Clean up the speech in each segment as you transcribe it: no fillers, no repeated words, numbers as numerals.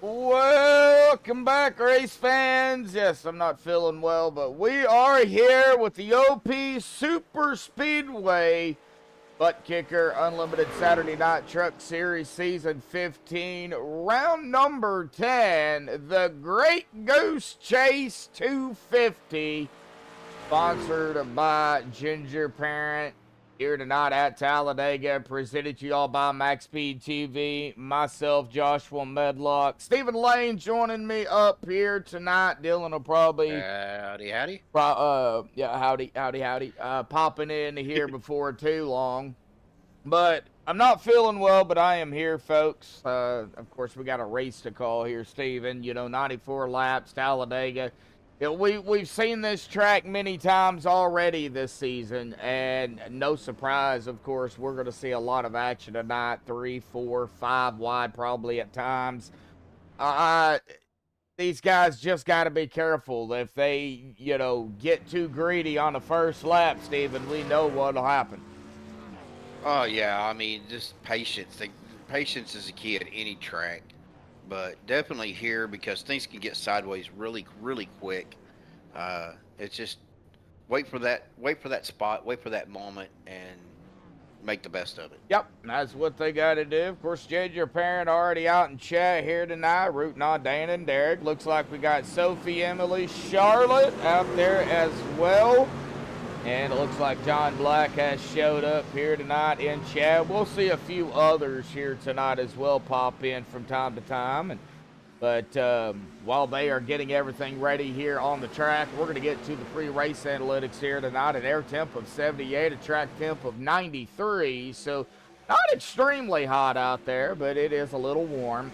Welcome back, race fans. Yes, I'm not feeling well, but we are here with the OP Super Speedway Buttkicker Unlimited Saturday Night Truck Series Season 15, round number 10, the Great Goose Chase 250, sponsored by Ginger Parent. Here tonight at Talladega, presented to you all by MaxspeedTV. Myself, Joshua Medlock. Stephen Lane joining me up here tonight. Dylan will probably... Howdy, howdy. Yeah, howdy. Popping in here before too long. But I'm not feeling well, but I am here, folks. Of course, we got a race to call here, Stephen. 94 laps, Talladega. We've seen this track many times already this season, and no surprise, of course, we're going to see a lot of action tonight, 3, 4, 5 wide probably at times. These guys just got to be careful. If they, get too greedy on the first lap, Stephen, we know what'll happen. Oh, yeah, I mean, just patience. Patience is a key at any track. But definitely here, because things can get sideways really, really quick. It's just wait for that spot, wait for that moment, and make the best of it. Yep, that's what they got to do. Of course, Ginger Parent already out in chat here tonight, rooting on Dan and Derek. Looks like we got Sophie, Emily, Charlotte out there as well. And it looks like John Black has showed up here tonight in chat. We'll see a few others here tonight as well pop in from time to time. But while they are getting everything ready here on the track, we're going to get to the pre-race analytics here tonight. An air temp of 78, a track temp of 93. So not extremely hot out there, but it is a little warm.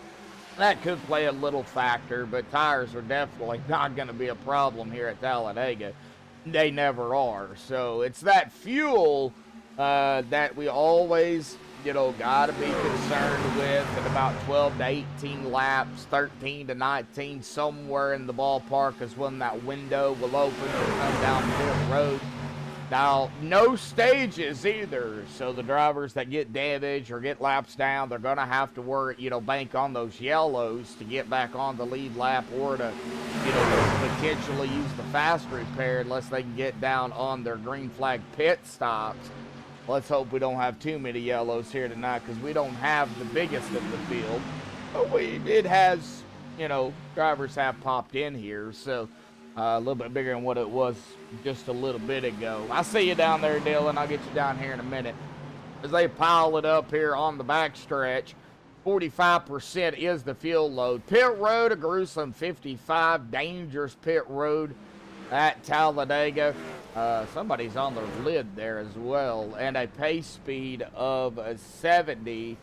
That could play a little factor, but tires are definitely not going to be a problem here at Talladega. They never are. So it's that fuel that we always, got to be concerned with at about 12 to 18 laps, 13 to 19, somewhere in the ballpark is when that window will open to come down pit road. Now, no stages either, so the drivers that get damaged or get laps down, they're going to have to work, bank on those yellows to get back on the lead lap or to, potentially use the fast repair unless they can get down on their green flag pit stops. Let's hope we don't have too many yellows here tonight because we don't have the biggest of the field. But it has, drivers have popped in here, so a little bit bigger than what it was just a little bit ago. I see you down there, Dylan. I'll get you down here in a minute. As they pile it up here on the backstretch, 45% is the fuel load. Pit road, a gruesome 55. Dangerous pit road at Talladega. Somebody's on the lid there as well. And a pace speed of 70.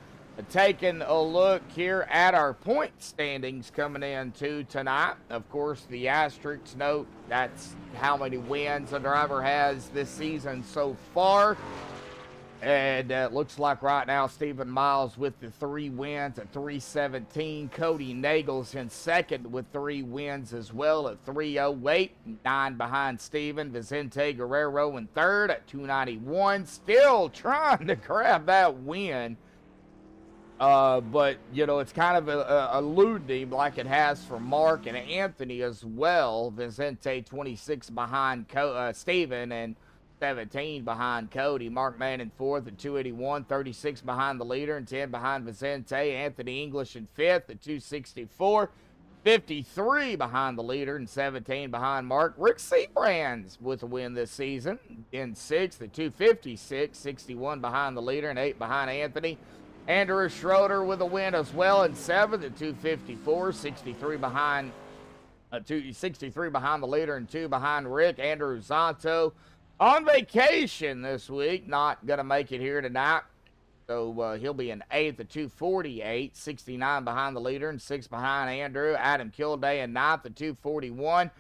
Taking a look here at our point standings coming into tonight. Of course, the asterisk note, that's how many wins a driver has this season so far. And it looks like right now Stephen Miles with the 3 wins at 317. Cody Nagel's in second with 3 wins as well at 308. 9 behind Stephen. Vicente Guerrero in third at 291. Still trying to grab that win. But, it's kind of eluding like it has for Mark and Anthony as well. Vicente 26 behind Steven and 17 behind Cody. Mark Mann in fourth at 281, 36 behind the leader and 10 behind Vicente. Anthony English in fifth at 264, 53 behind the leader and 17 behind Mark. Rick Seabrands with a win this season in sixth at 256, 61 behind the leader and 8 behind Anthony. Andrew Schroeder with a win as well in seventh at 254, 63 behind the leader and 2 behind Rick. Andrew Zanto on vacation this week, not going to make it here tonight. So he'll be in 8th at 248, 69 behind the leader and 6 behind Andrew. Adam Kilday in 9th at 241,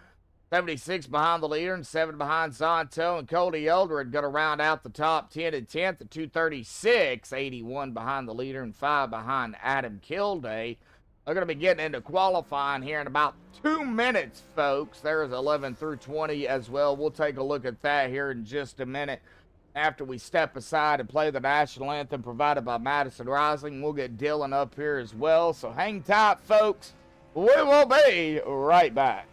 76 behind the leader and 7 behind Zanto. And Cody Eldred going to round out the top 10 at 10th at 236, 81 behind the leader and 5 behind Adam Kilday. They're going to be getting into qualifying here in about 2 minutes, folks. There's 11 through 20 as well. We'll take a look at that here in just a minute after we step aside and play the national anthem provided by Madison Rising. We'll get Dylan up here as well. So hang tight, folks. We will be right back.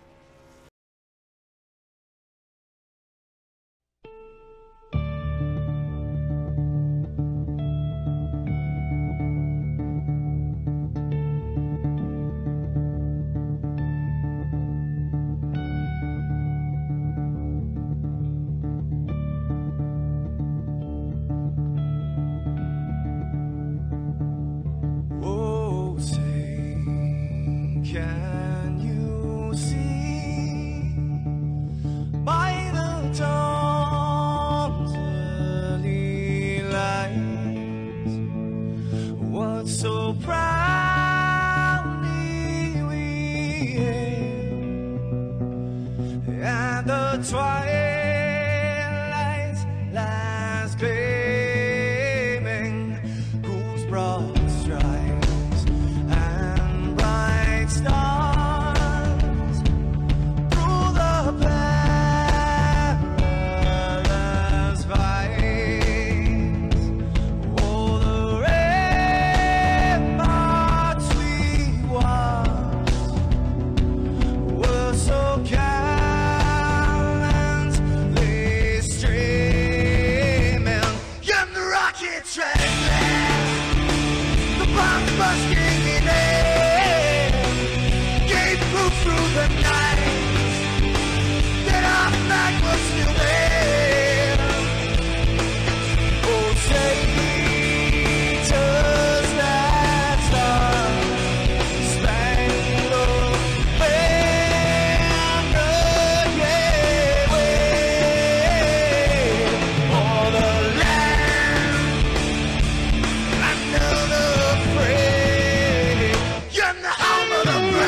So proudly we hailed at the twilight's last gleaming, whose broad stripes and bright stars through the perilous fight. Oh, the ramparts we watched were so gallantly streaming, and the rockets ran fast, the bombs bursting in air, gave proof through the night that our flag was still there. Oh, say does that star-spangled banner yet wave o'er the land under the free, in the home of the brave.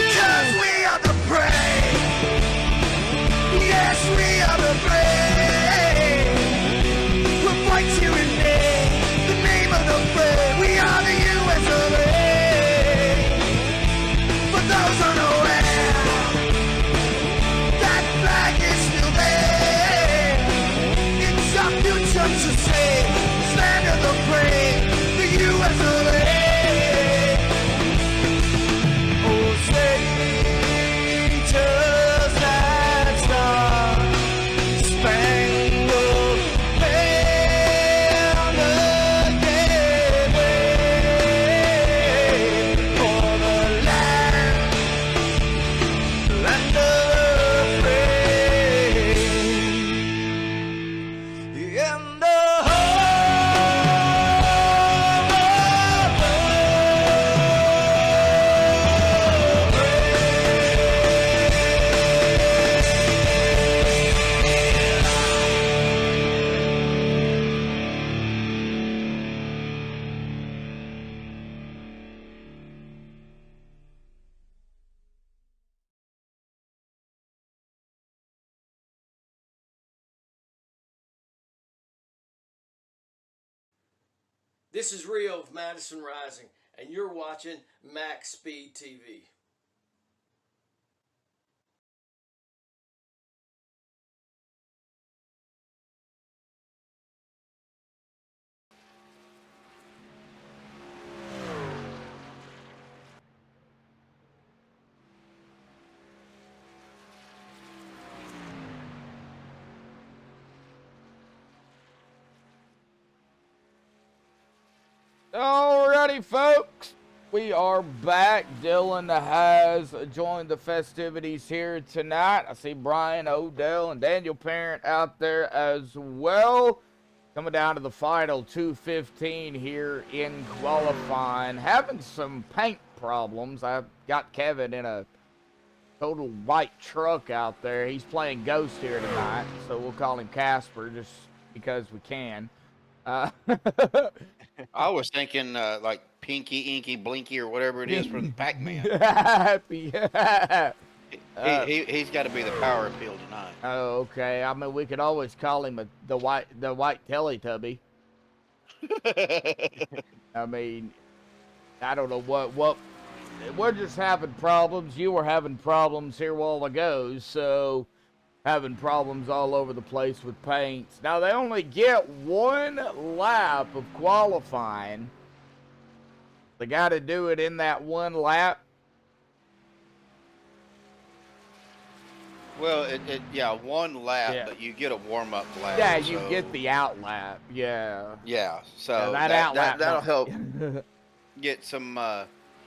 Because we are the brave. Yes, we are the brave. We'll fight you in the name of the brave. We are the US of A. For those unaware, that flag is still there. It's our future to save. Stand of the brave, the US of A. Oh, say does that star-spangled banner yet wave o'er the land of the free, in the This is Rio of Madison Rising, and you're watching MaxspeedTV. Alrighty, folks, we are back. Dylan has joined the festivities here tonight. I see Brian, Odell, and Daniel Parent out there as well. Coming down to the final 2:15 here in qualifying. Having some paint problems. I've got Kevin in a total white truck out there. He's playing Ghost here tonight, so we'll call him Casper just because we can. I was thinking like Pinky, Inky, Blinky, or whatever it is from Pac-Man. Happy. He's got to be the power appeal tonight. Oh, okay. I mean, we could always call him the white Teletubby. I mean, I don't know what. We're just having problems. You were having problems here a while ago, so having problems all over the place with paints. Now they only get one lap of qualifying. They got to do it in that one lap. Well, yeah, one lap, Yeah. but you get a warm-up lap. Yeah, you so- get the out lap. Yeah. Yeah, so Yeah, that out lap that'll don't- help get some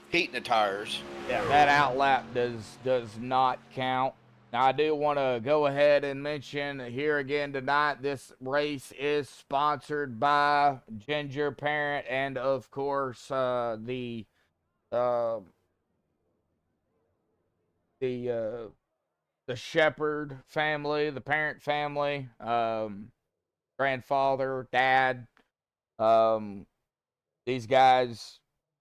heat in the tires. Yeah, that out lap does not count. Now, I do want to go ahead and mention here again tonight, this race is sponsored by Ginger Parent and, of course, the Shepherd family, the Parent family, grandfather, dad. These guys,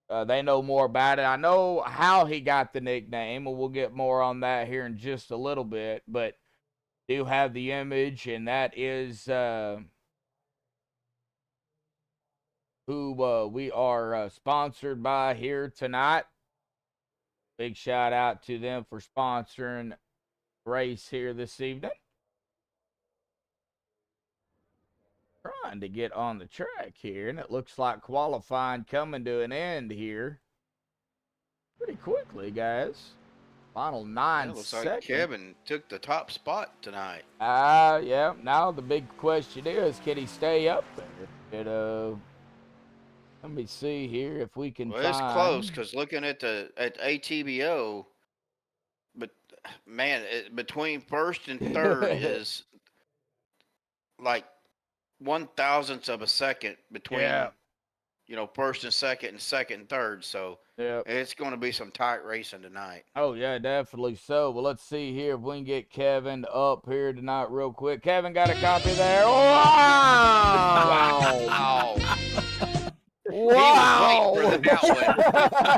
they know more about it. I know how he got the nickname, and we'll get more on that here in just a little bit, but do have the image, and that is who we are sponsored by here tonight. Big shout out to them for sponsoring the race here this evening. Trying to get on the track here, and it looks like qualifying coming to an end here pretty quickly, guys. Final 9 It looks seconds. like Kevin took the top spot tonight. Yeah. Now the big question is, can he stay up there? Let me see here if we can Well, find. it's close because looking at ATBO, but man, between first and third is like 1/1000th of a second between, first and second and third. So Yeah. it's going to be some tight racing tonight. Oh, yeah, definitely so. Well, let's see here if we can get Kevin up here tonight real quick. Kevin got a copy there. Wow! Wow! He was waiting for that one.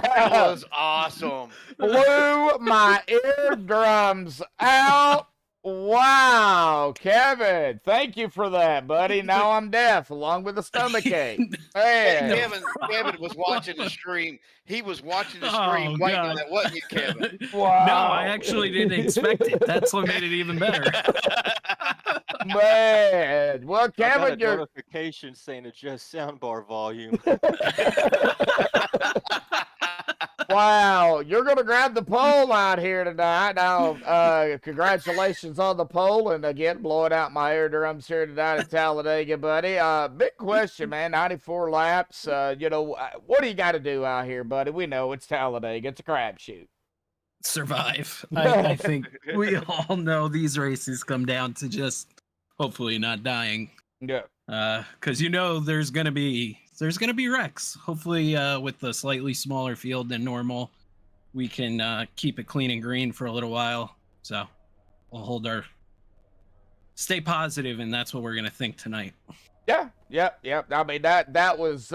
That was awesome. Blew my eardrums out. Wow, Kevin, thank you for that, buddy. Now I'm deaf, along with a stomachache. Man. Kevin was watching the stream. He was watching the stream, waiting on that, wasn't you, Kevin? Wow. No, I actually didn't expect it. That's what made it even better. Man, well, I got Kevin, a you're notification saying adjust soundbar volume. wow. You're gonna grab the pole out here tonight. Now, congratulations on the pole, and again, blowing out my eardrums here tonight at Talladega, buddy. Big question, man. 94 laps. What do you got to do out here, buddy? We know it's Talladega. It's a crapshoot. Survive. I think we all know these races come down to just hopefully not dying. Yeah. Because there's gonna be wrecks. Hopefully, with a slightly smaller field than normal, we can keep it clean and green for a little while. So we'll stay positive, and that's what we're gonna think tonight. Yeah. I mean, that was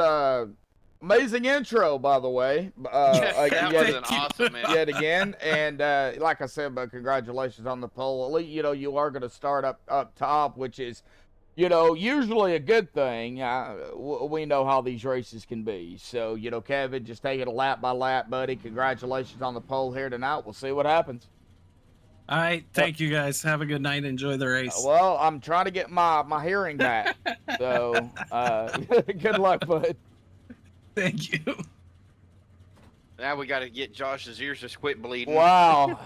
amazing intro, by the way. That was an awesome, man. Yet again, and like I said, but congratulations on the pole. At least, you are going to start up top, which is, usually a good thing. We know how these races can be. So, Kevin, just take it a lap by lap, buddy. Congratulations on the pole here tonight. We'll see what happens. All right, thank you guys. Have a good night. Enjoy the race. Well, I'm trying to get my hearing back. So, good luck, bud. Thank you. Now we got to get Josh's ears to quit bleeding. Wow.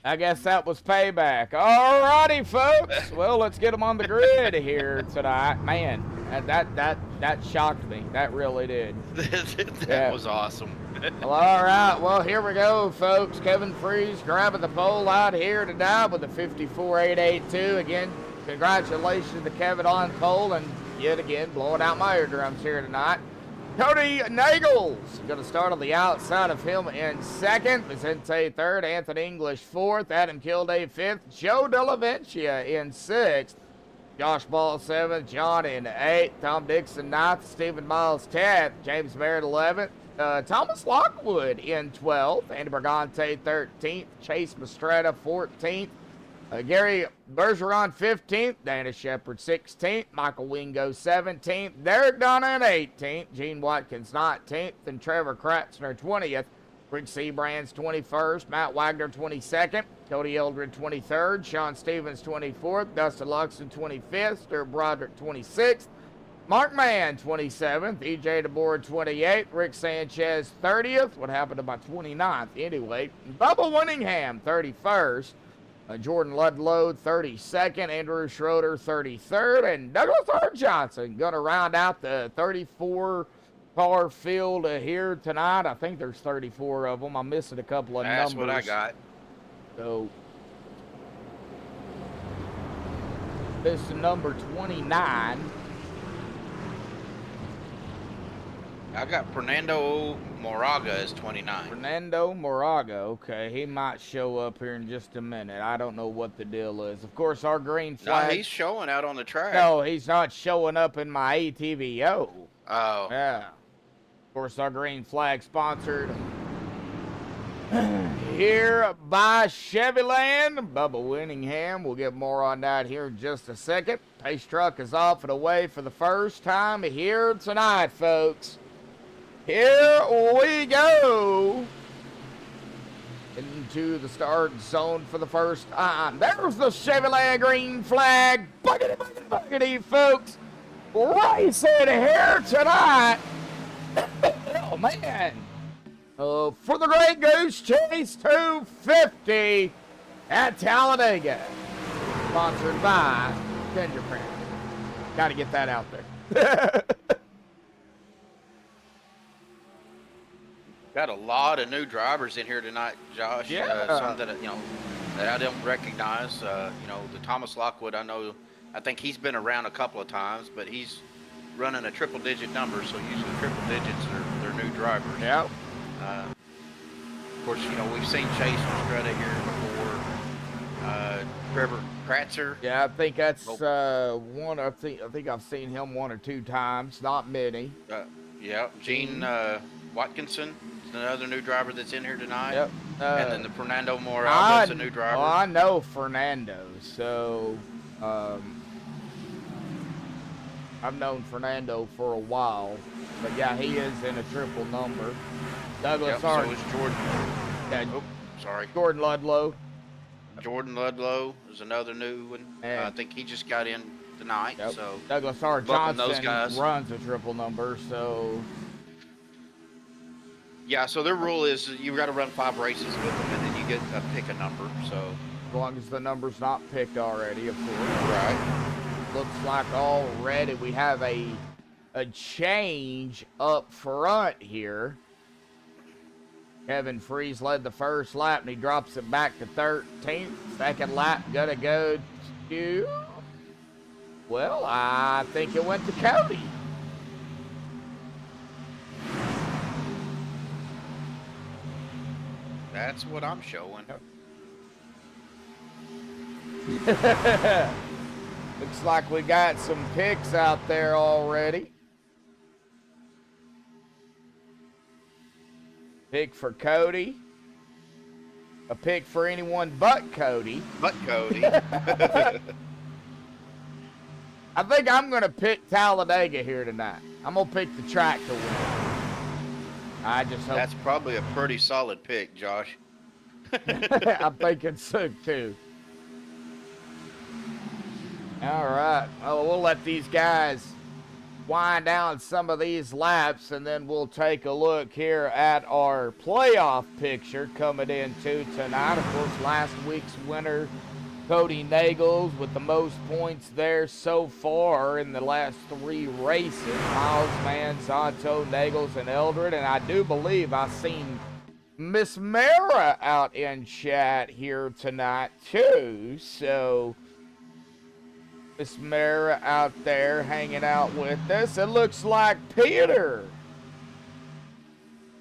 I guess that was payback. All righty, folks. Well, let's get them on the grid here tonight. Man, that shocked me. That really did. That was awesome. Well, all right. Well, here we go, folks. Kevin Freeze grabbing the pole out here tonight with the 54.882. Again, congratulations to Kevin on pole. And, yet again, blowing out my eardrums here tonight. Cody Nagels going to start on the outside of him in second. Vicente third. Anthony English fourth. Adam Kilday fifth. Joe Delavencia in sixth. Josh Ball seventh. John in eighth. Tom Dixon ninth. Stephen Miles 10th. James Barrett 11th. Thomas Lockwood in 12th. Andy Bergante 13th. Chase Mastretta 14th. Gary Bergeron 15th, Dana Shepard 16th, Michael Wingo 17th, Derek Donna 18th, Gene Watkins 19th, and Trevor Kratzner 20th, Rick Seabrands 21st, Matt Wagner 22nd, Cody Eldred 23rd, Sean Stevens 24th, Dustin Luxon 25th, Stuart Broderick 26th, Mark Mann 27th, EJ DeBoer 28th, Rick Sanchez 30th, what happened to my 29th anyway, Bubba Winningham 31st, Jordan Ludlow, 32nd. Andrew Schroeder, 33rd. And Douglas R. Johnson going to round out the 34-car field here tonight. I think there's 34 of them. I'm missing a couple of numbers. That's what I got. So, this is number 29. I got Fernando Moraga as 29. Fernando Moraga, okay, he might show up here in just a minute. I don't know what the deal is. Of course, our green flag. No, he's showing out on the track. No, he's not showing up in my ATVO. Oh. Yeah. Of course, our green flag sponsored here by Chevyland. Bubba Winningham. We'll get more on that here in just a second. Pace truck is off and away for the first time here tonight, folks. Here we go into the start zone for the first time. There's the Chevrolet green flag. Buckety, buckety, buckety, folks. Racing here tonight. Oh, man. For the Great Goose Chase 250 at Talladega. Sponsored by Gingerprint. Got to get that out there. Got a lot of new drivers in here tonight, Josh. Yeah. Some that that I don't recognize. The Thomas Lockwood, I think he's been around a couple of times, but he's running a triple-digit number, so usually triple digits are their new drivers. Yep. Of course, we've seen Chase Mastretta here before. Trevor Kratzer. Yeah, I think that's one. I think I've seen him one or two times, not many. Yeah, Gene Watkinson. Another new driver that's in here tonight. Yep. And then the Fernando Moraga is a new driver. Well, I know Fernando, so I've known Fernando for a while. But yeah, he is in a triple number. Douglas so is Jordan. Yeah, Sorry. Jordan Ludlow. Jordan Ludlow is another new one. I think he just got in tonight. Yep. So Douglas R. welcome Johnson those guys. runs a triple number, so. Yeah, so their rule is you've got to run 5 races with them, and then you get to pick a number. So as long as the number's not picked already, of course. right. Looks like already we have a change up front here. Kevin Freeze led the first lap, and he drops it back to 13th. Second lap gonna go to, well, I think it went to Cody. That's what I'm showing. Looks like we got some picks out there already. Pick for Cody. A pick for anyone but Cody. But Cody. I think I'm going to pick Talladega here tonight. I'm going to pick the track to win. I just hope. That's probably a pretty solid pick, Josh. I'm thinking so too. All right. Well, we'll let these guys wind down some of these laps, and then we'll take a look here at our playoff picture coming into tonight. Of course, last week's winner, Cody Nagels, with the most points there so far in the last 3 races. Miles, Mann, Zonto, Nagels, and Eldred. And I do believe I've seen Miss Mara out in chat here tonight, too. So Miss Mara out there hanging out with us. It looks like Peter,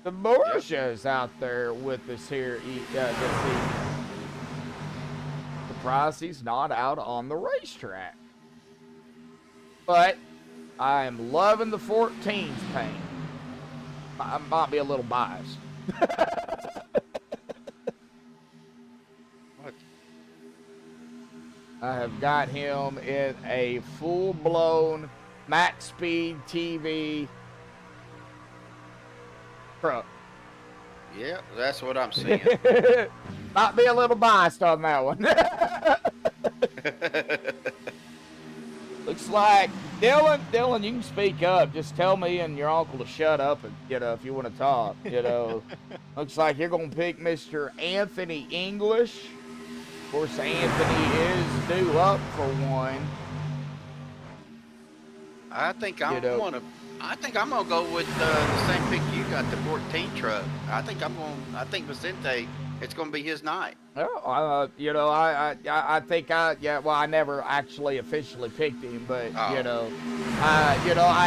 the Borgia's out there with us here this evening. Surprised he's not out on the racetrack. But I am loving the 14's paint. I might be a little biased. What? I have got him in a full-blown MaxspeedTV truck. Yeah, that's what I'm seeing. Might be a little biased on that one. Looks like Dylan, you can speak up. Just tell me and your uncle to shut up, and if you want to talk. Looks like you're gonna pick Mr. Anthony English. Of course, Anthony is due up for one. I think I'm gonna go with the same pick you got, the 14 truck. I think Vicente, it's gonna be his night. Well, I never actually officially picked him, but I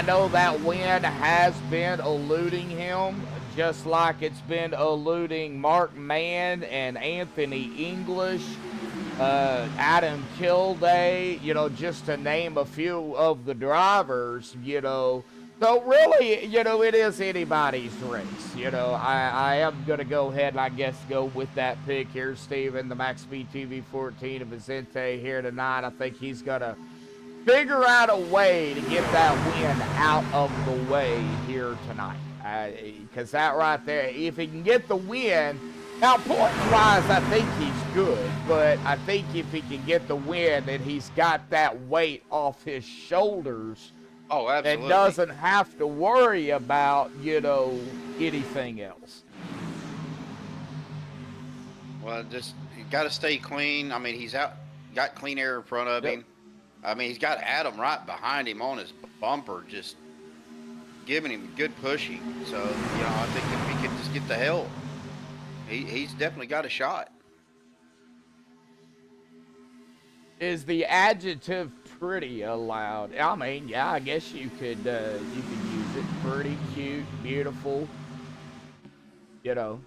know that win has been eluding him, just like it's been eluding Mark Mann and Anthony English, Adam Kilday, just to name a few of the drivers, So really, it is anybody's race. I am going to go ahead and I guess go with that pick here, Steven, the MaxspeedTV 14 of Vicente here tonight. I think he's going to figure out a way to get that win out of the way here tonight. Because that right there, if he can get the win, now points-wise, I think he's good. But I think if he can get the win, then he's got that weight off his shoulders. Oh, absolutely. And doesn't have to worry about, anything else. Well, just you got to stay clean. I mean, he's got clean air in front of him. I mean, he's got Adam right behind him on his bumper, just giving him good pushing. So, I think if he could just get the help, he's definitely got a shot. Is the adjective pretty allowed? I mean, yeah, I guess you could use it. Pretty, cute, beautiful. Of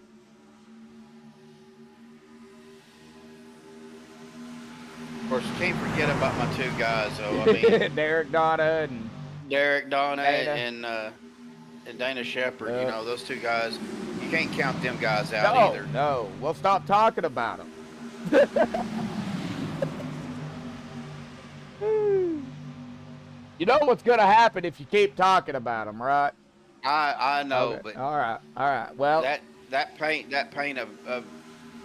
course, you can't forget about my two guys, though. I mean, Derek Donna and Dana Shepard. Those two guys. You can't count them guys out either. No, we'll stop talking about them. You know what's gonna happen if you keep talking about them, right? I know, okay. But all right. Well, that paint of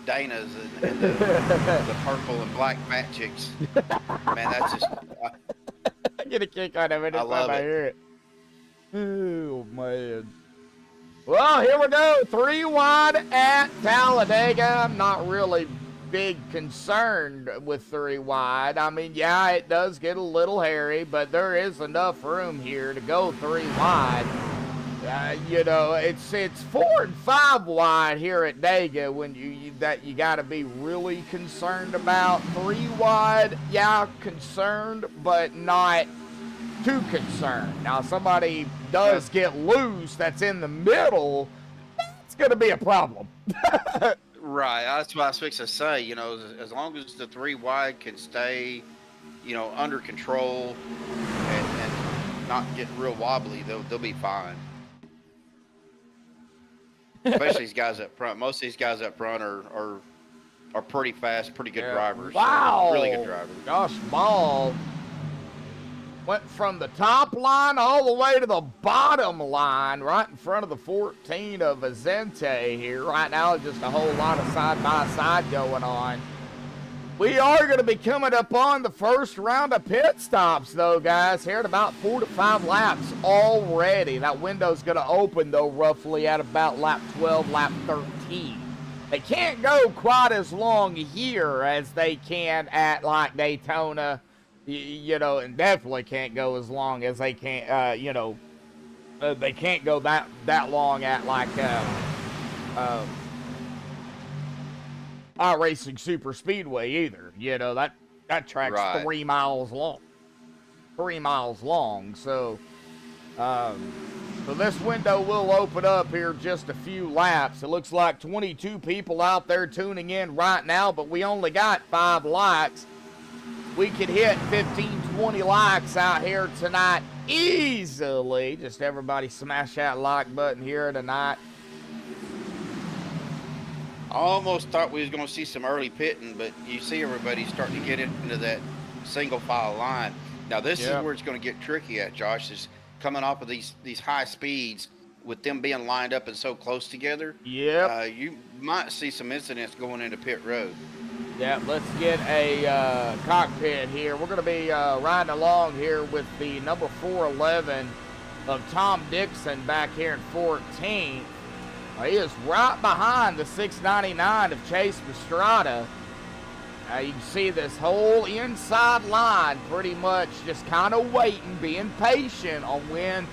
Dana's and the purple and black fat chicks, man, that's just. I get a kick out of it. I love it. I hear it. Oh man. Well, here we go. 3 wide at Talladega. I'm not really big concerned with 3 wide. I mean, yeah, it does get a little hairy, but there is enough room here to go 3 wide. It's 4 and 5 wide here at Dega when you got to be really concerned about. 3 wide, yeah, concerned, but not too concerned. Now, somebody does get loose that's in the middle, it's going to be a problem. Right, that's what I was fixing to say. As long as the 3 wide can stay, under control and not get real wobbly, they'll be fine. Especially these guys up front. Most of these guys up front are pretty fast, pretty good drivers. Wow, really good drivers. Josh Ball went from the top line all the way to the bottom line, right in front of the 14 of Vicente here. Right now, just a whole lot of side-by-side going on. We are going to be coming up on the first round of pit stops, though, guys, here at about 4 to 5 laps already. That window's going to open, though, roughly at about lap 12, lap 13. They can't go quite as long here as they can at, like, Daytona, and definitely can't go as long as they can, they can't go that long at, like, iRacing Super Speedway either. That track's right. 3 miles long. 3 miles long. So, so this window will open up here just a few laps. It looks like 22 people out there tuning in right now, but we only got 5 likes. We could hit 15, 20 likes out here tonight easily. Just everybody smash that like button here tonight. I almost thought we was going to see some early pitting, but you see everybody starting to get into that single file line. Now this is where it's going to get tricky at, Josh, is coming off of these high speeds with them being lined up and so close together. Yep. You might see some incidents going into pit road. Yeah, let's get a cockpit here. We're going to be riding along here with the number 411 of Tom Dixon back here in 14th. He is right behind the 699 of Chase Pastrana. You can see this whole inside line pretty much just kind of waiting, being patient on when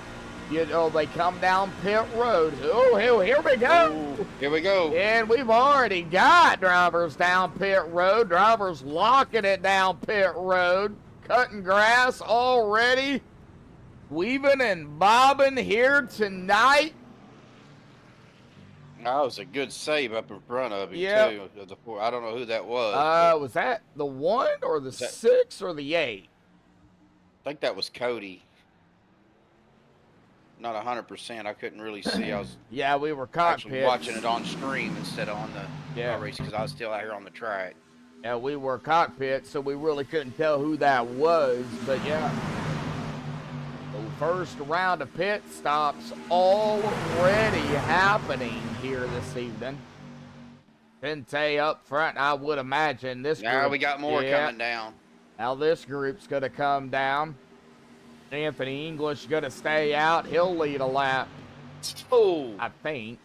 they come down pit road. Oh, here we go. Ooh, here we go. And we've already got drivers down pit road. Drivers locking it down pit road. Cutting grass already. Weaving and bobbing here tonight. That was a good save up in front of him, too. I don't know who that was. Was that the 1 or the 6 or the 8? I think that was Cody. Not 100%. I couldn't really see. I was we were actually watching it on stream instead of on the race because I was still out here on the track. Yeah, we were cockpit, so we really couldn't tell who that was. But yeah, the first round of pit stops already happening here this evening. Pente up front, I would imagine this. Now group, we got more coming down. Now this group's gonna come down. Anthony English gonna stay out. He'll lead a lap. Oh, I think.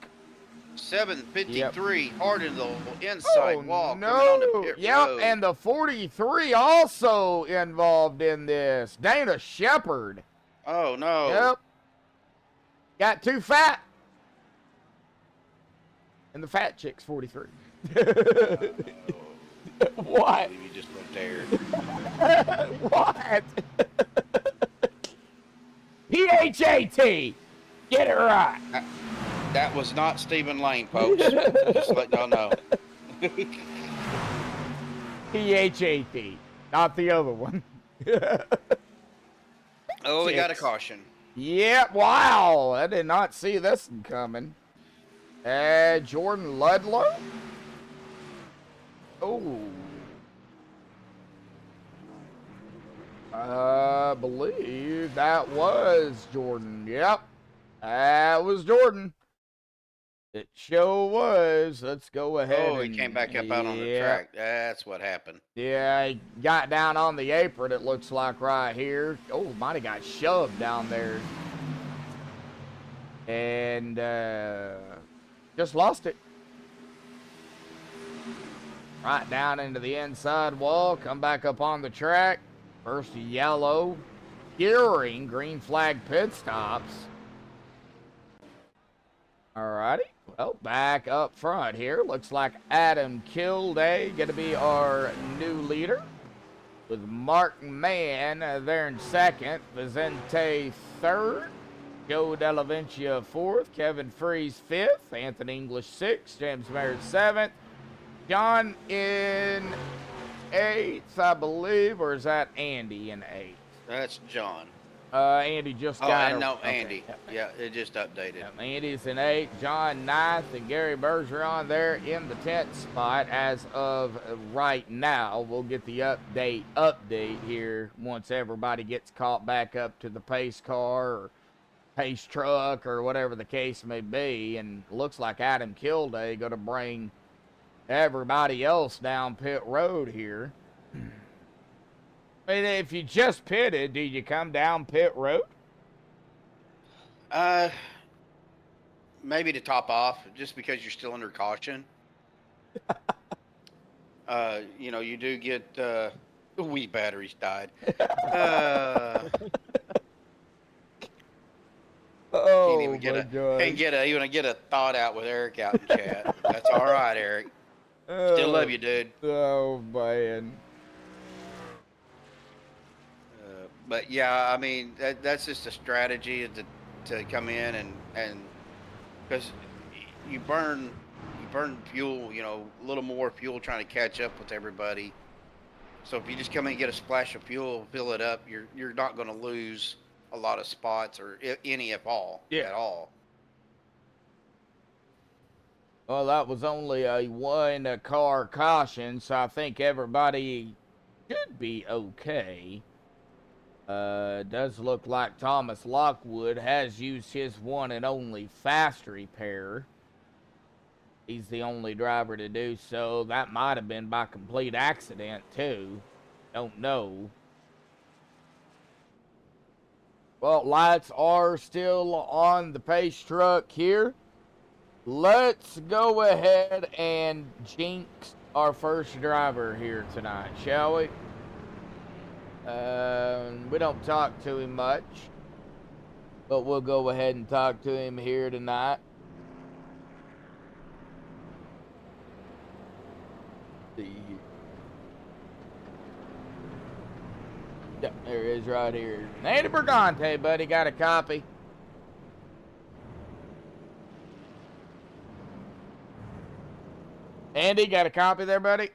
7:53, hard in the inside wall. No. Coming on the pit road. And the 43 also involved in this. Dana Shepard. Oh no. Yep. Got too fat. And the fat chick's 43. What? You just went there. What? PHAT. Get it right. That was not Stephen Lane, folks. Just let y'all know. PHAT. Not the other one. Oh, we got a caution. Yep. Wow. I did not see this one coming. Jordan Ludlow. Oh. I believe that was Jordan. Yep. That was Jordan. It sure was. Let's go ahead. Oh, he came back up out on the track. That's what happened. Yeah, he got down on the apron, it looks like right here. Oh, might have got shoved down there. And just lost it. Right down into the inside wall. Come back up on the track. First yellow. Gearing. Green flag pit stops. Alrighty. Well, back up front here. Looks like Adam Kilday going to be our new leader. With Mark Mann there in second. Vicente third. Joe Delavencia fourth. Kevin Freeze fifth. Anthony English sixth. James Merritt seventh. John in eighth, I believe. Or is that Andy in eighth? That's John. Andy just got it. No, okay. Andy. Yeah, it just updated. Yep, Andy's in 8th, John 9th, and Gary Bergeron there in the 10th spot as of right now. We'll get the update here once everybody gets caught back up to the pace car or pace truck or whatever the case may be. And looks like Adam Kilday going to bring everybody else down pit road here. I mean, if you just pitted, do you come down pit road? Maybe to top off, just because you're still under caution. You know, you do get wee batteries died. Oh, can't even get a thought out with Eric out in chat. That's all right, Eric. Still love you, dude. Oh man. But yeah, I mean that's just a strategy to come in and because you burn fuel, you know, a little more fuel trying to catch up with everybody. So if you just come in and get a splash of fuel, fill it up, you're not going to lose a lot of spots or any at all. Yeah. At all. Well, that was only a one car caution, so I think everybody should be okay. Does look like Thomas Lockwood has used his one and only fast repair. He's the only driver to do so. That might have been by complete accident, too. Don't know. Well, lights are still on the pace truck here. Let's go ahead and jinx our first driver here tonight, shall we? We don't talk to him much, but we'll go ahead and talk to him here tonight. Yep, there he is right here. Andy Bergante, buddy, got a copy. Andy, got a copy there, buddy?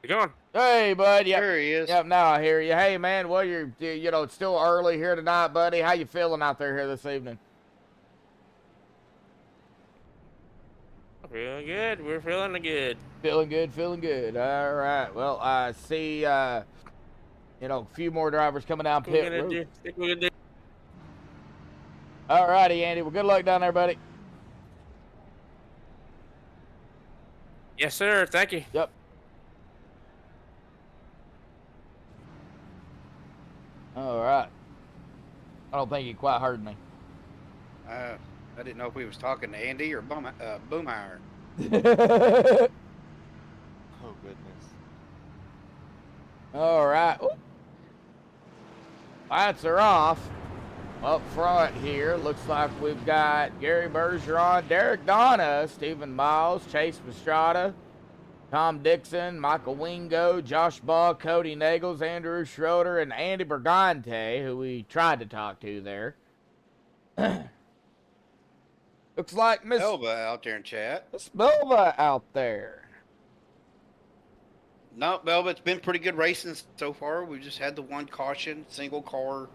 You going? Hey, bud. Yep. There he is. Yep, now I hear you. Hey, man, well, it's still early here tonight, buddy. How you feeling out there here this evening? Feeling good. We're feeling good. Feeling good, feeling good. All right. Well, I see, a few more drivers coming down pit road. All righty, Andy. Well, good luck down there, buddy. Yes, sir. Thank you. Yep. All right. I don't think you quite heard me. I didn't know if we was talking to Andy or Boomhauer. Oh, goodness. All right. Ooh. Lights are off. Up front here, looks like we've got Gary Bergeron, Derek Donna, Stephen Miles, Chase Pastrada, Tom Dixon, Michael Wingo, Josh Ball, Cody Nagels, Andrew Schroeder, and Andy Bergante, who we tried to talk to there. Looks like Miss Elba out there in chat. Miss Belva out there. No, Belva, it's been pretty good racing so far. We just had the one caution, single car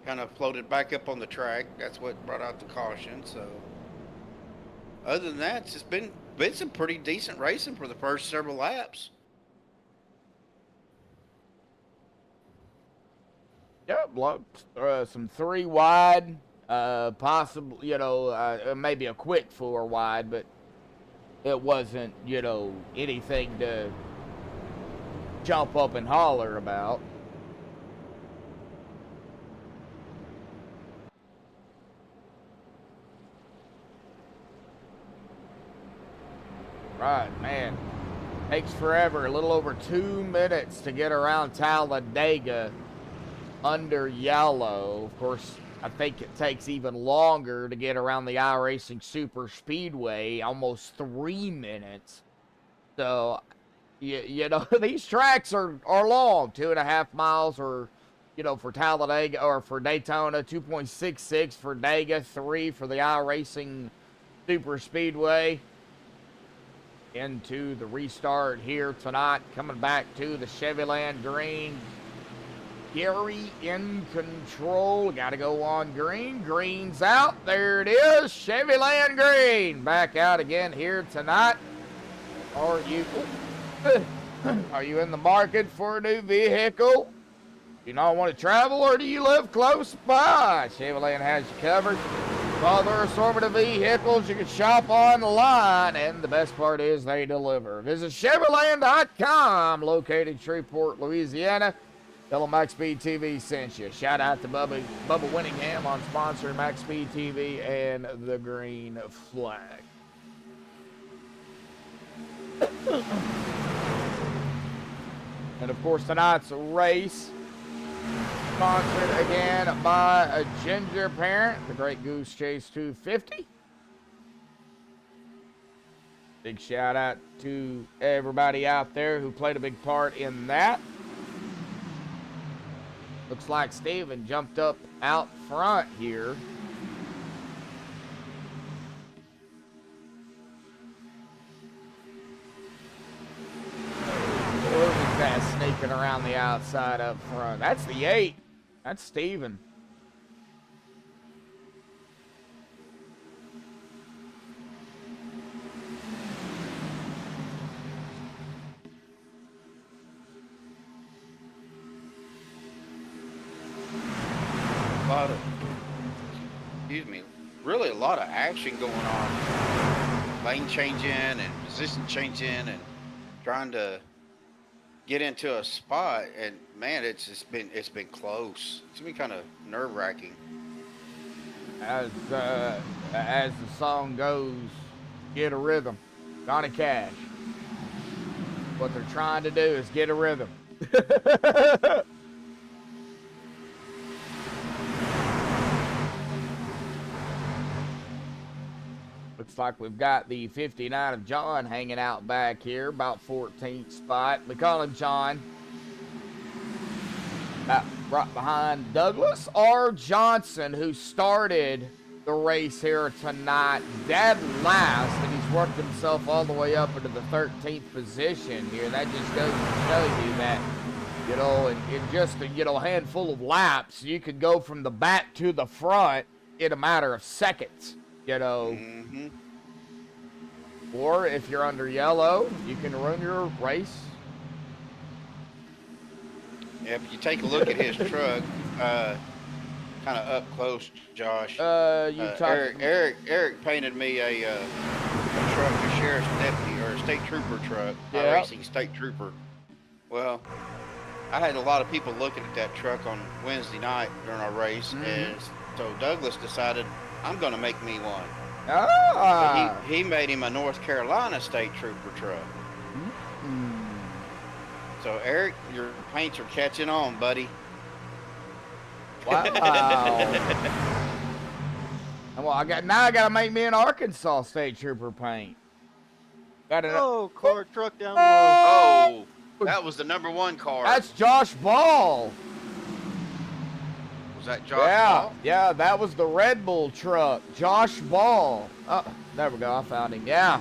kind of floated back up on the track. That's what brought out the caution. So other than that, it's just been some pretty decent racing for the first several laps. Yep, some 3 wide, possibly, maybe a quick 4 wide, but it wasn't, anything to jump up and holler about. Right, man. Takes forever, a little over 2 minutes to get around Talladega under yellow. Of course, I think it takes even longer to get around the iRacing Super Speedway, almost 3 minutes. So, these tracks are long, 2.5 miles, or, for Talladega, or for Daytona, 2.66 for Dega, 3 for the iRacing Super Speedway. Into the restart here tonight, coming back to the Chevyland Green. Gary in control. Got to go on green. Green's out. There it is. Chevyland Green back out again here tonight. Are you in the market for a new vehicle? Do you not want to travel, or do you live close by? Chevyland has you covered. Other assortment of vehicles, you can shop online, and the best part is they deliver. Visit Chevroland.com, located in Shreveport, Louisiana. Tell them MaxspeedTV sent you. Shout out to Bubba Winningham on sponsoring MaxspeedTV and the green flag. And of course, tonight's race sponsored again by a Ginger Parent, the Great Goose Chase 250. Big shout out to everybody out there who played a big part in that. Looks like Steven jumped up out front here. Look at that sneaking around the outside up front. That's the 8. That's Steven. Really a lot of action going on. Lane changing and position changing and trying to get into a spot. And man, it's been close. It's been kind of nerve-wracking. As the song goes, get a rhythm. Johnny Cash. What they're trying to do is get a rhythm. Looks like we've got the 59 of John hanging out back here, about 14th spot. We call him John. Right behind Douglas R. Johnson, who started the race here tonight dead last, and he's worked himself all the way up into the 13th position here. That just goes to show you that, you know, in just a, handful of laps, you could go from the back to the front in a matter of seconds. You know, or if you're under yellow, you can run your race. Yeah, if you take a look at his truck, kind of up close, Josh. Eric painted me a truck, a sheriff's deputy or a state trooper truck, a racing state trooper. Well, I had a lot of people looking at that truck on Wednesday night during our race, and so Douglas decided, I'm going to make me one. So he made him a North Carolina State Trooper truck. So Eric, your paints are catching on, buddy. Wow. Well, I gotta make me an Arkansas State Trooper paint. Car truck down low. Oh, that was the #1 car. That's Josh Ball. Was that Josh Ball? Yeah, that was the Red Bull truck. Josh Ball. Oh, there we go. I found him. Yeah.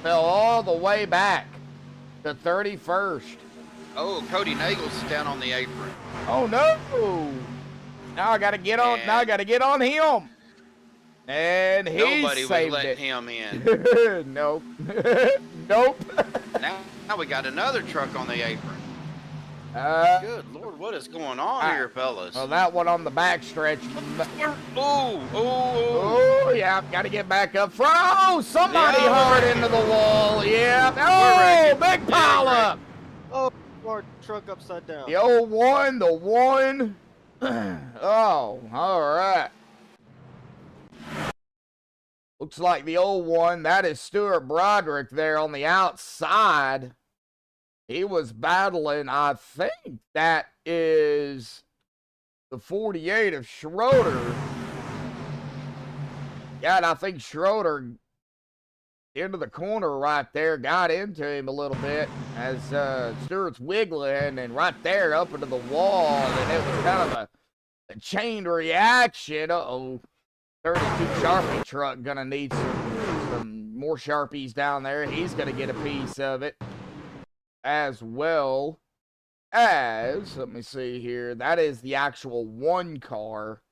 Fell all the way back to 31st. Oh, Cody Nagel's down on the apron. Oh, no. Now I got to get on. Now I got to get on him. And he Nobody saved was letting it. him in. Nope. Nope. Now we got another truck on the apron. Good Lord, what is going on here, fellas? Well, that one on the back stretch. Oh, yeah, got to get back up front. Oh, somebody hard into the wall. Yeah. Oh, big pile up. Oh, car truck upside down. The 01, the 1. Oh, all right. Looks like the 01, that is Stuart Broderick there on the outside. He was battling, I think that is the 48 of Schroeder. Yeah, and I think Schroeder into the corner right there, got into him a little bit as Stewart's wiggling, and right there up into the wall, and it was kind of a chain reaction. Uh-oh. 32 Sharpie truck gonna need some more Sharpies down there. He's gonna get a piece of it. As well as, let me see here, that is the actual 1 car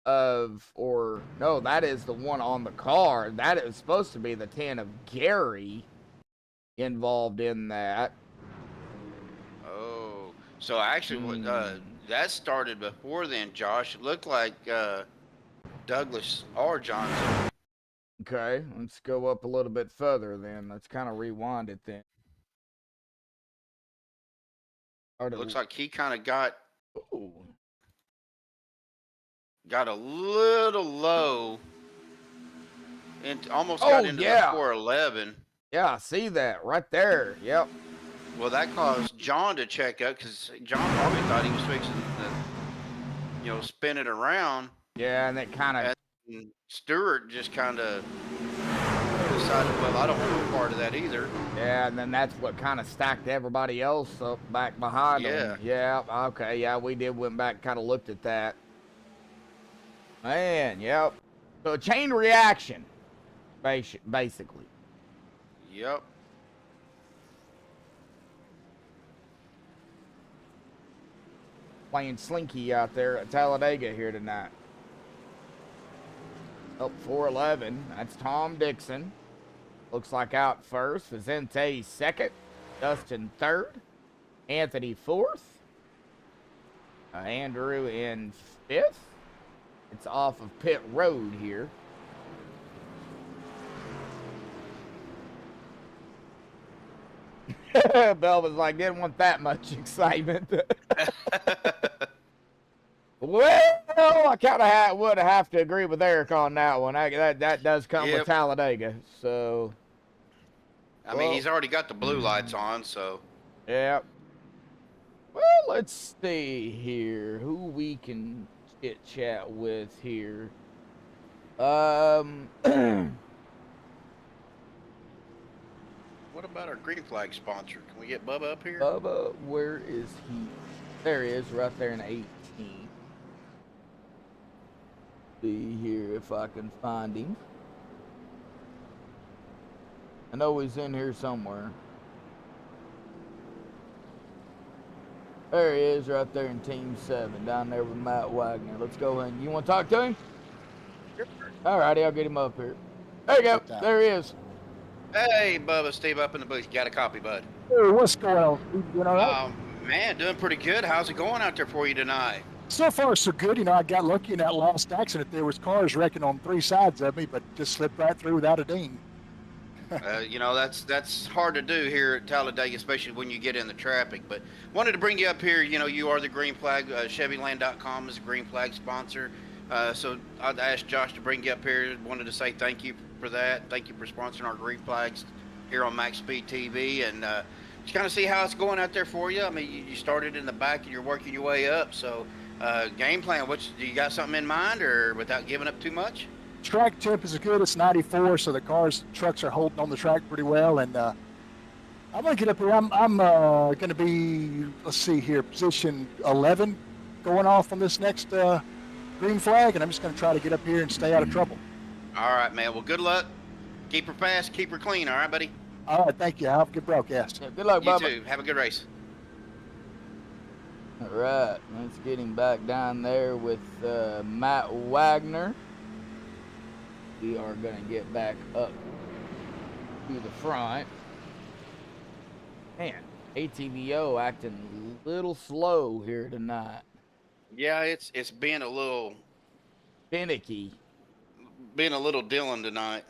of, or no, that is the one on the car. That is supposed to be the 10 of Gary involved in that. Oh, so actually, that started before then, Josh. It looked like Douglas R. Johnson. Okay, let's go up a little bit further then. Let's kind of rewind it then. Looks like he kind of got a little low and almost got into the 411. Yeah, I see that right there. Yep. Well, that caused John to check up because John probably thought he was fixing to, spin it around. Yeah, and that kind of. Stewart just kind of decided, well, I don't want to be part of that either. Yeah, and then that's what kind of stacked everybody else up back behind them. Yeah, okay, yeah, we went back and kind of looked at that. Man, yep. So a chain reaction, basically. Yep. Playing Slinky out there at Talladega here tonight. Up 411. That's Tom Dixon. Looks like out first. Vicente second. Dustin third. Anthony fourth. Andrew in fifth. It's off of pit road here. Bell was like, didn't want that much excitement. Well, I kind of would have to agree with Eric on that one. That does come with Talladega. So, I mean, he's already got the blue lights on, so. Yep. Well, let's see here. Who we can chit chat with here. What about our green flag sponsor? Can we get Bubba up here? Bubba, where is he? There he is, right there in 18. See here if I can find him. I know he's in here somewhere. There he is, right there in Team 7, down there with Matt Wagner. Let's go ahead. You want to talk to him? Sure. Alrighty, I'll get him up here. There you go. There he is. Hey, Bubba, Steve up in the booth. You got a copy, bud? Hey, what's going on? You doing all right? Man, doing pretty good. How's it going out there for you tonight? So far, so good. You know, I got lucky in that last accident. There was cars wrecking on 3 sides of me, but just slipped right through without a ding. You know, that's hard to do here at Talladega, especially when you get in the traffic. But wanted to bring you up here. You know, you are the green flag. Chevyland.com is a green flag sponsor. So I'd asked Josh to bring you up here. Wanted to say thank you for that. Thank you for sponsoring our green flags here on MaxspeedTV, and just kind of see how it's going out there for you. I mean, you started in the back and you're working your way up. So game plan, do you got something in mind, or without giving up too much? Track temp is good. It's 94, so the trucks are holding on the track pretty well. And I'm going to get up here. I'm going to be, let's see here, position 11 going off on this next green flag, and I'm just going to try to get up here and stay out of trouble. All right, man. Well, good luck. Keep her fast, keep her clean. All right, buddy? All right, thank you. Have a good broadcast. Yeah, good luck, you Bubba. You too. Have a good race. All right, let's get him back down there with Matt Wagner. We are going to get back up to the front. Man, ATVO acting a little slow here tonight. Yeah, it's being a little finicky. Being a little Dylan tonight.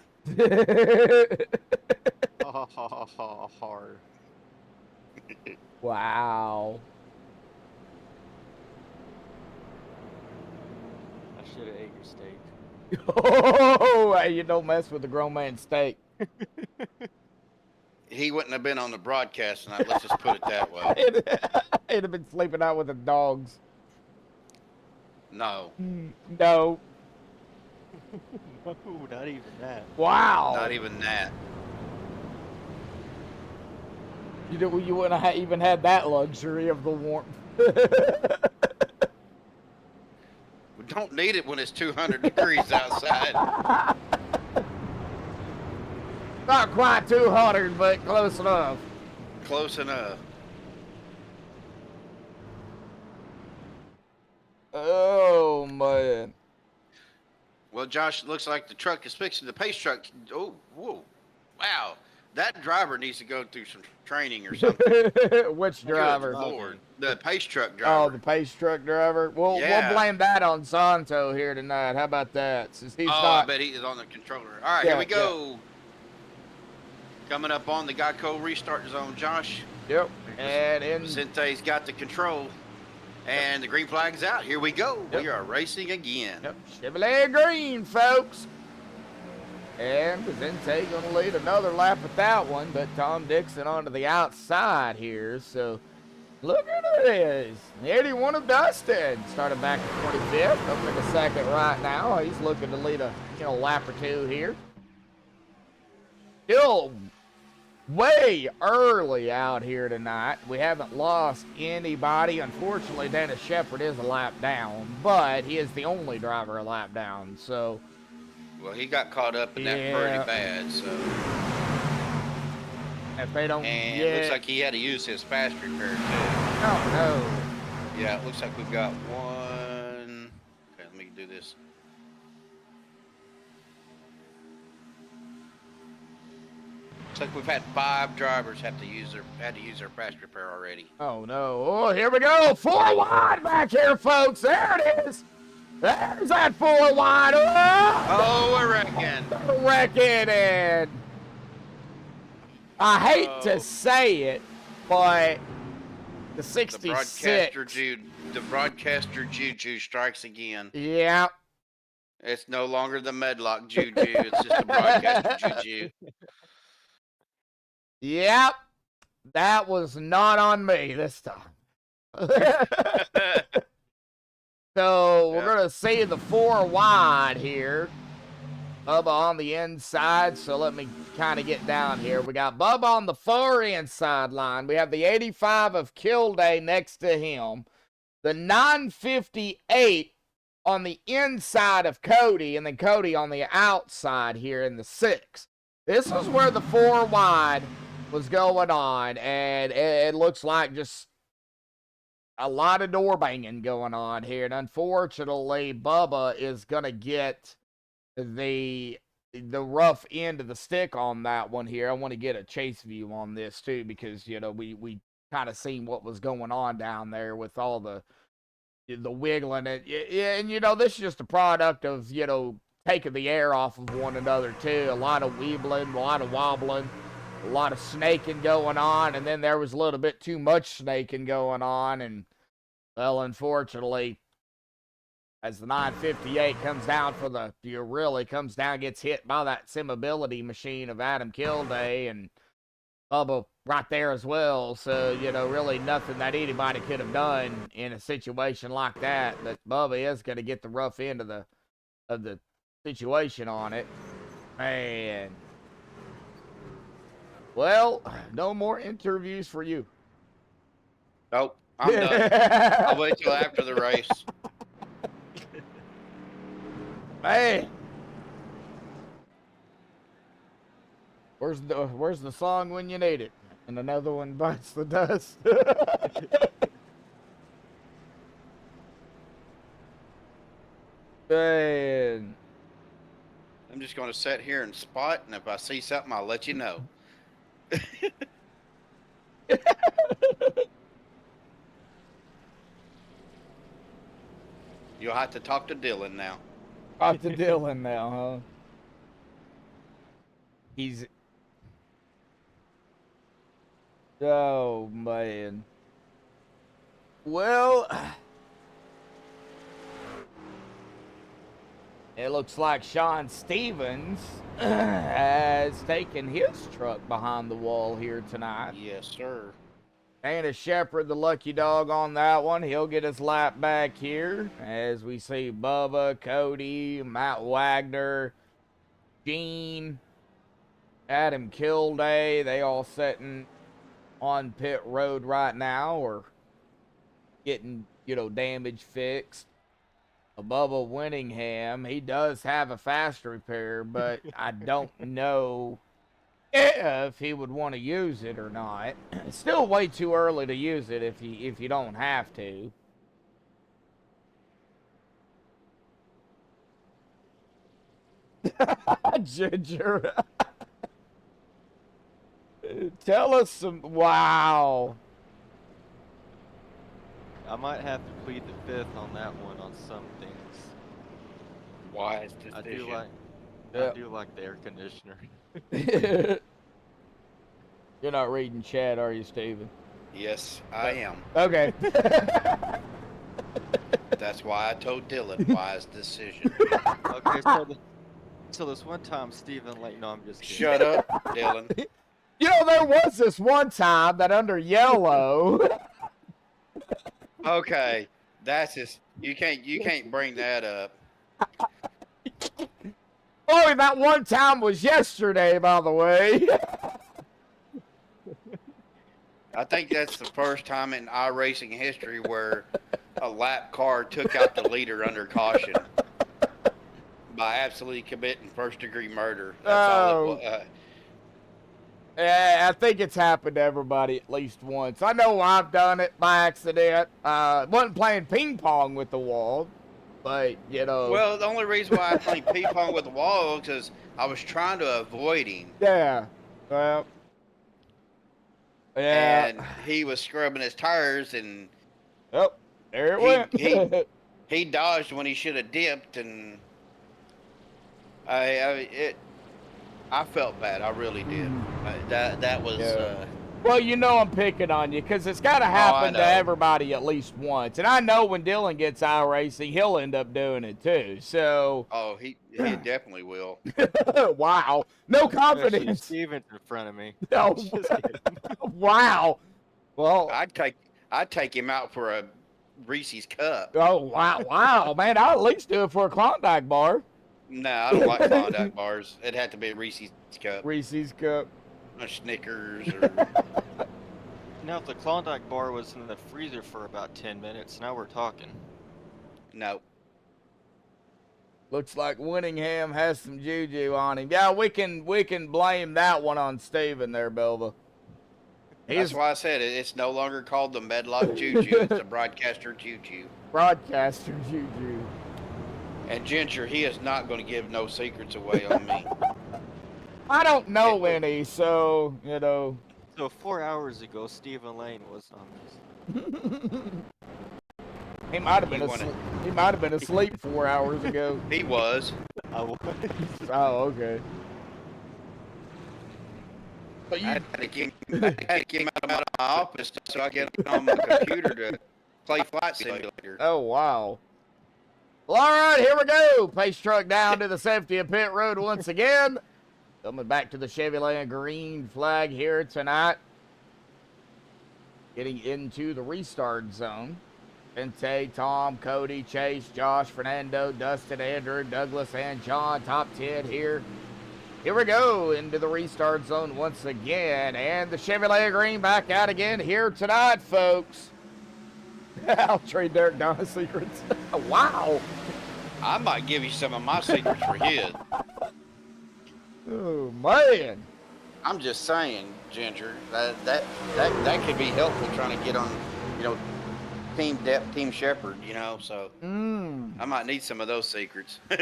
Hard. Wow. I should have ate your steak. Oh, hey, you don't mess with the grown man's steak. He wouldn't have been on the broadcast tonight, let's just put it that way. He'd have been sleeping out with the dogs. No. No. No, not even that. Wow. Not even that. You wouldn't have even had that luxury of the warmth. We don't need it when it's 200 degrees outside. Not quite 200, but close enough. Close enough. Oh, man. Well, Josh, it looks like the truck is fixing the pace truck. Oh, whoa. Wow. That driver needs to go through some training or something. Which driver? Good Lord. The pace truck driver. Oh, the pace truck driver. We'll blame that on Santo here tonight. How about that? Since he's I bet he is on the controller. All right, here we go. Yeah. Coming up on the Geico restart zone, Josh. Yep. And Vicente's got the control. And the green flag's out. Here we go. Yep. We are racing again. Yep. Chevrolet green, folks. And Vicente going to lead another lap with that one, but Tom Dixon onto the outside here. So look at this. The 81 of Dustin started back at 25th, up in the second right now. He's looking to lead a lap or two here. still way early out here tonight. We haven't lost anybody. Unfortunately, Dennis Shepard is a lap down, but he is the only driver a lap down. So, Well, he got caught up in that pretty bad, so. If they don't And get... it looks like he had to use his fast repair, too. Oh, no. Yeah, it looks like we've got one. Okay, let me do this. Looks like we've had 5 drivers had to use their fast repair already. Oh, no. Oh, here we go. 4 wide back here, folks. There it is. There's that 4 wide. Oh, I reckon. And I hate to say it, but the 66. The broadcaster juju strikes again. Yeah. It's no longer the medlock juju. It's just the broadcaster juju. Yep. That was not on me this time. So we're going to see the 4 wide here. Bubba on the inside, so let me kind of get down here. We got Bubba on the far inside line. We have the 85 of Kilday next to him. The 958 on the inside of Cody, and then Cody on the outside here in the 6. This is where the 4 wide was going on, and it looks like just a lot of door banging going on here. And unfortunately, Bubba is going to get the rough end of the stick on that one here. I want to get a chase view on this too, because you know we kind of seen what was going on down there with all the wiggling and you know, this is just a product of, you know, taking the air off of one another too. A lot of weebling, a lot of wobbling, a lot of snaking going on, and then there was a little bit too much snaking going on, and well, unfortunately, as the 958 comes down for the, comes down, gets hit by that sim-ability machine of Adam Kilday, and Bubba right there as well. So, you know, really nothing that anybody could have done in a situation like that. But Bubba is going to get the rough end of the situation on it. Man. Well, no more interviews for you. Nope, I'm done. I'll wait till after the race. Man. Where's the song when you need it? And another one bites the dust. Man. I'm just going to sit here and spot, and if I see something, I'll let you know. You'll have to talk to Dylan now. Talk to Dylan now, huh? He's... Oh, man. Well... It looks like Sean Stevens has taken his truck behind the wall here tonight. Yes, sir. Dana Shepard, the lucky dog on that one. He'll get his lap back here as we see Bubba, Cody, Matt Wagner, Gene, Adam Kilday. They all sitting on pit road right now or getting, you know, damage fixed. Bubba Winningham, he does have a fast repair, but I don't know if he would want to use it or not. It's still way too early to use it if you don't have to. Ginger. Tell us some. Wow. I might have to plead the fifth on that one on some things. Wise decision. I do like the air conditioner. You're not reading chat, are you, Steven? Yes, I am. Okay. That's why I told Dylan wise decision. Okay, so this one time, Steven, like, no, I'm just kidding. Shut up, Dylan. You know, there was this one time that under yellow. Okay, that's just you can't bring that up. Oh, that one time was yesterday, by the way. I think that's the first time in iRacing history where a lap car took out the leader under caution by absolutely committing first-degree murder. That's all it was. Yeah, I think it's happened to everybody at least once. I know I've done it by accident. Wasn't playing ping pong with the wall, but, you know. Well, the only reason why I played ping pong with the wall is because I was trying to avoid him. Yeah. Well. Yeah. And he was scrubbing his tires, and oh, there it went. he dodged when he should have dipped, and I felt bad. I really did. That was. Yeah. Well, you know I'm picking on you because it's got to happen to everybody at least once. And I know when Dylan gets iRacing, he'll end up doing it too. So. Oh, he definitely will. Wow. No confidence. Steven's in front of me. No. Wow. Well. I'd take him out for a Reese's cup. Oh, wow. Wow, man. I'll at least do it for a Klondike bar. No, I don't like Klondike bars. It'd have to be a Reese's cup. Reese's cup. A Snickers or. Now, if the Klondike bar was in the freezer for about 10 minutes, now we're talking. No. Looks like Winningham has some juju on him. Yeah, we can blame that one on Steven there, Belva. That's why I said it's no longer called the Medlock Juju. It's the Broadcaster Juju. Broadcaster Juju. And Ginger, he is not going to give no secrets away on me. I don't know any, so, you know. So 4 hours ago, Stephen Lane was on this. He might have been asleep. He might have been asleep 4 hours ago. He was. I was. Oh, okay. But I had to get him out of my office so I get on my computer to play Flight Simulator. Oh, wow. Well, all right, here we go. Pace truck down to the safety of pit road once again. Coming back to the Chevrolet green flag here tonight. Getting into the restart zone. Vente, Tom, Cody, Chase, Josh, Fernando, Dustin, Andrew, Douglas, and John. Top 10 here. Here we go into the restart zone once again. And the Chevrolet green back out again here tonight, folks. I'll trade Derek Donna's secrets. Wow. I might give you some of my secrets for his. Oh, man. I'm just saying, Ginger, that could be helpful trying to get on, you know, Team Depth, Team Shepherd, you know, so I might need some of those secrets. All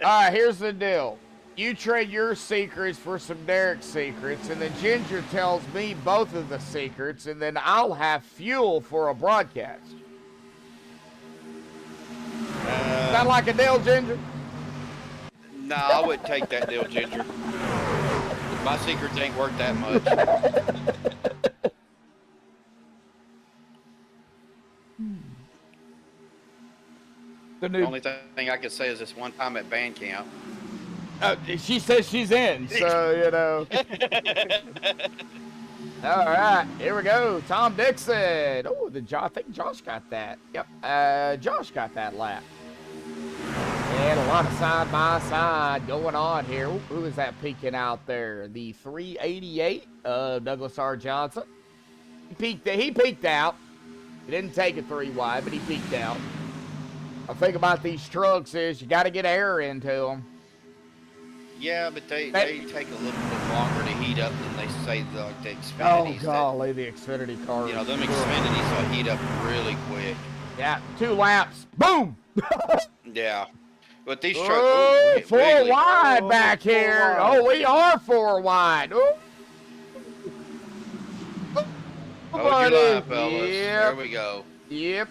right, here's the deal. You trade your secrets for some Derek's secrets, and then Ginger tells me both of the secrets, and then I'll have fuel for a broadcast. Sound like a deal, Ginger? No, I wouldn't take that deal, Ginger. My secrets ain't worth that much. The only thing I can say is this one time at band camp. She says she's in, so, you know. All right, here we go. Tom Dixon. Oh, I think Josh got that. Yep, Josh got that lap. And a lot of side-by-side going on here. Ooh, who is that peeking out there? The 388 of Douglas R. Johnson. He peeked out. He didn't take it 3 wide, but he peeked out. The thing about these trucks is you got to get air into them. Yeah, but they take a little bit longer to heat up than they say the Xfinities. Oh, golly, the Xfinity cars. You know, them Xfinities will heat up really quick. Yeah, 2 laps. Boom! Yeah. But these trucks... Oh, 4 wiggly. wide back here. Oh, we are 4 wide. Oh, Hold your line, fellas. Yep. There we go. Yep.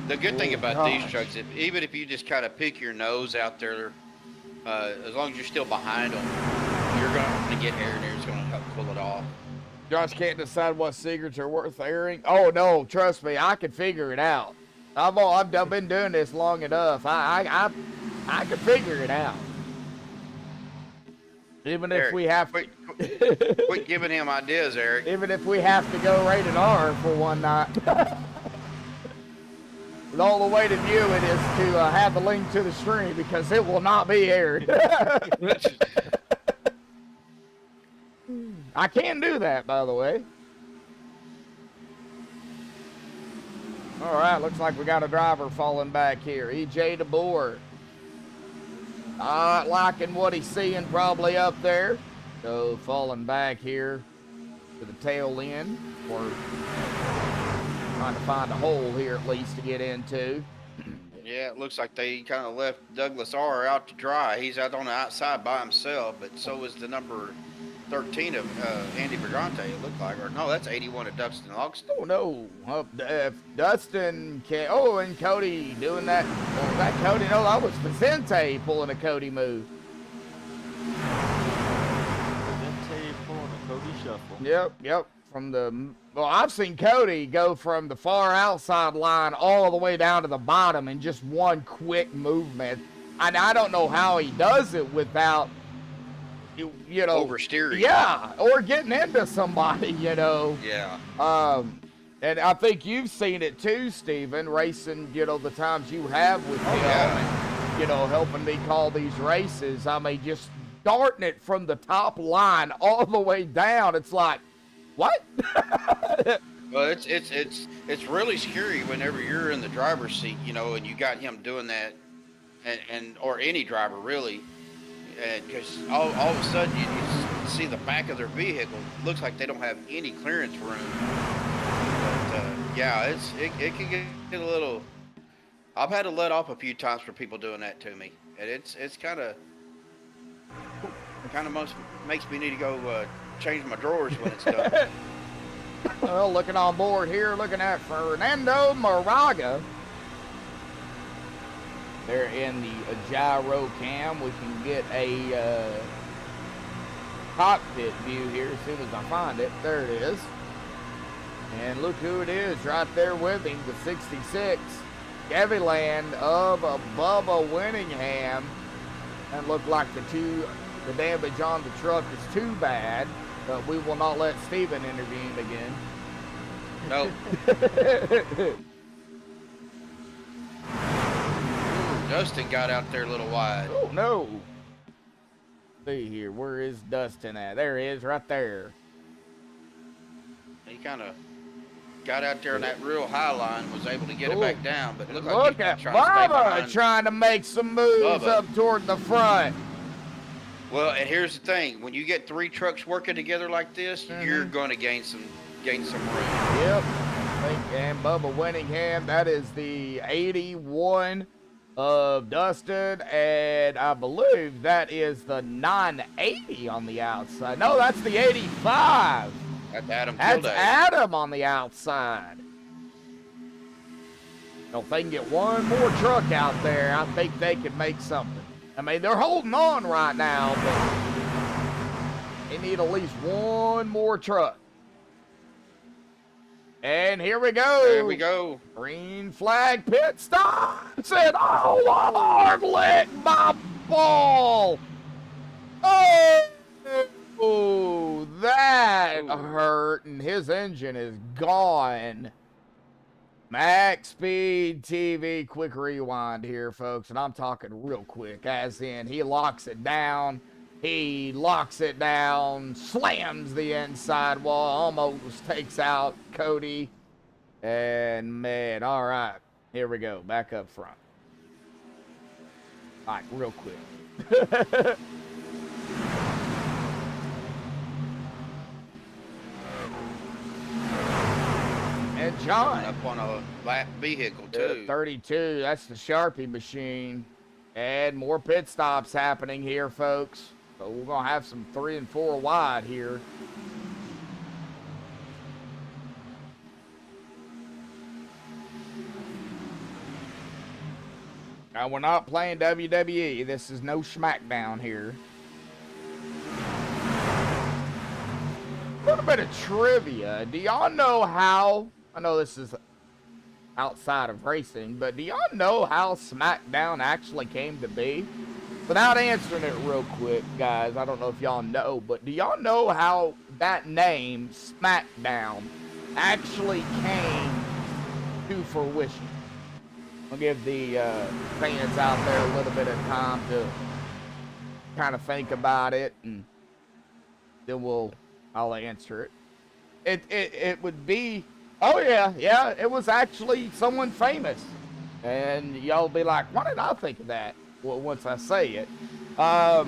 The good thing about these trucks, even if you just kind of pick your nose out there, as long as you're still behind them, you're going to get air in there. It's going to help pull it off. Josh can't decide what secrets are worth airing. Oh, no, trust me, I can figure it out. I've been doing this long enough. I can figure it out. Even if we have to... Quit giving him ideas, Eric. Even if we have to go rated R for one night. the only way to view it is to have the link to the stream because it will not be aired. I can do that, by the way. All right, looks like we got a driver falling back here. EJ DeBoer. Not liking what he's seeing probably up there. So falling back here to the tail end. Or trying to find a hole here at least to get into. Yeah, it looks like they kind of left Douglas R out to dry. He's out on the outside by himself, but so is the number 13 of Andy Brigante, it looked like. Or no, that's 81 of Dustin Logston. Oh no, if Dustin can, oh, and Cody doing that. Oh, that Cody, no, that was Vicente pulling a Cody move. Vicente pulling a Cody shuffle. Yep, from the, well, I've seen Cody go from the far outside line all the way down to the bottom in just one quick movement. And I don't know how he does it without, you know, oversteering. Yeah, or getting into somebody, you know. Yeah. And I think you've seen it too, Steven, racing, you know, the times you have with him, and, you know, helping me call these races. I mean, just darting it from the top line all the way down. It's like, what? Well, it's really scary whenever you're in the driver's seat, you know, and you got him doing that, and or any driver really. Because all of a sudden you see the back of their vehicle. Looks like they don't have any clearance room. But yeah, it can get a little. I've had to let off a few times for people doing that to me, and it's kind of most makes me need to go change my drawers when it's done. Well, looking on board here, looking at Fernando Moraga. There in the gyro cam, we can get a cockpit view here as soon as I find it. There it is. And look who it is right there with him, the 66. Kevyland of Bubba Winningham. And look like the damage on the truck is too bad, but we will not let Steven intervene again. Nope. Dustin got out there a little wide. Oh, no. See here, where is Dustin at? There he is, right there. He kind of got out there on that real high line, was able to get it back down, but it looked like Look he at was trying to stay Bubba behind. trying to make some moves Bubba. up toward the front. Well, and here's the thing: when you get three trucks working together like this, you're going to gain some room. Yep. And Bubba Winningham, that is the 81 of Dustin, and I believe that is the 980 on the outside. No, that's the 85. That's Adam That's Kilday. Adam on the outside. If they can get one more truck out there, I think they can make something. I mean, they're holding on right now, but they need at least one more truck. And here we go. There we go. Green flag pit stops. And oh, hard lick my ball. Oh, that hurt. And his engine is gone. MaxspeedTV quick rewind here, folks. And I'm talking real quick, as in he locks it down. He locks it down, slams the inside wall, almost takes out Cody. And man, all right, here we go, back up front. All right, real quick. And John. Up on a black vehicle, too. 32, that's the Sharpie machine. And more pit stops happening here, folks. So we're going to have some 3 and 4 wide here. Now, we're not playing WWE. This is no SmackDown here. A little bit of trivia. Do y'all know how, I know this is outside of racing, but do y'all know how SmackDown actually came to be? Without answering it real quick, guys, I don't know if y'all know, but do y'all know how that name, SmackDown, actually came to fruition? I'll give the fans out there a little bit of time to kind of think about it, and then I'll answer it. It would be, oh yeah, it was actually someone famous, and y'all be like, why did I think of that? Well, once I say it, if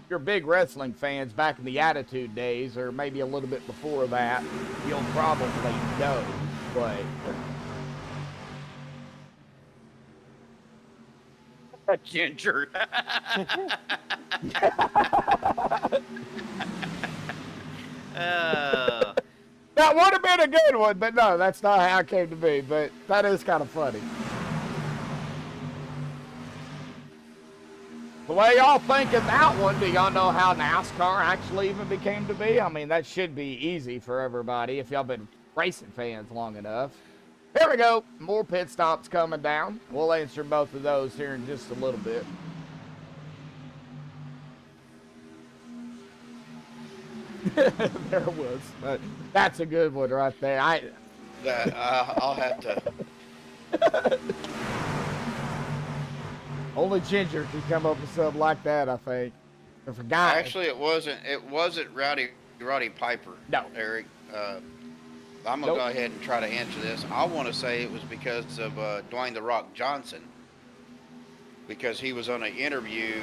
you're big wrestling fans back in the Attitude days, or maybe a little bit before that, you'll probably know, but. Ginger. That would have been a good one, but no, that's not how it came to be. But that is kind of funny. The way y'all think of that one, do y'all know how NASCAR actually even became to be? I mean, that should be easy for everybody if y'all been racing fans long enough. Here we go. More pit stops coming down. We'll answer both of those here in just a little bit. There it was. That's a good one right there. I'll have to. Only Ginger can come up with something like that, I think. I forgot. Actually, it wasn't Roddy Piper. No. Eric. I'm going to go ahead and try to answer this. I want to say it was because of Dwayne "The Rock" Johnson. Because he was on an interview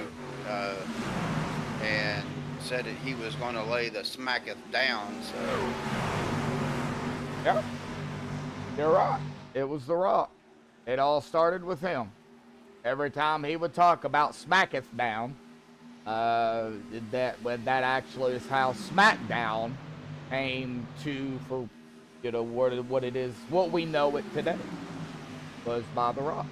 and said that he was going to lay the smacketh down. So. Yep. You're right. It was The Rock. It all started with him. Every time he would talk about smacketh down, that actually is how SmackDown came to, for what it is, what we know it today, was by The Rock.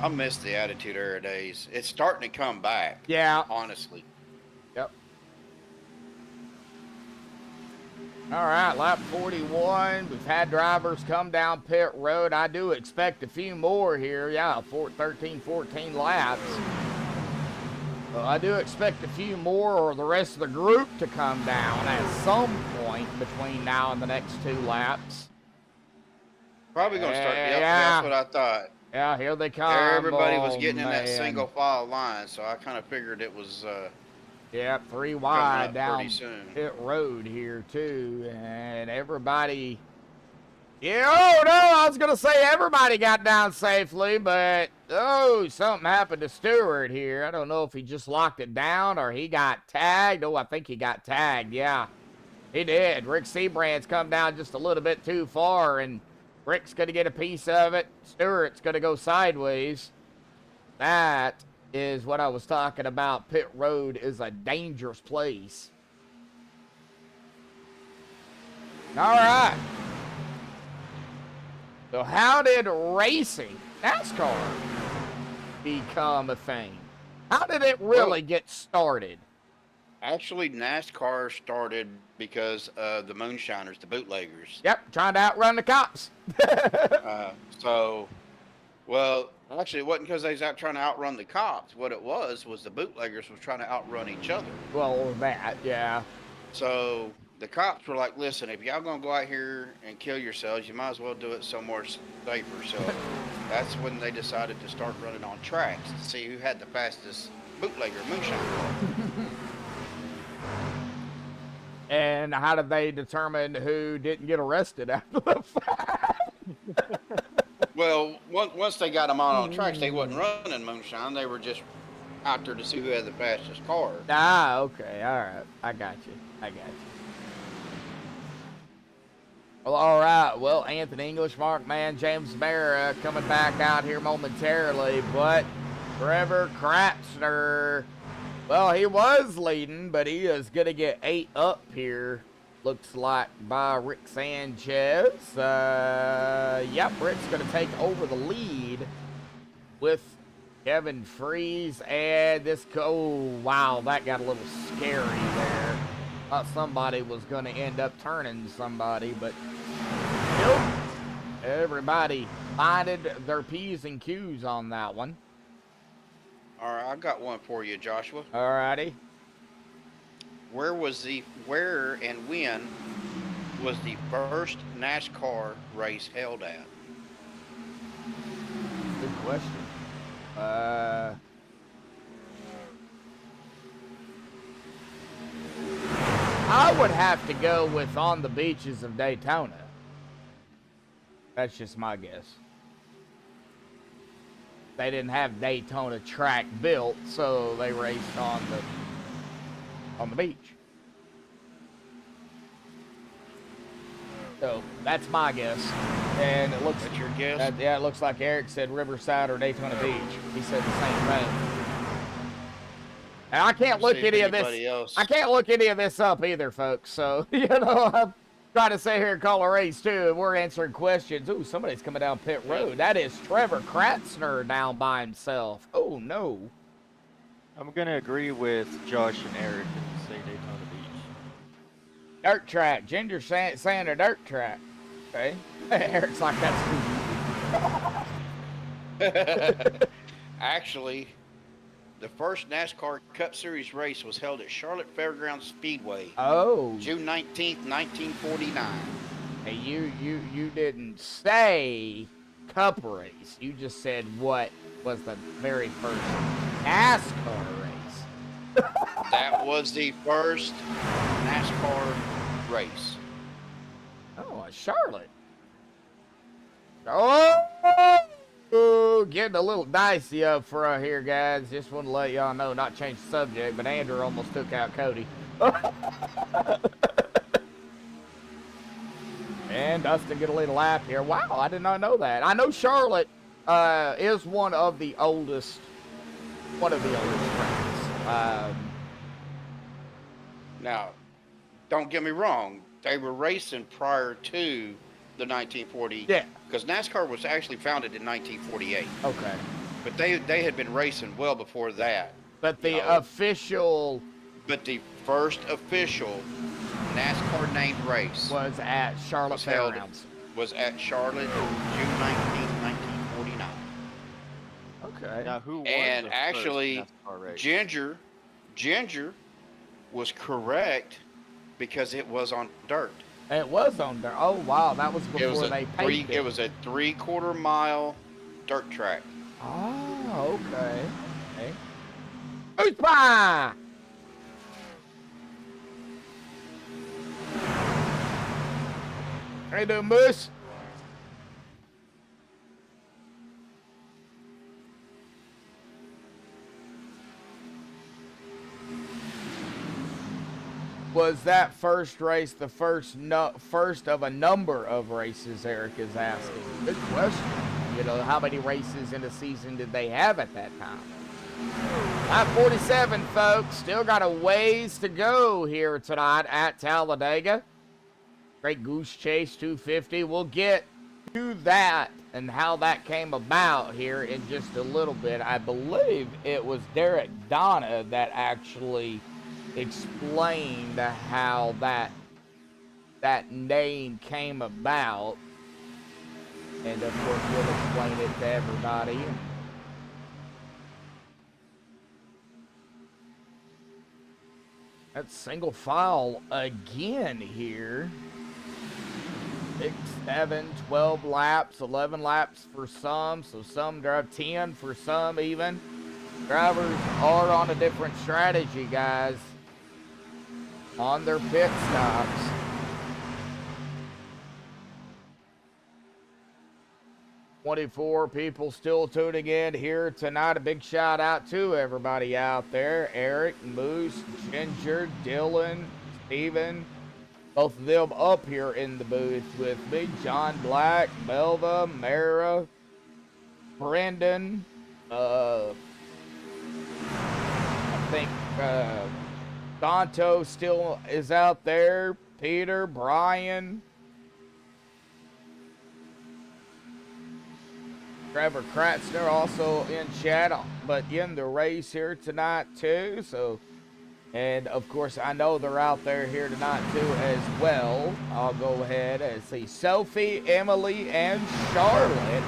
I miss the Attitude Era days. It's starting to come back. Yeah. Honestly. Yep. All right, lap 41. We've had drivers come down pit road. I do expect a few more here. Yeah, 13, 14 laps. Well, I do expect a few more, or the rest of the group to come down at some point between now and the next 2 laps. Probably going to start. Yep, Yeah. That's what I thought. Yeah, here they come. Everybody was Oh, getting in that man. single file line, so I kind of figured it was Yep, 3 wide up down pretty soon. pit road here too, and everybody. Yeah, oh no, I was gonna say everybody got down safely, but oh, something happened to Stewart here. I don't know if he just locked it down or he got tagged. Oh, I think he got tagged. Yeah, he did. Rick Seabrand's come down just a little bit too far, and Rick's gonna get a piece of it. Stewart's gonna go sideways. That is what I was talking about. Pit road is a dangerous place. All right. So how did racing, NASCAR, become a thing? How did it really get started? Actually, NASCAR started because of the moonshiners, the bootleggers. Yep, trying to outrun the cops. Well, actually, it wasn't because they was out trying to outrun the cops. What it was the bootleggers was trying to outrun each other. Well, that, yeah. So the cops were like, listen, if y'all going to go out here and kill yourselves, you might as well do it somewhere safer. So that's when they decided to start running on tracks to see who had the fastest bootlegger moonshiner. And how did they determine who didn't get arrested after the fact? Well, once they got them on tracks, they wasn't running moonshine. They were just out there to see who had the fastest car. Ah, okay. All right. I got you. Well, all right. Well, Anthony English, Mark Mann, James Barra coming back out here momentarily. But Trevor Kratzner, well, he was leading, but he is going to get 8 up here. Looks like by Rick Sanchez. Yep, Rick's going to take over the lead with Kevin Freeze. And this, oh, wow, that got a little scary there. Thought somebody was going to end up turning somebody, but nope. Everybody minded their P's and Q's on that one. All right, I got one for you, Joshua. All righty. where and when was the first NASCAR race held at? Good question. I would have to go with on the beaches of Daytona. That's just my guess. They didn't have Daytona track built, so they raced on the beach. So that's my guess. And it looks. That's your guess? Yeah, it looks like Eric said Riverside or Daytona Beach. He said the same thing. And I can't look any of this. I can't look any of this up either, folks. So I'm trying to sit here and call a race too, and we're answering questions. Ooh, somebody's coming down pit road. That is Trevor Kratzner down by himself. Oh no. I'm gonna agree with Josh and Eric and say Daytona Beach. Dirt track. Ginger saying a dirt track. Okay. Eric's like, that's Actually, the first NASCAR Cup Series race was held at Charlotte Fairgrounds Speedway. Oh. June 19th, 1949. Hey, you didn't say Cup race. You just said what was the very first NASCAR race. That was the first NASCAR race. Oh, Charlotte. Oh, getting a little dicey up front here, guys. Just want to let y'all know, not change the subject, but Andrew almost took out Cody. And Dustin get a little lap here. Wow, I did not know that. I know Charlotte is one of the oldest tracks. Now, don't get me wrong. They were racing prior to the 1940. Yeah. Because NASCAR was actually founded in 1948. Okay. But they had been racing well before that. But the official... But the first official NASCAR named race was at Charlotte Fairgrounds. Was at Charlotte, June 19th, 1949. Okay. Now, who won And the actually, first NASCAR race? Ginger was correct because it was on dirt. It was on dirt. Oh, wow. That was before they paved it. It was a 3/4 mile dirt track. Oh, okay. Okay. Oospa! How you doing, Moose? Was that first race the first of a number of races, Eric is asking? Good question. You know, how many races in a season did they have at that time? 5:47, folks. Still got a ways to go here tonight at Talladega. Great Goose Chase 250. We'll get to that and how that came about here in just a little bit. I believe it was Derek Donna that actually explained how that name came about, and of course we'll explain it to everybody. That's single file again here. 6, 7, 12 laps, 11 laps for some, so some drive 10 for some even. Drivers are on a different strategy, guys, on their pit stops. "24 people still tuning in here tonight. A big shout out to everybody out there. Eric, Moose, Ginger, Dylan, Steven, both of them up here in the booth with me. John Black, Melva, Mara, Brendan, I think Danto still is out there. Peter, Brian, Trevor Kratzner also in chat, but in the race here tonight too. So, and of course, I know they're out there here tonight too as well. I'll go ahead and see Sophie, Emily, and Charlotte.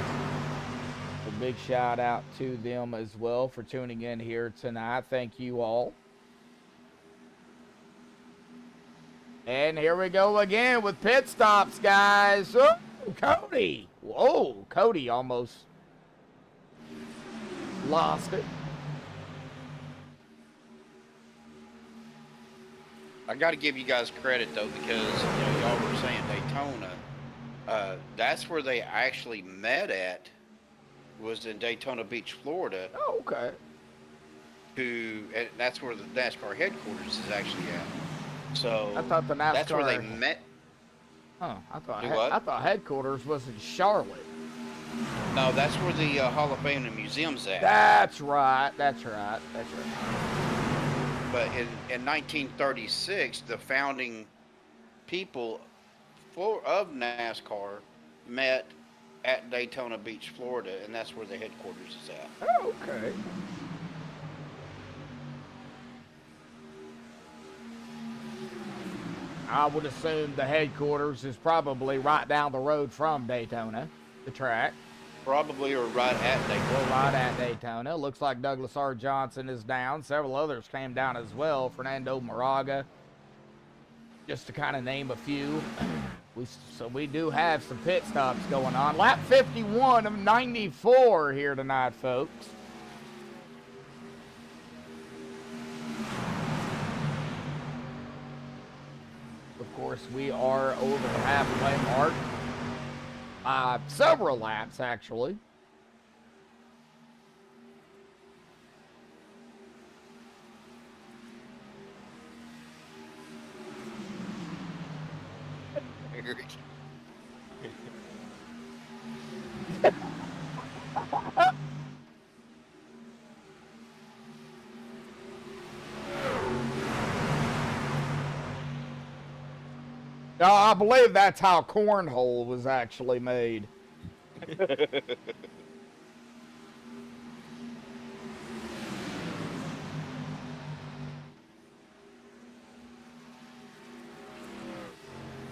A big shout out to them as well for tuning in here tonight. Thank you all. And here we go again with pit stops, guys. Oh, Cody. Whoa, Cody almost lost it. I got to give you guys credit though, because y'all were saying Daytona. That's where they actually met at, was in Daytona Beach, Florida. Oh, okay. And that's where the NASCAR headquarters is actually at. So I thought the NASCAR. that's where they met. Huh? I Do what? thought headquarters was in Charlotte. No, that's where the Hall of Fame and Museum's at. That's right. That's right. That's right. But in 1936, the founding people of NASCAR met at Daytona Beach, Florida, and that's where the headquarters is at. Oh, okay. I would assume the headquarters is probably right down the road from Daytona, the track. Probably, or right at Daytona. Or right at Daytona. Looks like Douglas R. Johnson is down. Several others came down as well. Fernando Moraga, just to kind of name a few. So we do have some pit stops going on. Lap 51 of 94 here tonight, folks. Of course, we are over the halfway mark. Several laps, actually. I believe that's how cornhole was actually made.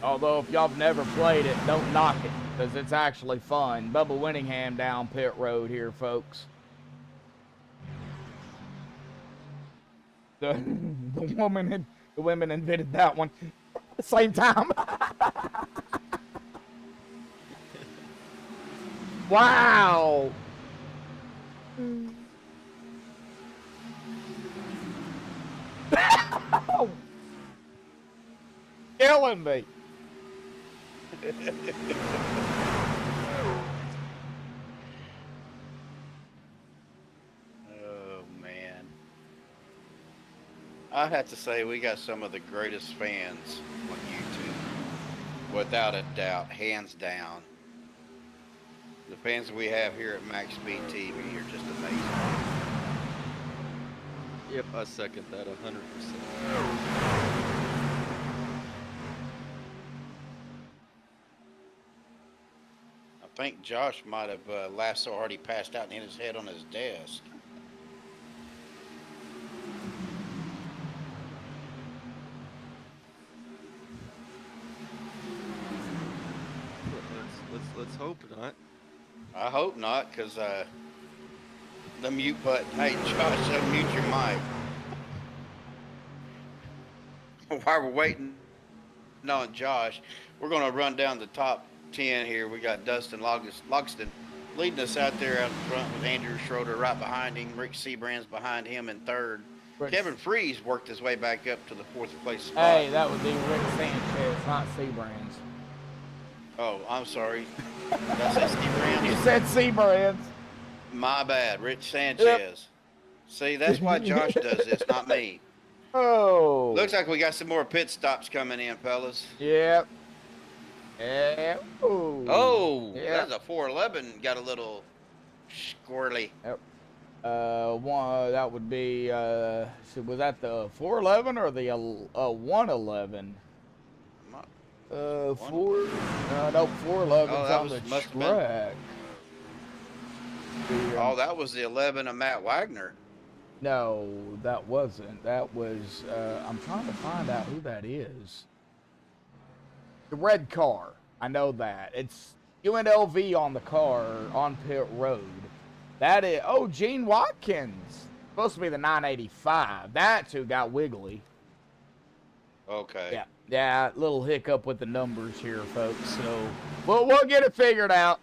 Although, if y'all have never played it, don't knock it, because it's actually fun. Bubba Winningham down pit road here, folks. The women invented that one at the same time. Wow. Killing me. Oh man, I have to say we got some of the greatest fans on YouTube, without a doubt, hands down. The fans we have here at MaxspeedTV are just amazing. Yep, I second that 100%. I think Josh might have lasso already passed out and hit his head on his desk. Let's hope not. I hope not, because the mute button. Hey, Josh, unmute your mic. While we're waiting on Josh, we're going to run down the top 10 here. We got Dustin Logston leading us out there out in front with Andrew Schroeder right behind him. Rick Seabrand's behind him in third. Kevin Freeze worked his way back up to the fourth place spot. Hey, that would be Rick Sanchez, not Seabrands. Oh, I'm sorry. Did I say Seabrand? You said Seabrands. My bad. Rich Sanchez. Yep. See, that's why Josh does this, not me. Oh. Looks like we got some more pit stops coming in, fellas. Yep. Yeah. Ooh. Oh, yep. That's a 411. Got a little squirrely. Yep. That would be, so was that the 411 or the 111? No, 411's on the track. Oh, that was the 11 of Matt Wagner. No, that wasn't. That was, I'm trying to find out who that is. The red car. I know that. It's UNLV on the car on pit road. That is, oh, Gene Watkins. Supposed to be the 985. That's who got wiggly. Okay. Yeah, little hiccup with the numbers here, folks. So we'll get it figured out.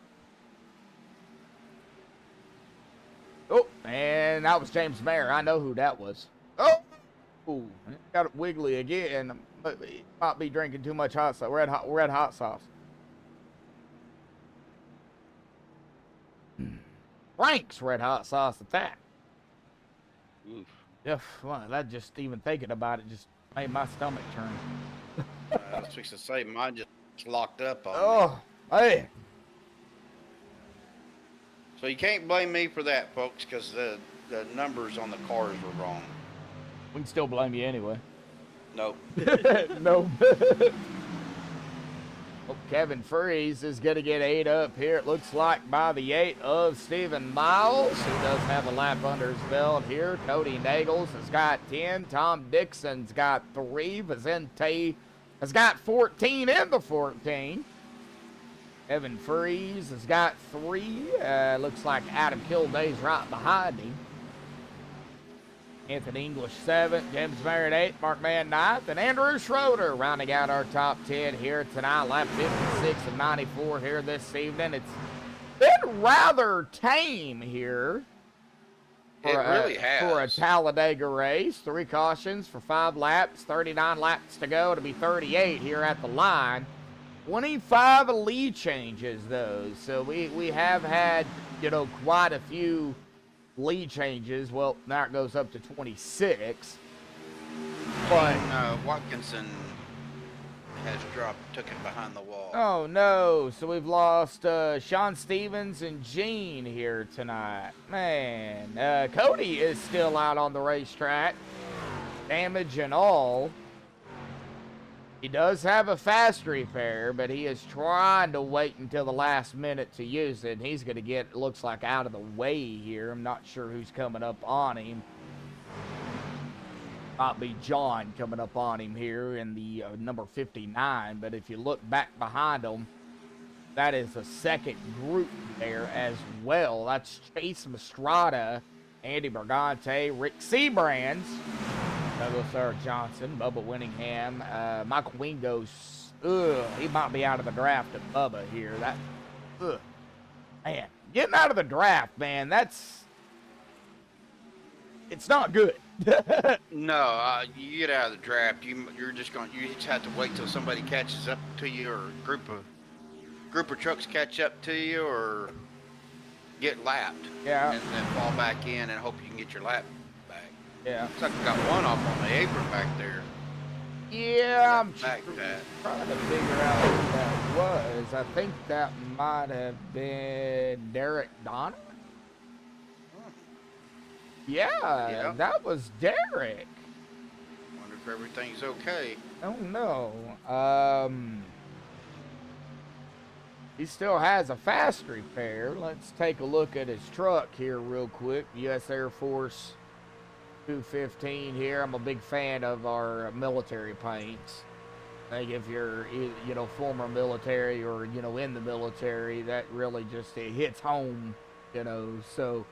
Oh, and that was James Mayer. I know who that was. Oh, got it wiggly again. Might be drinking too much hot sauce. We're at hot sauce. Frank's red hot sauce at that. Oof. Yeah, well, that just even thinking about it just made my stomach turn. I was fixing to say mine just locked up on me. Oh, hey. So you can't blame me for that, folks, because the numbers on the cars were wrong. We can still blame you anyway. Nope. No. Well, Kevin Freeze is going to get 8 up here. It looks like by the 8 of Stephen Miles, who does have a lap under his belt here. Cody Nagels has got 10. Tom Dixon's got 3. Vicente has got 14 in the 14. Evan Freeze has got 3. Looks like Adam Kilday's right behind him. Anthony English 7th, James Merritt 8th, Mark Mann 9th, and Andrew Schroeder rounding out our top 10 here tonight. Lap 56 of 94 here this evening. It's been rather tame here. It really has. For a Talladega race. 3 cautions for 5 laps, 39 laps to go to be 38 here at the line. 25 lead changes, though. So we have had, quite a few lead changes. Well, now it goes up to 26. But Watkinson has took it behind the wall. oh no, so we've lost Sean Stevens and Gene here tonight. Man, Cody is still out on the racetrack, damage and all. He does have a fast repair, but he is trying to wait until the last minute to use it. He's going to get, it looks like, out of the way here. I'm not sure who's coming up on him. Might be John coming up on him here in the number 59. But if you look back behind him, that is a second group there as well. That's Chase Mastrada, Andy Bergante, Rick Seabrands, Douglas R. Johnson, Bubba Winningham, Michael Wingos. He might be out of the draft at Bubba here. Man, getting out of the draft, man, it's not good. No, you get out of the draft, you just have to wait till somebody catches up to you, or a group of trucks catch up to you, or get lapped. Yeah. And then fall back in and hope you can get your lap back. Yeah. Looks like we got one off on the apron back there. Yeah, I'm Back that. trying to figure out who that was. I think that might have been Derek Donner. Yeah, that was Derek. Wonder if everything's okay. Oh no. He still has a fast repair. Let's take a look at his truck here real quick. U.S. Air Force 215 here. I'm a big fan of our military paints. I think if you're, former military or, in the military, that really just, it hits home, so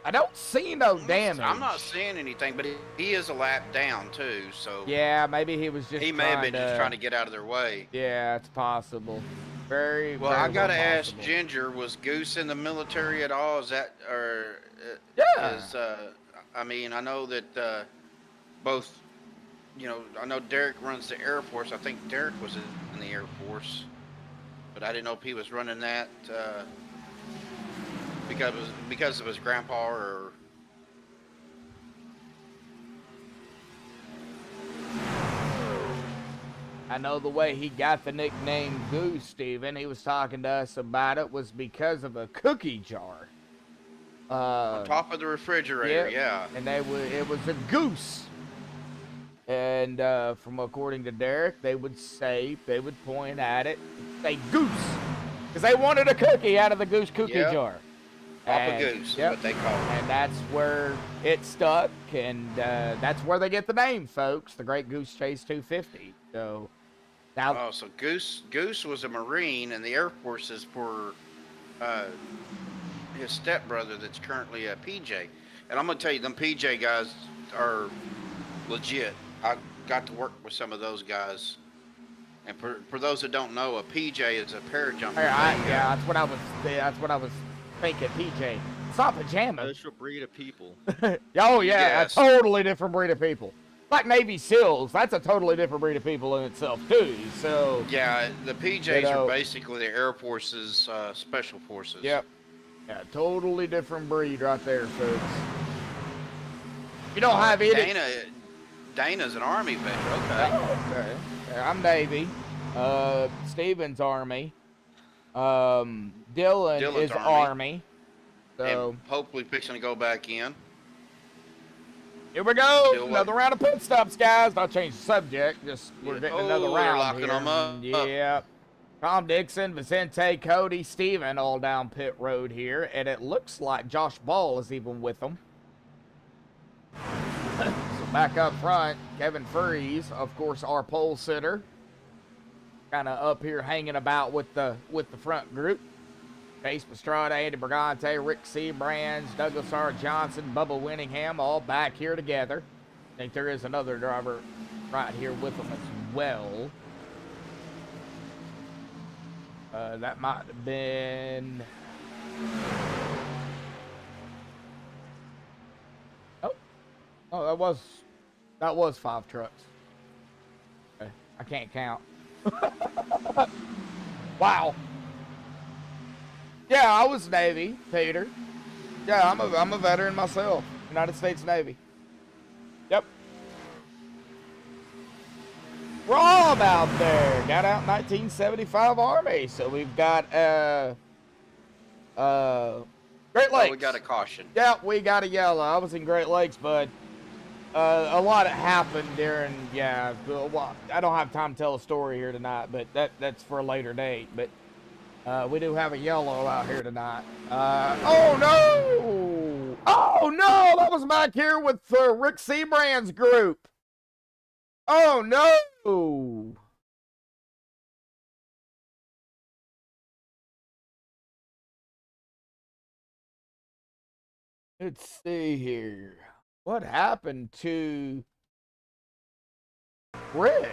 I don't see no damage. I'm not seeing anything, but he is a lap down too, so. Yeah, maybe he was just He may have been just trying to get out of their way. Yeah, it's possible. Very well. I gotta ask possible. Ginger, was Goose in the military at all? Is that or? Yeah. I mean, I know that both. I know Derek runs the Air Force. I think Derek was in the Air Force, but I didn't know if he was running that because of his grandpa or. I know the way he got the nickname Goose, Steven, he was talking to us about it, was because of a cookie jar. On top of the refrigerator, yeah. And it was a goose. And from according to Derek, they would point at it, say Goose. Because they wanted a cookie out of the Goose cookie jar. Papa Goose is what they call it. And that's where it stuck, and that's where they get the name, folks. The Great Goose Chase 250. So now, so Goose was a Marine, and the Air Force is for his stepbrother that's currently a PJ. And I'm gonna tell you, them PJ guys are legit. got to work with some of those guys. And for those that don't know, a PJ is a parajumper. Yeah, that's what I was thinking. PJ, it's not pajamas. Special breed of people. Oh yeah, Yes. a totally different breed of people. Like Navy SEALs, that's a totally different breed of people in itself too. So Yeah, the PJs You know- are basically the Air Force's special forces. yep, yeah, totally different breed right there, folks. You don't have any. Dana's an Army veteran. Okay. Okay. Yeah, I'm Navy. Steven's Army. Dylan is Dylan's Army. So And hopefully fixing to go back in. here we go. Still Another round of pit stops, guys. I'll change the subject. Just we're getting another Oh, round locking here. them up. Yep. Tom Dixon, Vicente, Cody, Steven all down pit road here, and it looks like Josh Ball is even with them. So back up front, Kevin Freeze, of course, our pole sitter, kind of up here hanging about with the front group. Chase Pastrana, Andy Brigante, Rick Seabrands, Douglas R. Johnson, Bubba Winningham, all back here together. I think there is another driver right here with them as well. That might have been... Oh, that was 5 trucks. Okay, I can't count. Wow. Yeah, I was Navy, Peter. Yeah, I'm a veteran myself. United States Navy. Yep. Rob out there got out in 1975 Army, so we've got Great Lakes. Oh, we got a caution. Yeah, we got a yellow. I was in Great Lakes, but a lot happened during, yeah, well, I don't have time to tell a story here tonight, but that's for a later date. But we do have a yellow out here tonight. Oh, no! Oh, no! That was back here with Rick Seabrand's group. Oh, no! Let's see here. What happened to Rick?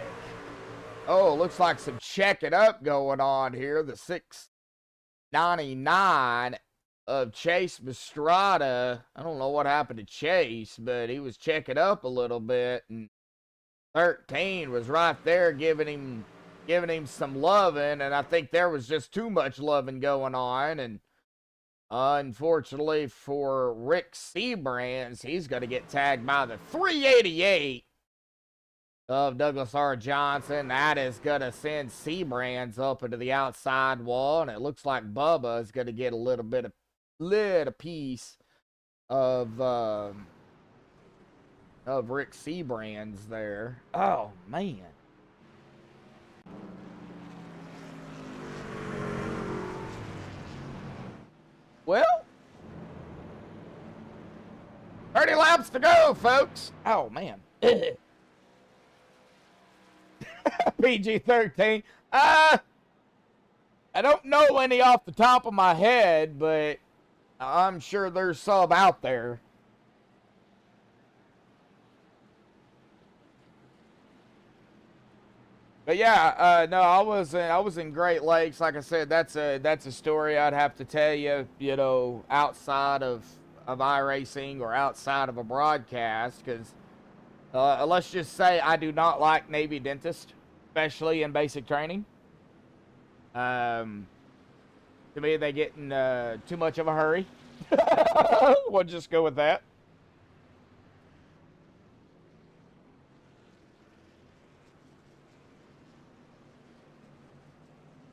Oh, looks like some checking up going on here. The 699 of Chase Mastrada. I don't know what happened to Chase, but he was checking up a little bit, and 13 was right there giving him some loving, and I think there was just too much loving going on, and unfortunately for Rick Seabrands, he's going to get tagged by the 388 of Douglas R. Johnson. That is going to send Seabrands up into the outside wall, and it looks like Bubba is going to get a little piece of Rick Seabrands there. Oh, man. Well, 30 laps to go, folks. Oh, man. PG-13. I don't know any off the top of my head, but I'm sure there's some out there. But yeah, no, I was in Great Lakes. Like I said, that's a story I'd have to tell you, you know, outside of iRacing or outside of a broadcast, because let's just say I do not like Navy dentists, especially in basic training. To me, they get in too much of a hurry. We'll just go with that.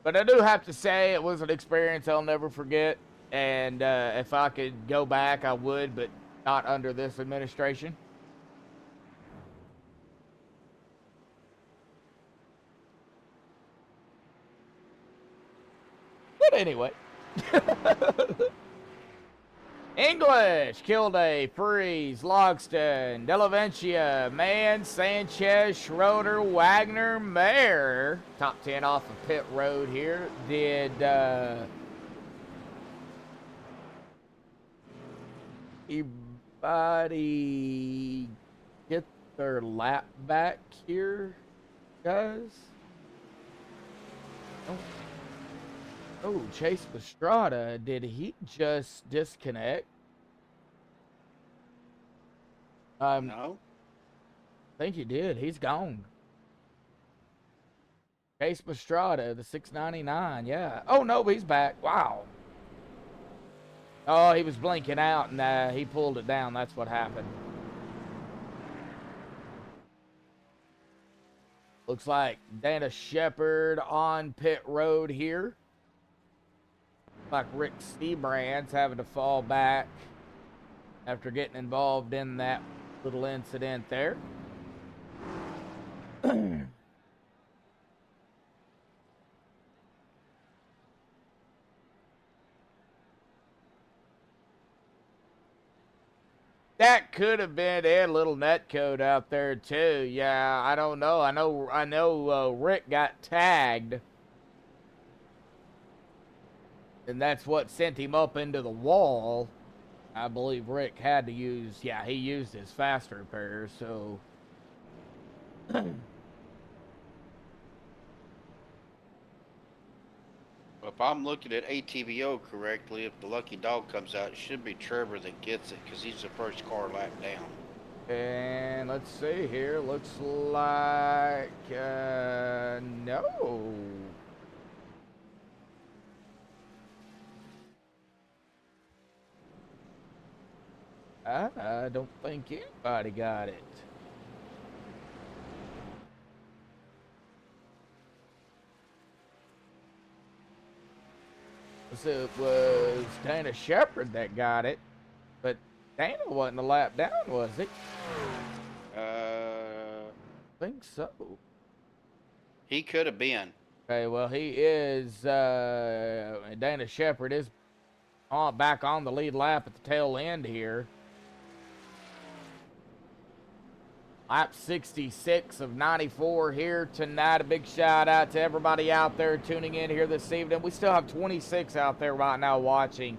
But I do have to say it was an experience I'll never forget. And if I could go back, I would, but not under this administration. But anyway. English, Kilday, Freeze, Logston, Delaventia, Mann, Sanchez, Schroeder, Wagner, Mayer. Top 10 off of pit road here. Did anybody get their lap back here, guys. Oh, Chase Pastrana, did he just disconnect? No. I think he did. He's gone. Chase Pastrana, the 699, yeah. Oh, no, he's back. Wow. Oh, he was blinking out, and he pulled it down. That's what happened. Looks like Dana Shepard on pit road here. Looks like Rick Seabrand's having to fall back after getting involved in that little incident there. That could have been a little net code out there too. Yeah, I don't know. I know Rick got tagged, and that's what sent him up into the wall. I believe Rick had to use, yeah, he used his fast repair, so. If I'm looking at ATVO correctly, if the lucky dog comes out, it should be Trevor that gets it because he's the first car lap down. And let's see here. Looks like no. I don't think anybody got it. So it was Dana Shepard that got it, but Dana wasn't a lap down, was he? I think so. He could have been. Okay, well, he is, Dana Shepard is back on the lead lap at the tail end here. Lap 66 of 94 here tonight. A big shout out to everybody out there tuning in here this evening. We still have 26 out there right now watching.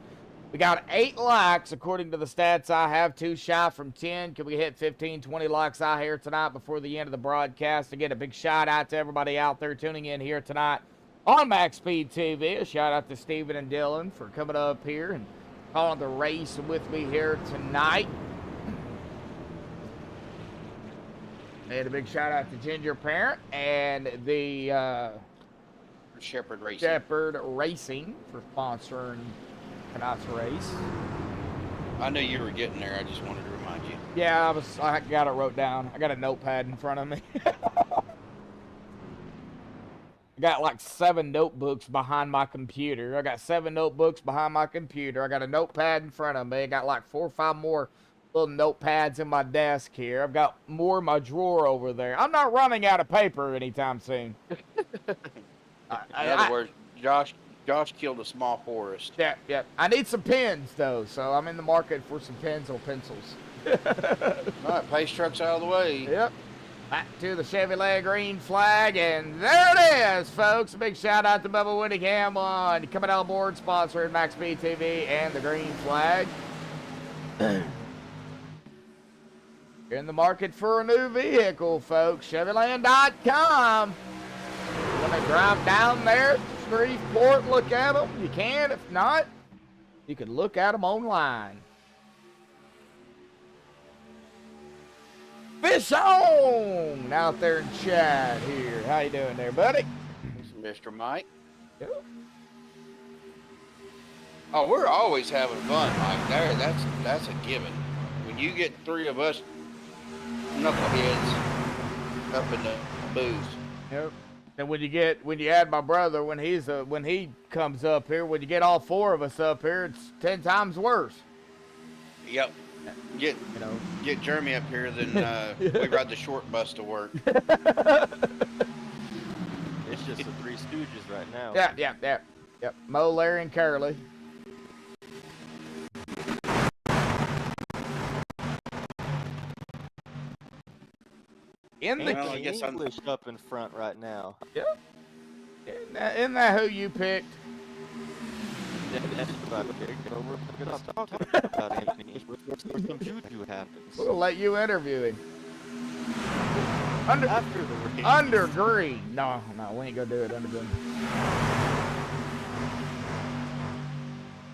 We got 8 likes according to the stats I have, 2 shy from 10. Can we hit 15, 20 likes out here tonight before the end of the broadcast? Again, a big shout out to everybody out there tuning in here tonight on MaxspeedTV. A shout out to Steven and Dylan for coming up here and calling the race with me here tonight. And a big shout out to Ginger Parent and the Shepard Racing. Shepard Racing for sponsoring tonight's race. I knew you were getting there. I just wanted to remind you. Yeah, I got it wrote down. I got a notepad in front of me. I got like 7 notebooks behind my computer. I got 7 notebooks behind my computer. I got a notepad in front of me. I got like 4 or 5 more little notepads in my desk here. I've got more in my drawer over there. I'm not running out of paper anytime soon. In other words, Josh killed a small forest. Yeah. I need some pens though, so I'm in the market for some pens or pencils. All right, pace truck's out of the way. Yep. Back to the Chevrolet green flag, and there it is, folks. A big shout out to Bubba Whittingham on coming on board, sponsoring MaxspeedTV and the green flag. You're in the market for a new vehicle, folks. Chevrolet.com. You want to drive down there to Shreveport, look at them? You can. If not, you can look at them online. Fish on out there in chat here. How you doing there, buddy? Mr. Mike. Yep. Oh, we're always having fun, Mike. That's a given. When you get 3 of us knuckleheads up in the booth. Yep. And when you add my brother, when he comes up here, when you get all 4 of us up here, it's 10 times worse. Yep. Get Jeremy up here, then we ride the short bus to work. It's just the 3 Stooges right now. Yep. Mo, Larry, and Curly. I guess I'm English up in front right now. Yeah. Isn't that who you picked? That's about it. We're not talking about Anthony. Some juju happens. We'll let you interview him. After the race. Under green. No, we ain't gonna do it under green.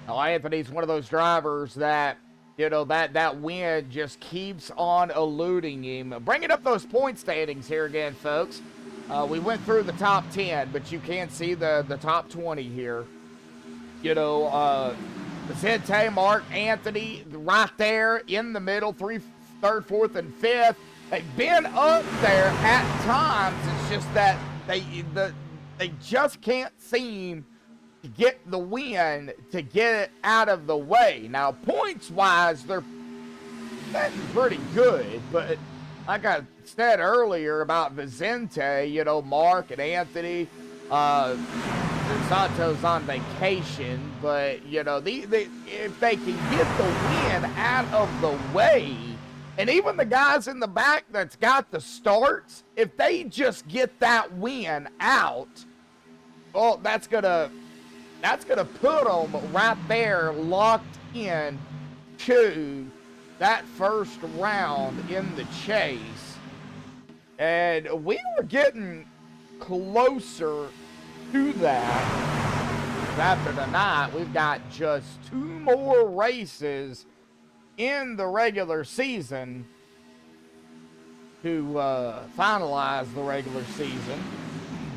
Now, Anthony's one of those drivers that, you know, that wind just keeps on eluding him. Bringing up those point standings here again, folks. We went through the top 10, but you can't see the top 20 here. You know, Vicente, Mark, Anthony, right there in the middle, third, fourth, and fifth. They've been up there at times. It's just that they just can't seem to get the win to get it out of the way. Now, points-wise, they're pretty good, but like I said earlier about Vicente, you know, Mark and Anthony, Santos on vacation, but, you know, if they can get the win out of the way, and even the guys in the back that's got the starts, if they just get that win out, well, that's gonna put them right there locked in to that first round in the chase. And we were getting closer to that. After tonight, we've got just 2 more races in the regular season to finalize the regular season.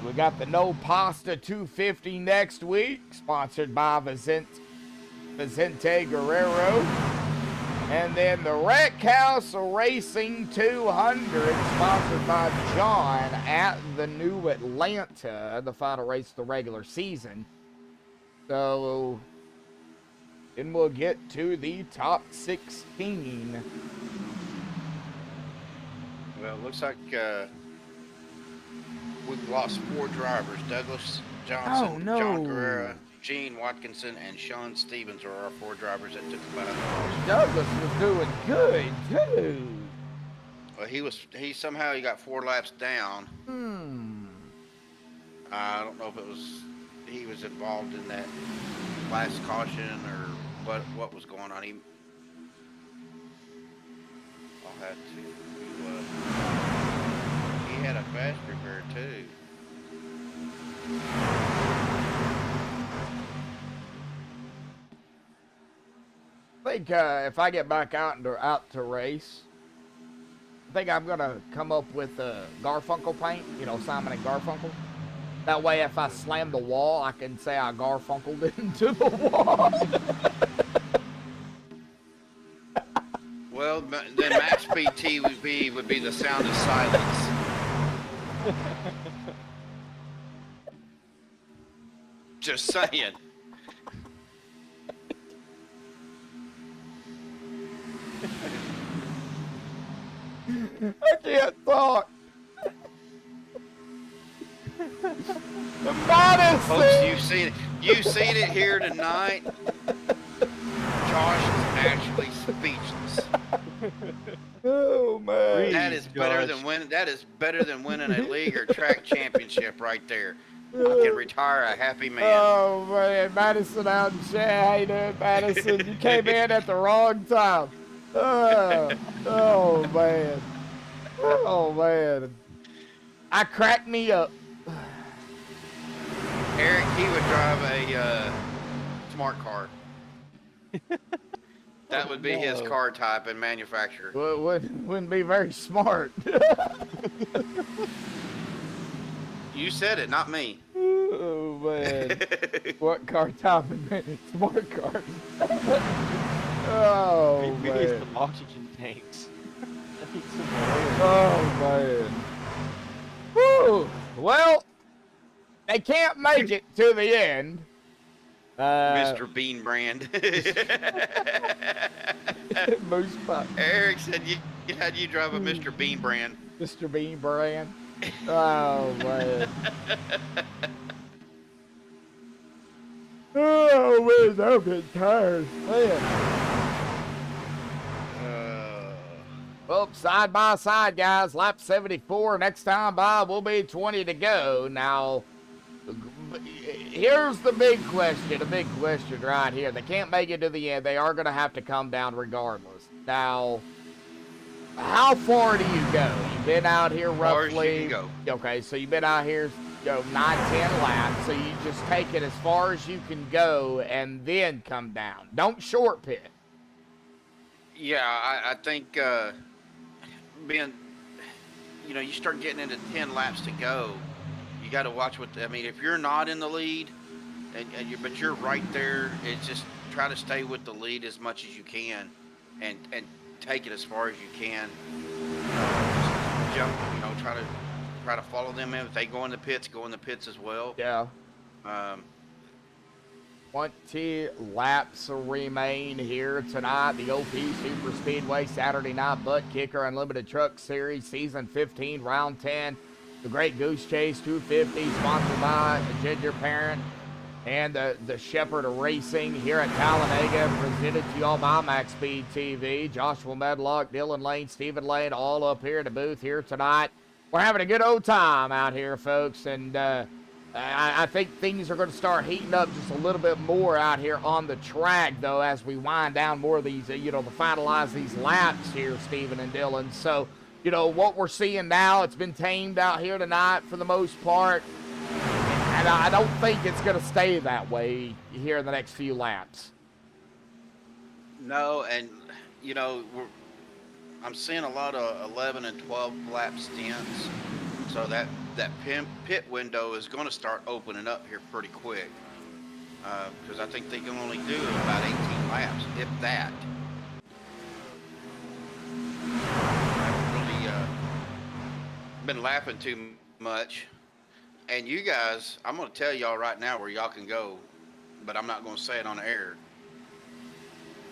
We got the No Pasta 250 next week, sponsored by Vicente Guerrero. And then the Wreck House Racing 200, sponsored by John at the New Atlanta, the final race of the regular season. So then we'll get to the top 16. Well, it looks like we've lost 4 drivers. Douglas Johnson, Oh, no. John Guerrera, Gene Watkinson, and Sean Stevens are our 4 drivers that took the battle. Douglas was doing good, too. Well, he somehow got 4 laps down. I don't know if he was involved in that last caution or what was going on. I'll have to. He had a fast repair too. I think if I get back out to race, I think I'm gonna come up with Garfunkel paint. You know, Simon and Garfunkel. That way, if I slam the wall, I can say I Garfunkeled it into the wall. Well, then MaxspeedTV would be the sound of silence. Just saying. I can't talk. Folks, you've seen it here tonight. Josh is actually speechless. Oh man, That is better than winning a league or track championship right there. I can retire a happy man. Oh man, Madison out in chat. How you doing, Madison? You came in at the wrong time. Oh man. Oh man. I cracked me up. Eric, he would drive a smart car. That would be his car type and manufacturer. Well, wouldn't be very smart. You said it, not me. Oh man. What car type and smart car? Oh Maybe it's man. some oxygen tanks. Oh man. Whew. Well, they can't make it to the end. Mr. Bean Brand. Moose Pie. Eric said you drive a Mr. Bean Brand. Mr. Bean Brand. Oh man. Oh man, I'm getting tired. Man. Well, side by side, guys. Lap 74. Next time by, we'll be 20 to go. Now, here's the big question. A big question right here. They can't make it to the end. They are going to have to come down regardless. Now, how far do you go? You've been out here far as you roughly. can go. Okay, so you've been out here, 9, 10 laps. So you just take it as far as you can go and then come down. Don't short pit. Yeah, I think being, you start getting into 10 laps to go, you got to watch I mean, if you're not in the lead, but you're right there, it's just try to stay with the lead as much as you can, and take it as far as you can. Just jump, try to follow them in. If they go in the pits as well. Yeah. 20 laps remain here tonight. The OP Super Speedway Saturday Night Buttkicker Unlimited Truck Series Season 15, Round 10. The Great Goose Chase 250, sponsored by Ginger Parent and the Shepherd of Racing here at Talladega, presented to you all by MaxspeedTV. Joshua Medlock, Dylan Lane, Stephen Lane, all up here in the booth here tonight. We're having a good old time out here, folks, and I think things are going to start heating up just a little bit more out here on the track, though, as we wind down more of these, to finalize these laps here, Stephen and Dylan. So, what we're seeing now, it's been tamed out here tonight for the most part. And I don't think it's going to stay that way here in the next few laps. No, and, I'm seeing a lot of 11 and 12 lap stints. So that pit window is going to start opening up here pretty quick. Because I think they can only do about 18 laps, if that. I haven't really been laughing too much. And you guys, I'm going to tell y'all right now where y'all can go, but I'm not going to say it on the air.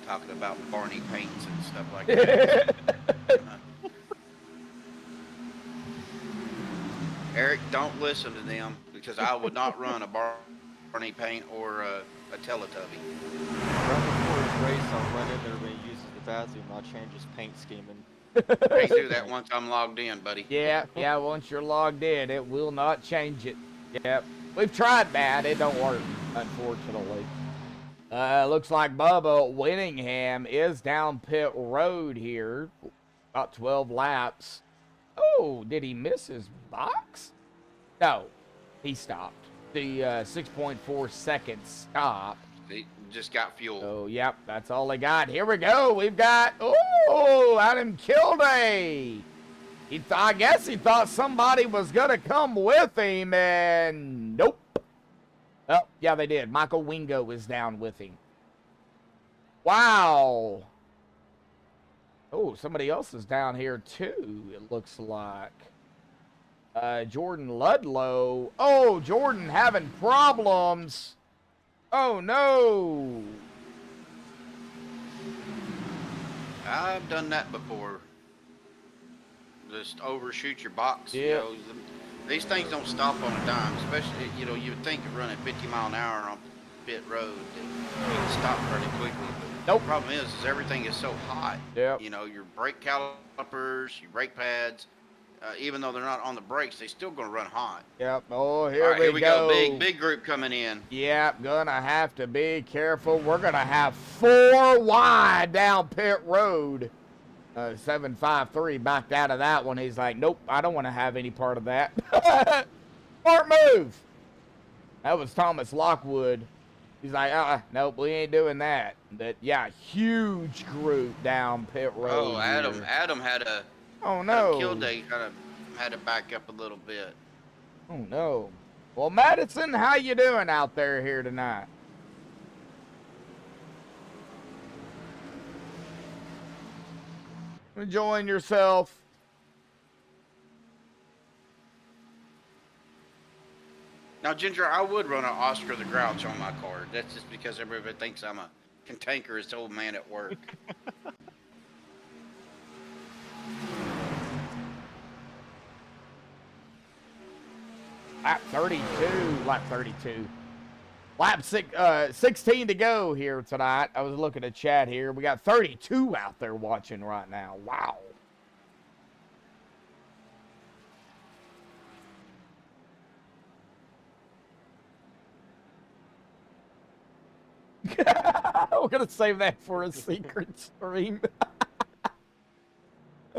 Talking about Barney paints and stuff like that. Eric, don't listen to them, because I would not run a Barney paint or a Teletubby. Right before his race, I'll run in there when he uses the bathroom. I'll change his paint scheme. They do that once I'm logged in, buddy. Yeah, once you're logged in, it will not change it. Yep. We've tried that. It don't work, unfortunately. Looks like Bubba Winningham is down pit road here. About 12 laps. Oh, did he miss his box? No, he stopped. The 6.4 second stop. He just got fuel. Oh, yep, that's all they got. Here we go. We've got, Adam Kilday. I guess he thought somebody was going to come with him, and nope. Oh, yeah, they did. Michael Wingo is down with him. Wow. Oh, somebody else is down here, too, it looks like. Jordan Ludlow. Oh, Jordan having problems. Oh, no. I've done that before. Just overshoot your box. Yeah. These things don't stop on a dime, especially, you would think of running 50 mile an hour on pit road, you can stop pretty quickly. Nope. The problem is everything is so hot. Yep. Your brake calipers, your brake pads, even though they're not on the brakes, they still gonna run hot. Yep. Oh, here All right, we here we go. Big group coming in. Yep, gonna have to be careful. We're gonna have 4 wide down pit road. 753 backed out of that one. He's like, nope, I don't want to have any part of that. Smart move. That was Thomas Lockwood. He's like, nope, we ain't doing that. But yeah, huge group down pit road. Oh, Adam had a. Oh no. Kilday kind of had to back up a little bit. Oh no. Well, Madison, how you doing out there here tonight? Enjoying yourself? Now, Ginger, I would run an Oscar the Grouch on my card. That's just because everybody thinks I'm a cantankerous old man at work. Lap 32. Lap 16 to go here tonight. I was looking at chat here. We got 32 out there watching right now. Wow. We're going to save that for a secret stream.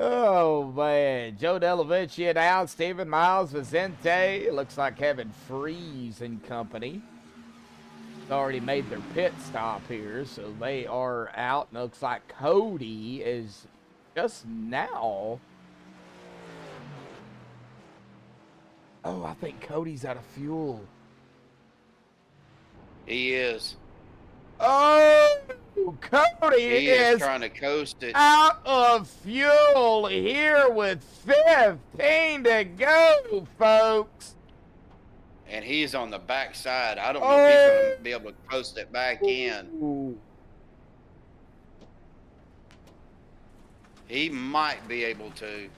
Oh, man. Joe Delavici out. Steven Miles, Vicente. Looks like Kevin Freeze and company. Already made their pit stop here, so they are out. Looks like Cody is just now. Oh, I think Cody's out of fuel. He is. Oh, Cody He is trying to coast it. out of fuel here with 15 to go, folks. And he's on the backside. I don't know if he's going to be able to coast it back in. Ooh. He might be able to.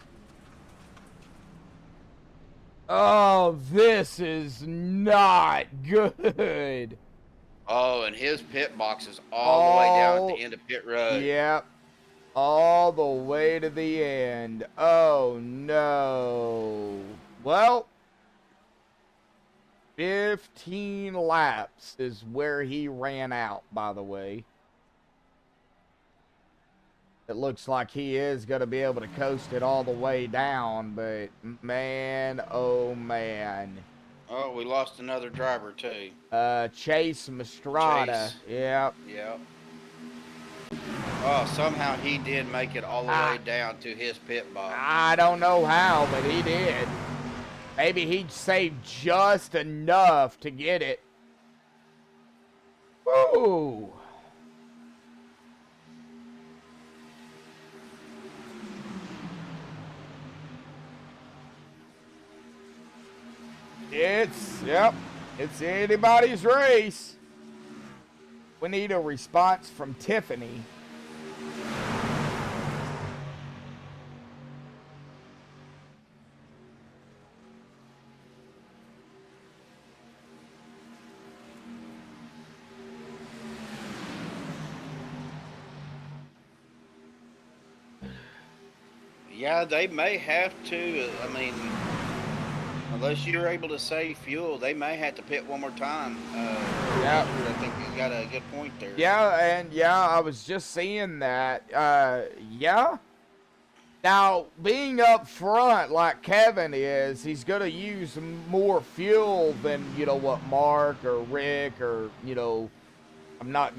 Oh, this is not good. Oh, and his pit box is all the way down at the end of pit road. Yep. All the way to the end. Oh, no. Well, 15 laps is where he ran out, by the way. It looks like he is going to be able to coast it all the way down, but man, oh man. Oh, we lost another driver too. Chase Mastrada. Chase. Yep. Yep. Oh, somehow he did make it all the way down to his pit box. I don't know how, but he did. Maybe he saved just enough to get it. Woo! It's anybody's race. We need a response from Tiffany. Yeah, they may have to. I mean, unless you're able to save fuel, they may have to pit one more time. Yeah. I think you got a good point there. Yeah, and I was just seeing that. Yeah. Now, being up front like Kevin is, he's going to use more fuel than, what Mark or Rick or, I'm not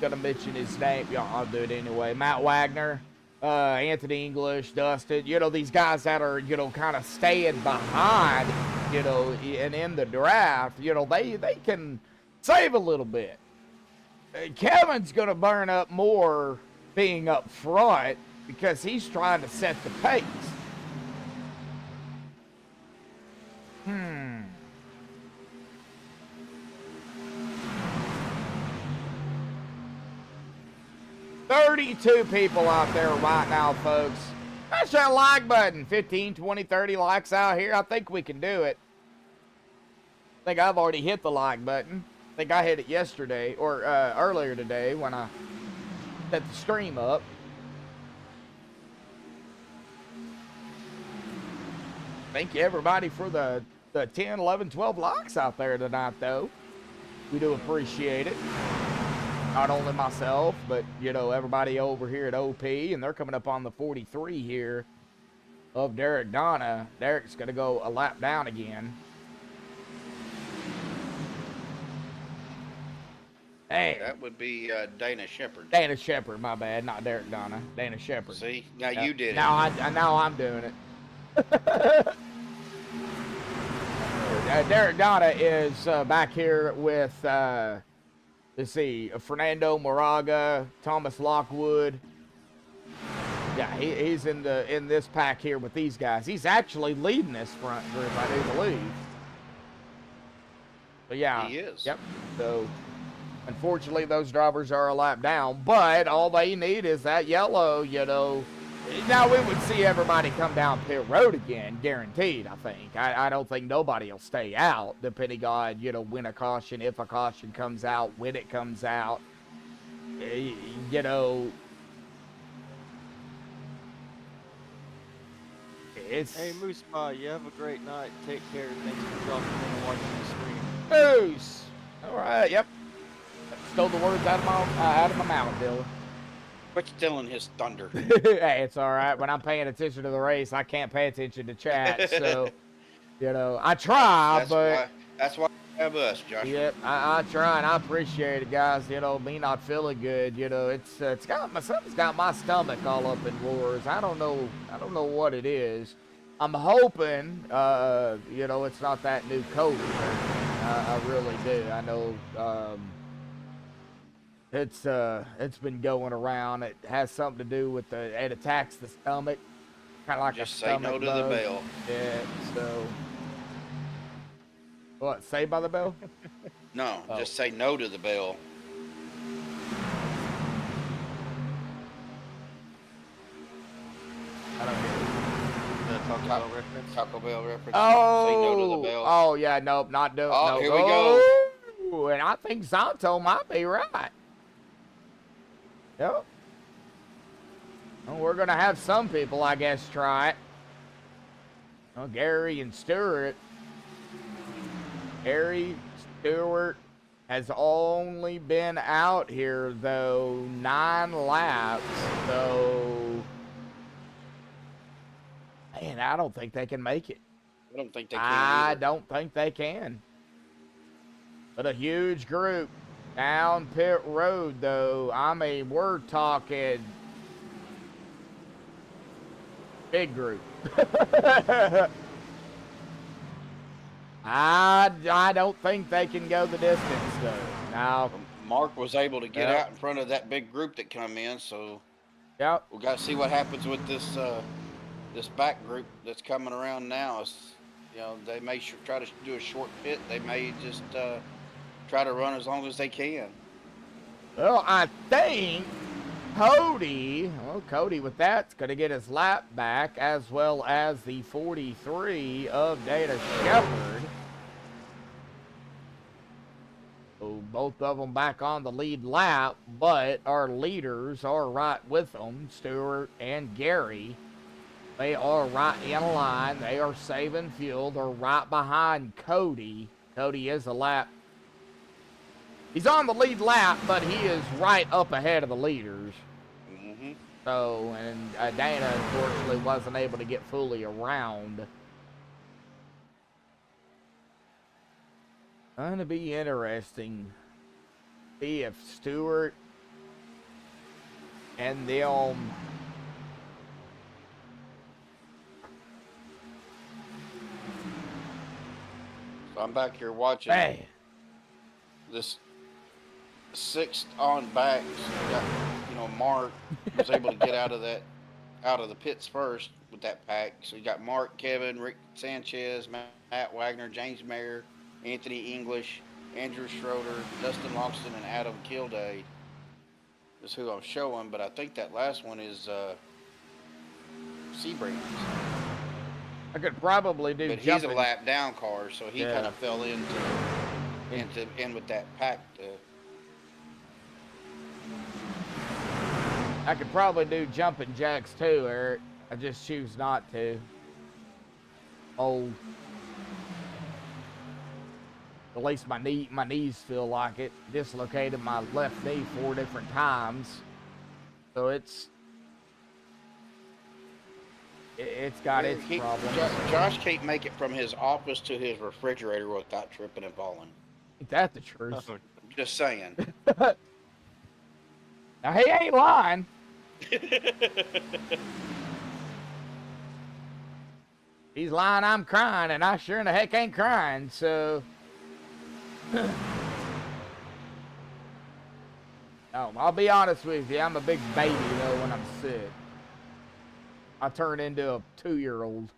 going to mention his name. Yeah, I'll do it anyway. Matt Wagner. Anthony English, Dustin, these guys that are, kind of staying behind, and in the draft, they can save a little bit. Kevin's going to burn up more being up front because he's trying to set the pace. 32 people out there right now, folks. Smash that like button. 15, 20, 30 likes out here. I think we can do it. I think I've already hit the like button. I think I hit it yesterday or earlier today when I set the stream up. Thank you, everybody, for the 10, 11, 12 likes out there tonight, though. We do appreciate it. Not only myself, but, everybody over here at OP, and they're coming up on the 43 here of Derek Donna. Derek's going to go a lap down again. Hey. That would be Dana Shepard. Dana Shepard, my bad. Not Derek Donna. Dana Shepard. See? Now you did it. Now I'm doing it. Derek Donna is back here with... let's see, Fernando Moraga, Thomas Lockwood. Yeah, he's in this pack here with these guys. He's actually leading this front group, I do believe. But yeah, he is. Yep. So unfortunately, those drivers are a lap down, but all they need is that yellow. Now we would see everybody come down pit road again, guaranteed. I think. I don't think nobody will stay out, depending on when a caution, if a caution comes out, when it comes out. It's. Hey Moose Pie, you have a great night. Take care. Thanks for dropping in and watching the stream. Moose. All right. Yep. Stole the words out of my mouth, Dylan. Quit stealing his thunder. Hey, it's all right. When I'm paying attention to the race, I can't pay attention to chat. So, you know, I try, but That's why you have us, Joshua. yep, I try and I appreciate it, guys. You know, me not feeling good. You know, it's got something's got my stomach all up in wars. I don't know what it is. I'm hoping, you know, it's not that new COVID. I really do. I know. It's been going around. It has something to do with it attacks the stomach, kind of like Just a say stomach no to bug. the bell. Yeah. So, what? Say by the bell? No, Oh. just say no to the bell. I don't hear it. The Taco Bell reference. Taco Bell reference. Oh. Say no to the bell. Oh yeah. Nope. Not doing. Oh, no. here we go. Oh, and I think Santo might be right. Yep. Well, we're gonna have some people, I guess, try it. Oh, Gary and Stewart. Gary Stewart has only been out here though 9 laps, so man, I don't think they can make it. I don't think they can. I either. don't think they can. But a huge group down pit road, though. I mean, we're talking big group. I don't think they can go the distance, though. Now, Mark was able to get Yep. out in front of that big group that come in, so yep. we got to see what happens with this this back group that's coming around now. It's, you know, they may try to do a short pit. They may just try to run as long as they can. Well, I think Cody with that's going to get his lap back, as well as the 43 of Dana Shepherd. So both of them back on the lead lap, but our leaders are right with them, Stewart and Gary. They are right in line. They are saving fuel. They're right behind Cody. Cody is a lap. He's on the lead lap, but he is right up ahead of the leaders. Mm-hmm. So, and Dana, unfortunately, wasn't able to get fully around. Going to be interesting. See if Stewart and them. So I'm back here watching Hey, this 6th on back. So we got, you know, Mark was able to get out of the pits first with that pack. So you got Mark, Kevin, Rick Sanchez, Matt Wagner, James Mayer, Anthony English, Andrew Schroeder, Dustin Longston, and Adam Kilday is who I'm showing. But I think that last one is Sebring. I could probably do But he's jumping. a lap down car, so he Yeah. kind of fell in with that pack. I could probably do jumping jacks too, Eric. I just choose not to. Old. At least my knees feel like it. Dislocated my left knee 4 different times. So it's got its problems. Josh can't make it from his office to his refrigerator without tripping and falling. Ain't that the truth? Oh, I'm just saying. Now he ain't lying. He's lying, I'm crying, and I sure in the heck ain't crying, so. No, I'll be honest with you, I'm a big baby though when I'm sick. I turn into a 2-year-old.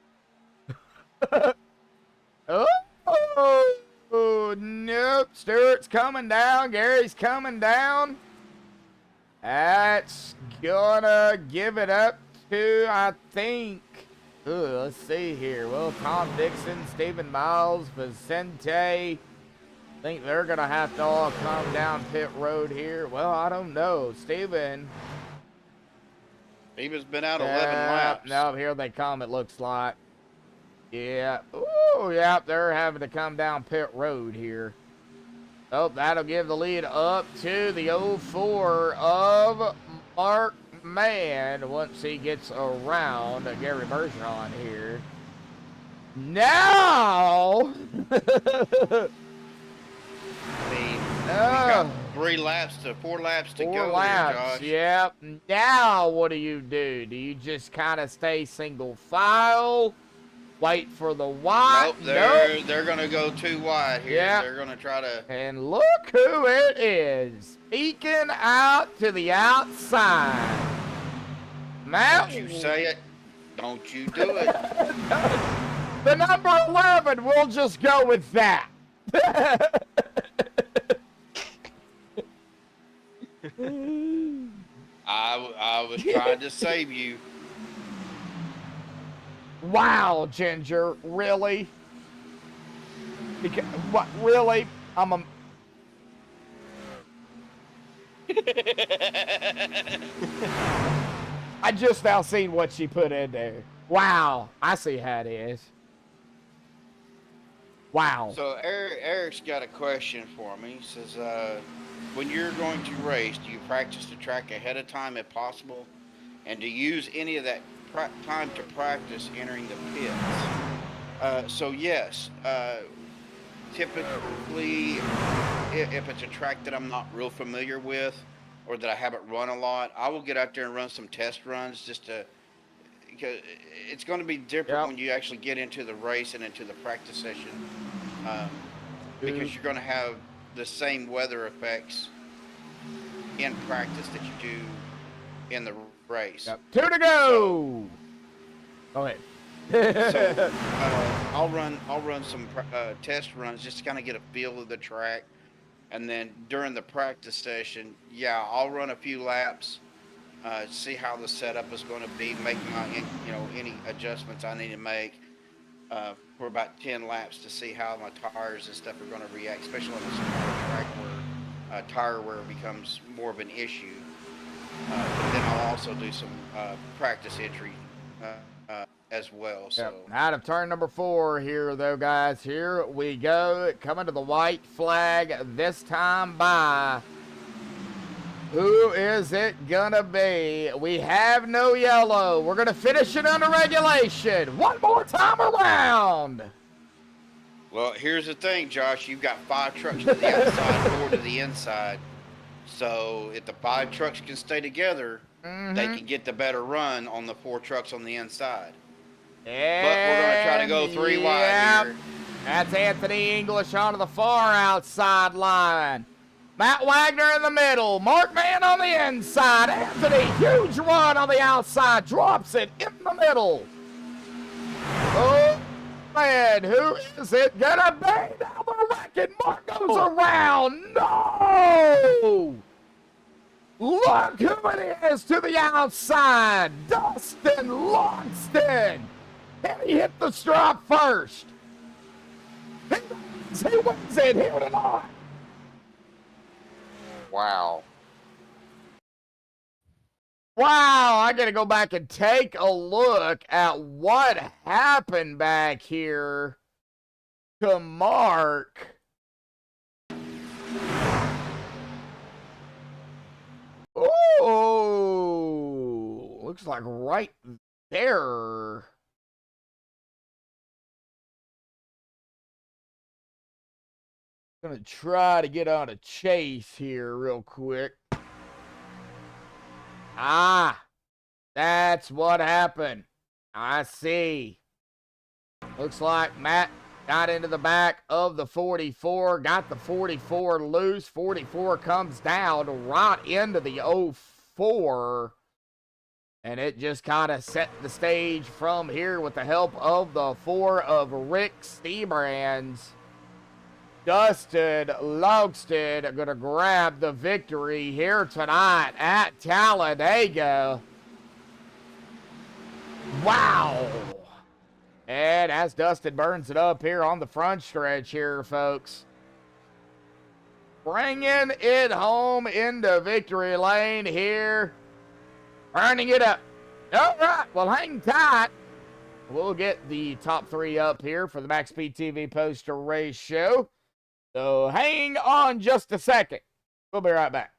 Oh, nope. Stewart's coming down. Gary's coming down. That's gonna give it up to, I think. Let's see here. Well, Tom Dixon, Stephen Miles, Vicente. I think they're gonna have to all come down pit road here. Well, I don't know. Stephen. Steven's been out 11 laps. No, here they come, it looks like. Yeah. Ooh, yeah, they're having to come down pit road here. Oh, that'll give the lead up to the 04 of Mark man, once he gets around Gary Bergeron here. Now! I mean, we got 4 laps to go Four here, laps, Josh. yep. Now, what do? Do you just kind of stay single file? Wait for the wide? Nope, they're going to go too wide here. Yeah. They're going to try to... And look who it is. Peeking out to the outside. Matt, Don't you say it. Don't you do it. the number 11, we'll just go with that. I was trying to save you. Wow, Ginger, really? Because, what, really? I'm a... I just now seen what she put in there. Wow, I see how it is. Wow. So Eric's got a question for me. He says, when you're going to race, do you practice the track ahead of time if possible? And do you use any of that time to practice entering the pits? So yes, typically if it's a track that I'm not real familiar with or that I haven't run a lot, I will get out there and run some test runs just to, because it's going to be different when you actually get into the race and into the practice session, because you're going to have the same weather effects in practice that you do in the race. Yep. 2 to go. Go ahead. So I'll run some test runs just to kind of get a feel of the track, and then during the practice session, yeah, I'll run a few laps, see how the setup is going to be, make my any adjustments I need to make for about 10 laps to see how my tires and stuff are going to react, especially on a smaller track where tire wear becomes more of an issue. But then I'll also do some practice entry as well. So out of turn number 4 here, though, guys. Here we go, coming to the white flag this time by. Who is it gonna be? We have no yellow. We're gonna finish it under regulation. One more time around. Well, here's the thing, Josh. You've got 5 trucks to the outside, 4 to the inside. So if the 5 trucks can stay together, they can get the better run on the 4 trucks on the inside. And But we're going to try to go 3 wide here. That's Anthony English onto the far outside line. Matt Wagner in the middle. Mark Mann on the inside. Anthony, huge run on the outside. Drops it in the middle. Oh, man. Who is it going to be? Now the wrecking Mark goes around. No! Look who it is to the outside. Dustin Longston. And he hit the strap first. He wins it here tonight. Wow. Wow, I got to go back and take a look at what happened back here to Mark. Oh, looks like right there. Gonna try to get on a chase here real quick. Ah, that's what happened. I see. Looks like Matt got into the back of the 44, got the 44 loose. 44 comes down right into the 04. And it just kind of set the stage from here with the help of the 4 of Rick Stebrands. Dustin Longston going to grab the victory here tonight at Talladega. Wow. And as Dustin burns it up here on the front stretch here, folks. Bringing it home into victory lane here. Burning it up. All right, well, hang tight. We'll get the top 3 up here for the MaxspeedTV poster race show. So hang on just a second. We'll be right back.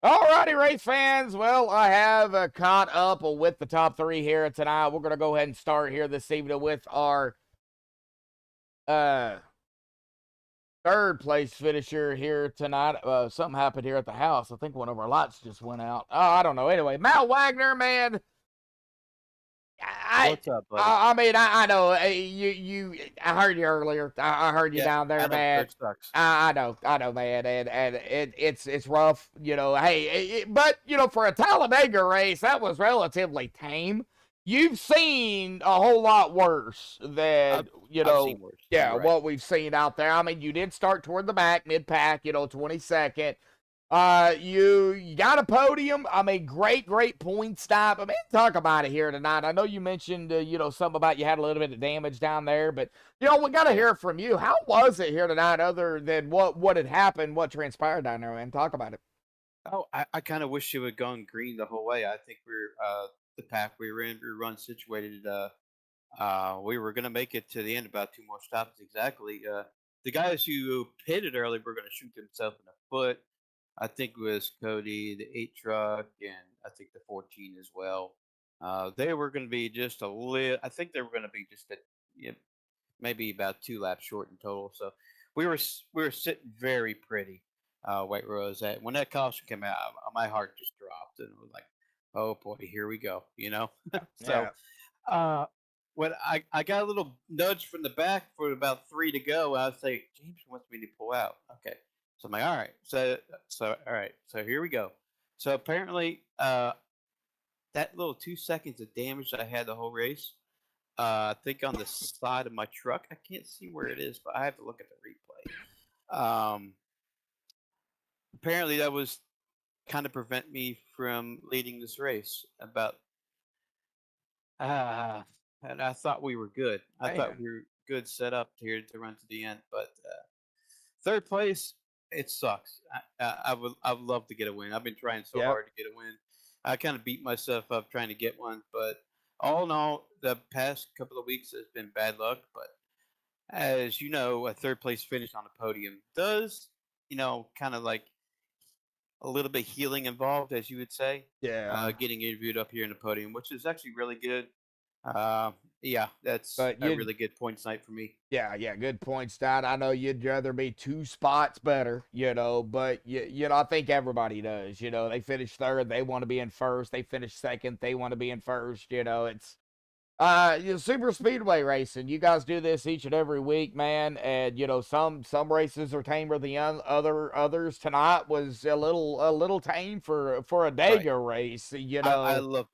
Alrighty, race fans. Well, I have caught up with the top 3 here tonight. We're going to go ahead and start here this evening with our third place finisher here tonight. Something happened here at the house. I think one of our lights just went out. Oh, I don't know. Anyway, Matt Wagner, man. What's up, buddy? I mean, I know I heard you earlier. I heard you Yeah, down there, I know, man. Church sucks. I know, man, and it's rough, you know. Hey, but you know, for a Talladega race, that was relatively tame. You've seen a whole lot worse than I've seen worse. yeah, You're right. what we've seen out there. I mean, you did start toward the back, mid pack, you know, 22nd. You got a podium. I mean, great point stop. I mean, talk about it here tonight. I know you mentioned, you know, something about you had a little bit of damage down there, but you know, we got to hear from you. How was it here tonight, other than what had happened, what transpired down there, man? Talk about it. Oh, I kind of wish it would have gone green the whole way. I think the pack we were in, we were run situated. We were gonna make it to the end, about 2 more stops exactly. The guys who pitted early were gonna shoot themselves in the foot. I think it was Cody, the 8 truck, and I think the 14 as well. They were going to be just a little. I think they were going to be just maybe about 2 laps short in total. So we were sitting very pretty. White Rose. When that caution came out, my heart just dropped, and it was like, oh boy, here we go. You know. So when I got a little nudge from the back for about 3 to go, I was like, James wants me to pull out. Okay. So I'm like, all right. So all right. So here we go. So apparently, that little 2 seconds of damage that I had the whole race, I think on the side of my truck. I can't see where it is, but I have to look at the replay. Apparently, that was kind of prevent me from leading this race. And I thought we were good. I thought we were good set up here to run to the end, but third place. It sucks. I would love to get a win. I've been trying so hard to get a win. I kind of beat myself up trying to get one, but all in all, the past couple of weeks has been bad luck. But as you know, a third place finish on the podium does, you know, kind of like a little bit healing involved, as you would say. Yeah. Getting interviewed up here in the podium, which is actually really good. Yeah, that's But a really good points night for me. Yeah, good points, Dad. I know you'd rather be 2 spots better, you know, but you know, I think everybody does. You know, they finish third, they want to be in first. They finish second, they want to be in first. You know, it's you know, super speedway racing. You guys do this each and every week, man. And you know, some races are tamer than others. Tonight was a little tame for a Dega race. You know, I love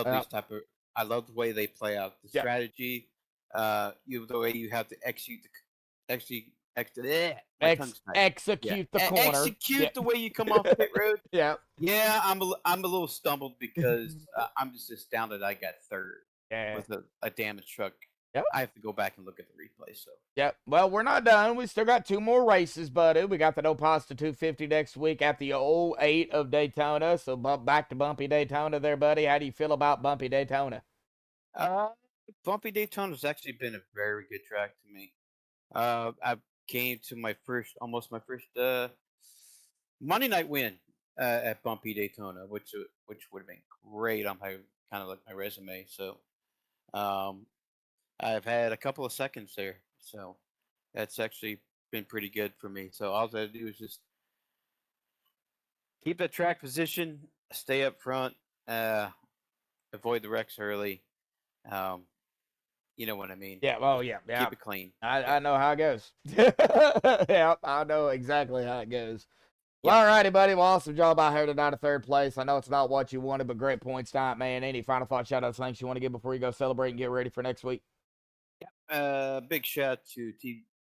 these type of. I love the way they play out the strategy. The way you have to execute the corner. Execute the way you come off pit road. Yeah. I'm a little stumbled because I'm just astounded I got third with a damaged truck. Yep. I have to go back and look at the replay. So. Yep. Well, we're not done. We still got 2 more races, buddy. We got the No Pasta 250 next week at the 08 of Daytona. So back to Bumpy Daytona there, buddy. How do you feel about Bumpy Daytona? Bumpy Daytona has actually been a very good track to me. I came to almost my first Monday night win at Bumpy Daytona, which would have been great on my kind of like my resume. So, I've had a couple of seconds there, so that's actually been pretty good for me. So all I have to do is just keep that track position, stay up front, avoid the wrecks early. You know what I mean? Yeah. Well, yeah. Keep it clean. I know how it goes. Yeah, I know exactly how it goes. Well, all righty, buddy. Well, awesome job out here tonight at third place. I know it's not what you wanted, but great points tonight, man. Any final thoughts, shout-outs, thanks you want to give before you go celebrate and get ready for next week? Big shout out to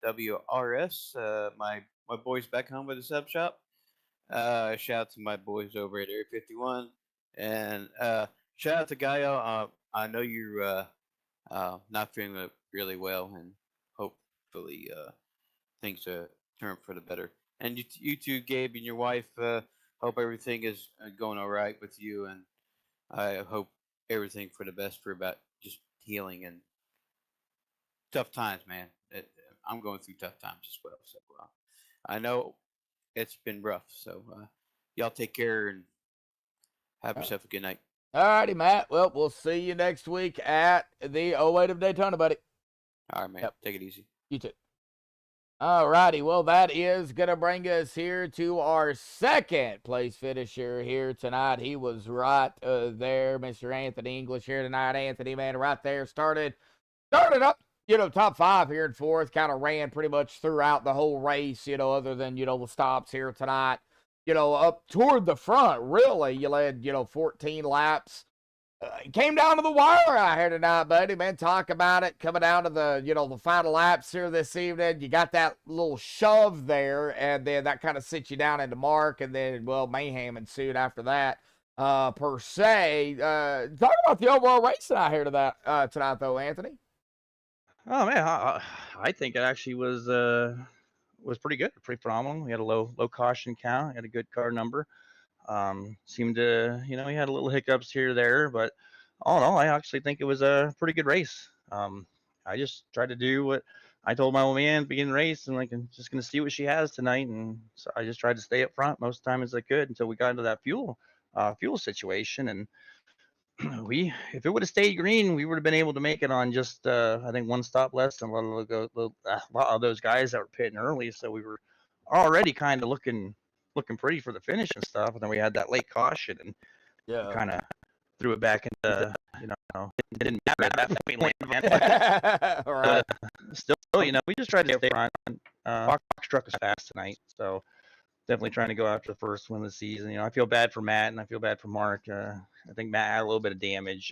TWRS, my boys back home at the sub shop. Shout out to my boys over at Area 51, and shout out to Gaio. I know you're not feeling really well, and hopefully things turn for the better. And you too, Gabe, and your wife. Hope everything is going all right with you, and I hope everything for the best for about just healing and tough times, man. I'm going through tough times as well. So I know it's been rough. So y'all take care and have yourself a good night. All righty, Matt. Well, we'll see you next week at the 08 of Daytona, buddy. All right, man. Yep. Take it easy. You too. All righty. Well, that is going to bring us here to our second place finisher here tonight. He was right there, Mr. Anthony English here tonight. Anthony, man, right there. Started up, top 5 here in 4th. Kind of ran pretty much throughout the whole race, other than, the stops here tonight. Up toward the front, really. You led, 14 laps. Came down to the wire out here tonight, buddy, man. Talk about it. Coming down to the, the final laps here this evening. You got that little shove there, and then that kind of sits you down into mark, and then, well, mayhem ensued after that, per se. Talk about the overall racing out here tonight, though, Anthony. Oh man, I think it actually was pretty good, pretty phenomenal. We had a low caution count, had a good car number. Seemed to, we had a little hiccups here or there, but all in all, I actually think it was a pretty good race. I just tried to do what I told my old man at the beginning of the race, and like, I'm just going to see what she has tonight. And so I just tried to stay up front most of the time as I could until we got into that fuel situation. And if it would have stayed green, we would have been able to make it on just, I think, one stop less than a lot of those guys that were pitting early. So we were already kind of looking pretty for the finish and stuff, and then we had that late caution, and kind of threw it back into, it didn't matter at that point, man. Right. Still, we just tried to stay front. Fox truck was fast tonight, so definitely trying to go after the first one of the season. I feel bad for Matt, and I feel bad for Mark. I think Matt had a little bit of damage.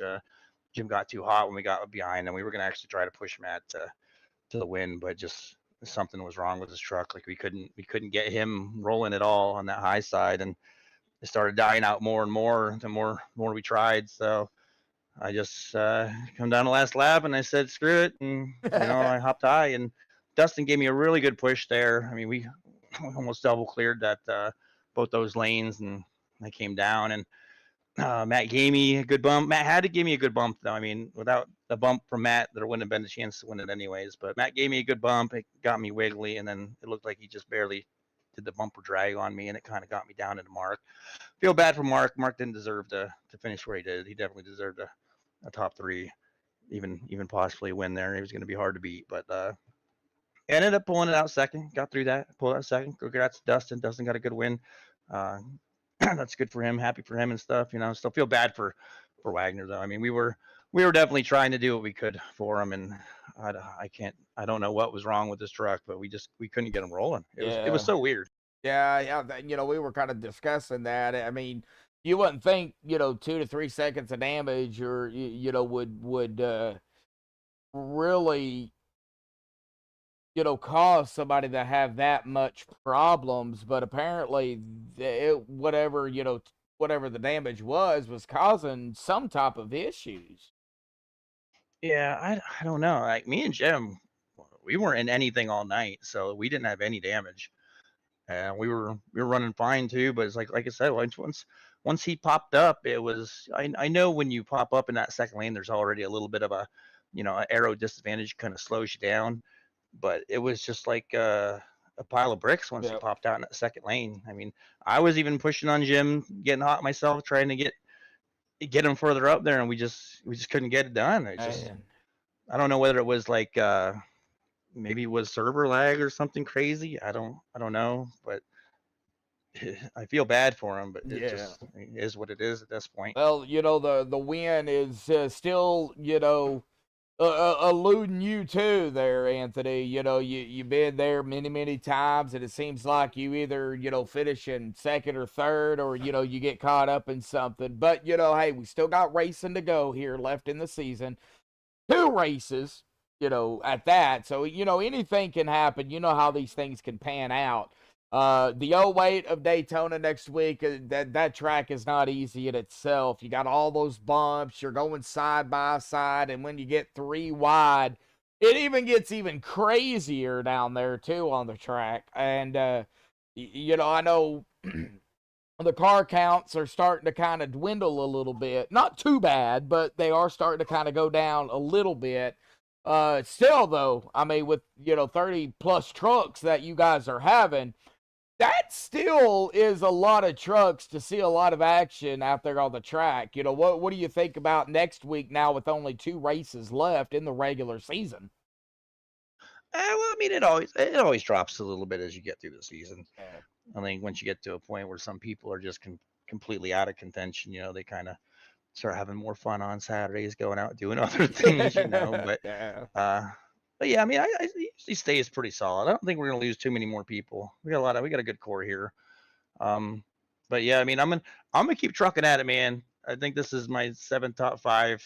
Jim got too hot when we got behind, and we were going to actually try to push Matt to the win, but just something was wrong with his truck. Like we couldn't get him rolling at all on that high side, and it started dying out more and more the more we tried. So I just come down the last lap, and I said screw it, and I hopped high, and Dustin gave me a really good push there. I mean, we almost double cleared that both those lanes, and I came down, and Matt gave me a good bump. Matt had to give me a good bump, though. I mean, without the bump from Matt, there wouldn't have been a chance to win it anyways. But Matt gave me a good bump. It got me wiggly, and then it looked like he just barely did the bumper drag on me, and it kind of got me down into Mark. Feel bad for Mark. Mark didn't deserve to finish where he did. He definitely deserved a top 3, even possibly a win there. He was going to be hard to beat, but ended up pulling it out second. Got through that, pulled out second. Congrats to Dustin. Dustin got a good win. That's good for him. Happy for him and stuff. Still feel bad for Wagner though. I mean, we were definitely trying to do what we could for him, and I don't know what was wrong with this truck, but we couldn't get him rolling. It was so weird. Yeah. We were kind of discussing that. I mean, you wouldn't think 2 to 3 seconds of damage or would really cause somebody to have that much problems, but apparently whatever the damage was causing some type of issues. Yeah, I don't know. Like me and Jim, we weren't in anything all night, so we didn't have any damage, and we were running fine too. But it's like I said, once he popped up, it was I know when you pop up in that second lane, there's already a little bit of a an aero disadvantage, kind of slows you down. But it was just like a pile of bricks once he popped out in that second lane. I mean, I was even pushing on Jim, getting hot myself, trying to get him further up there, and we just couldn't get it done. It just, I don't know whether it was like maybe it was server lag or something crazy. I don't know, but I feel bad for him. But it just is what it is at this point. Well, the win is still eluding you too there, Anthony. You've been there many times, and it seems like you either finish in second or third, or you get caught up in something. But hey, we still got racing to go here left in the season. 2 races at that, so anything can happen. You know how these things can pan out. The 08 of Daytona next week, that track is not easy in itself. You got all those bumps, you're going side by side, and when you get 3 wide, it even gets even crazier down there too on the track. And I know the car counts are starting to kind of dwindle a little bit. Not too bad, but they are starting to kind of go down a little bit. Still though, I mean, with 30 plus trucks that you guys are having, that still is a lot of trucks to see a lot of action out there on the track. You know, what do you think about next week now with only 2 races left in the regular season? Well, I mean, it always drops a little bit as you get through the season. Yeah. I think once you get to a point where some people are just completely out of contention, they kind of start having more fun on Saturdays, going out doing other things, But Yeah. but yeah, I mean, I usually stays pretty solid. I don't think we're gonna lose too many more people. We got a good core here. But yeah, I mean, I'm gonna keep trucking at it, man. I think this is my 7th top 5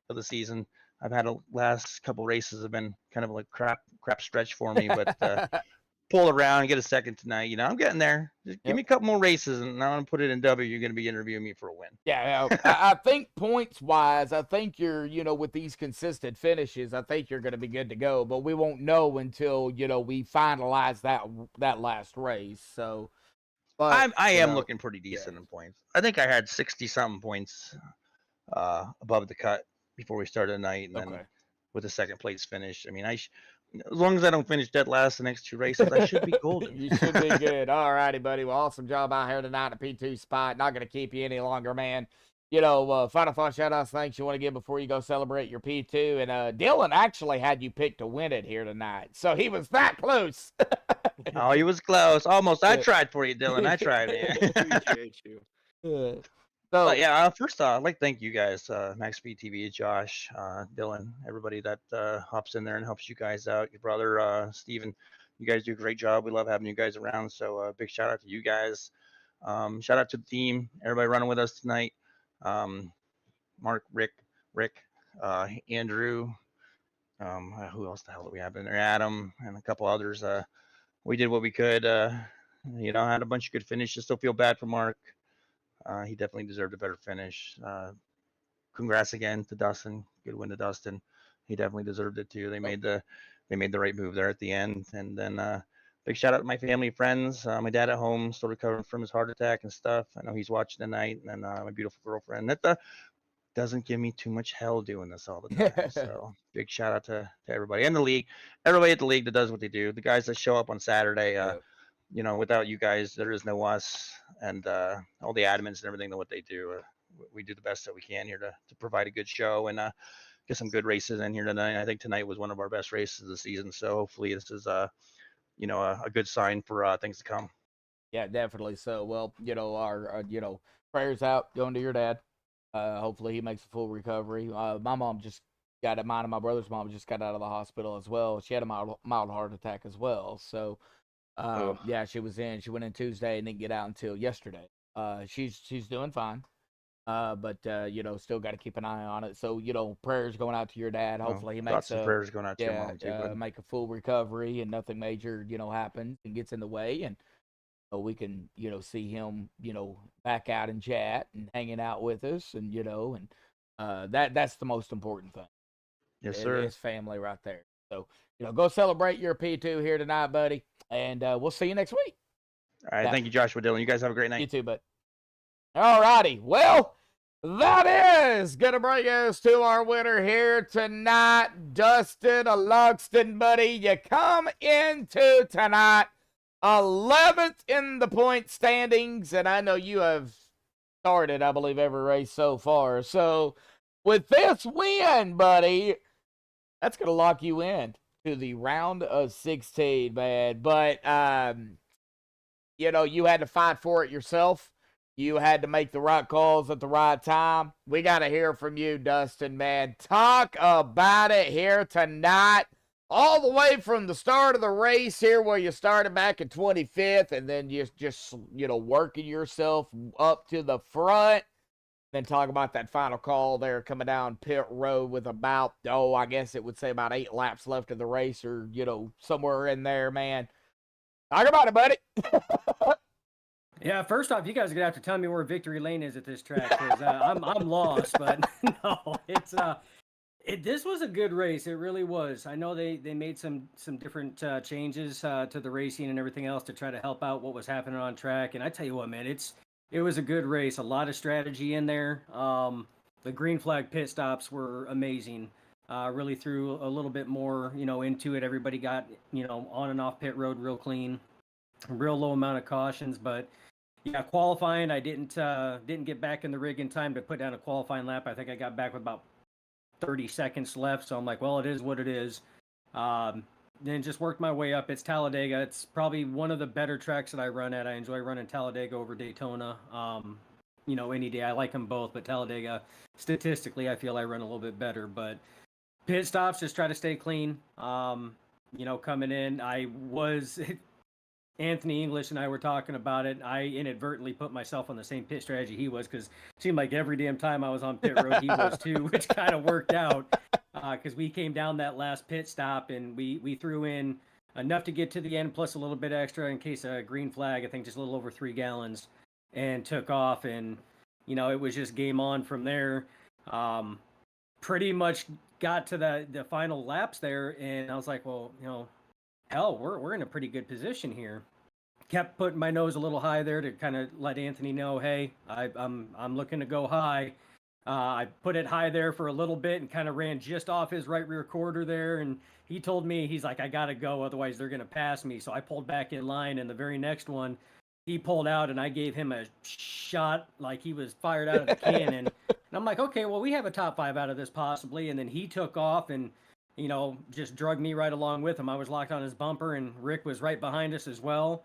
of the season. I've had a last couple races have been kind of like crap stretch for me, but pull around and get a second tonight. I'm getting there. Just give me a couple more races, and I'm gonna put it in W. You're gonna be interviewing me for a win. Yeah, I think points wise, I think you're, with these consistent finishes, I think you're going to be good to go. But we won't know until we finalize that last race. So, but I am looking pretty decent in points. I think I had 60 something points above the cut before we started the night, and then with the second place finish. I mean, as long as I don't finish dead last the next 2 races, I should be golden. You should be good. All righty, buddy. Well, awesome job out here tonight at P2 spot. Not going to keep you any longer, man. Final thought, shout outs, thanks you want to give before you go celebrate your P2. And Dylan actually had you picked to win it here tonight. So he was that close. Oh, he was close. Almost. I tried for you, Dylan. I tried, man. Appreciate you. So yeah, first off, I'd like to thank you guys, MaxspeedTV, Josh, Dylan, everybody that hops in there and helps you guys out. Your brother, Steven, you guys do a great job. We love having you guys around. So big shout out to you guys. Shout out to the team, everybody running with us tonight. Mark, Rick, Andrew, who else the hell do we have in there? Adam and a couple others. We did what we could. Had a bunch of good finishes. Still feel bad for Mark. He definitely deserved a better finish. Congrats again to Dustin. Good win to Dustin. He definitely deserved it too. They made the right move there at the end. And then big shout out to my family, friends. My dad at home, still recovering from his heart attack and stuff. I know he's watching tonight. And then my beautiful girlfriend that doesn't give me too much hell doing this all the time. So big shout out to everybody and the league, everybody at the league that does what they do. The guys that show up on Saturday. Without you guys, there is no us, and all the admins and everything that what they do. We do the best that we can here to provide a good show and get some good races in here tonight. I think tonight was one of our best races of the season. So hopefully this is a good sign for things to come. Yeah, definitely. So, well, our prayers out going to your dad. Hopefully he makes a full recovery. My mom just got mine and my brother's mom just got out of the hospital as well. She had a mild heart attack as well. So. Yeah, she went in Tuesday and didn't get out until yesterday. She's doing fine. But still got to keep an eye on it. So, prayers going out to your dad. Hopefully he makes prayers going out to your mom too. Make a full recovery and nothing major, happens and gets in the way. And we can, see him, back out and chat and hanging out with us and, that's the most important thing. Yes, sir. It's family right there. So, go celebrate your P2 here tonight, buddy. And we'll see you next week. All right. Thank you, Joshua, Dylan. You guys have a great night. You too, bud. All righty. Well, that is going to bring us to our winner here tonight, Dustin Luxton, buddy. You come into tonight 11th in the point standings, and I know you have started, I believe, every race so far. So, with this win, buddy, that's going to lock you in to the round of 16, man. But, you had to fight for it yourself. You had to make the right calls at the right time. We got to hear from you, Dustin, man. Talk about it here tonight. All the way from the start of the race here where you started back in 25th and then just working yourself up to the front. Then talk about that final call there coming down pit road with about, I guess it would say about 8 laps left of the race or, somewhere in there, man. Talk about it, buddy. Yeah, first off, you guys are going to have to tell me where Victory Lane is at this track because I'm lost. But no, this was a good race. It really was. I know they made some different changes to the racing and everything else to try to help out what was happening on track. And I tell you what, man, it was a good race. A lot of strategy in there. The green flag pit stops were amazing. Really threw a little bit more, into it. Everybody got, on and off pit road real clean. a real low amount of cautions. But yeah, qualifying, I didn't get back in the rig in time to put down a qualifying lap. I think I got back with about 30 seconds left. So I'm like, well, it is what it is. Then just worked my way up. It's Talladega. It's probably one of the better tracks that I run at. I enjoy running Talladega over Daytona. Any day. I like them both, but Talladega, statistically, I feel I run a little bit better. But pit stops, just try to stay clean. Coming in, I was Anthony English and I were talking about it. I inadvertently put myself on the same pit strategy he was, because it seemed like every damn time I was on pit road, he was too, which kind of worked out. Because we came down that last pit stop and we threw in enough to get to the end, plus a little bit extra in case a green flag, I think just a little over 3 gallons, and took off. And, it was just game on from there. Pretty much got to the final laps there, and I was like, well, hell, we're in a pretty good position here. Kept putting my nose a little high there to kind of let Anthony know, hey, I'm looking to go high. I put it high there for a little bit and kind of ran just off his right rear quarter there. And he told me, he's like, I got to go, otherwise they're going to pass me. So I pulled back in line, and the very next one, he pulled out, and I gave him a shot like he was fired out of the cannon. And I'm like, okay, well, we have a top 5 out of this possibly. And then he took off and, just drug me right along with him. I was locked on his bumper, and Rick was right behind us as well.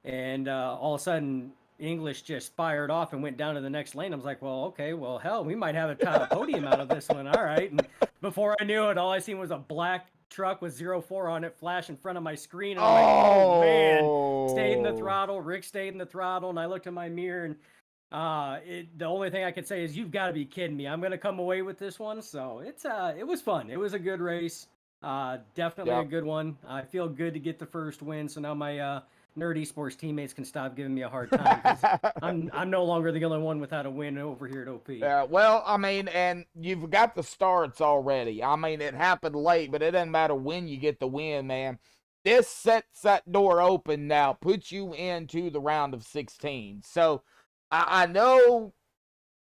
And all of a sudden, English just fired off and went down to the next lane. I was like, well, okay, well, hell, we might have a top podium out of this one. All right. And before I knew it, all I seen was a black truck with 04 on it flash in front of my screen. And I'm like, oh, man. Stayed in the throttle. Rick stayed in the throttle. And I looked in my mirror, and the only thing I could say is, you've got to be kidding me. I'm going to come away with this one. So it was fun. It was a good race. Definitely a good one. I feel good to get the first win. So now my nerdy sports teammates can stop giving me a hard time, 'cause I'm no longer the only one without a win over here at OP. Yeah, well, I mean, and you've got the starts already. I mean, it happened late, but it doesn't matter when you get the win, man. This sets that door open now, puts you into the round of 16. So I know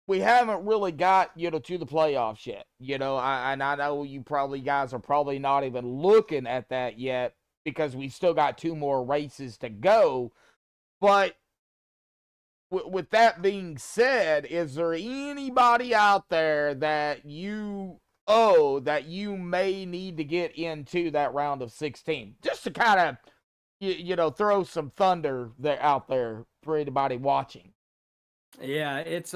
we haven't really got, to the playoffs yet. I know you guys are probably not even looking at that yet, because we still got 2 more races to go. But with that being said, is there anybody out there that you may need to get into that round of 16? Just to kind of, throw some thunder out there for anybody watching. Yeah, it's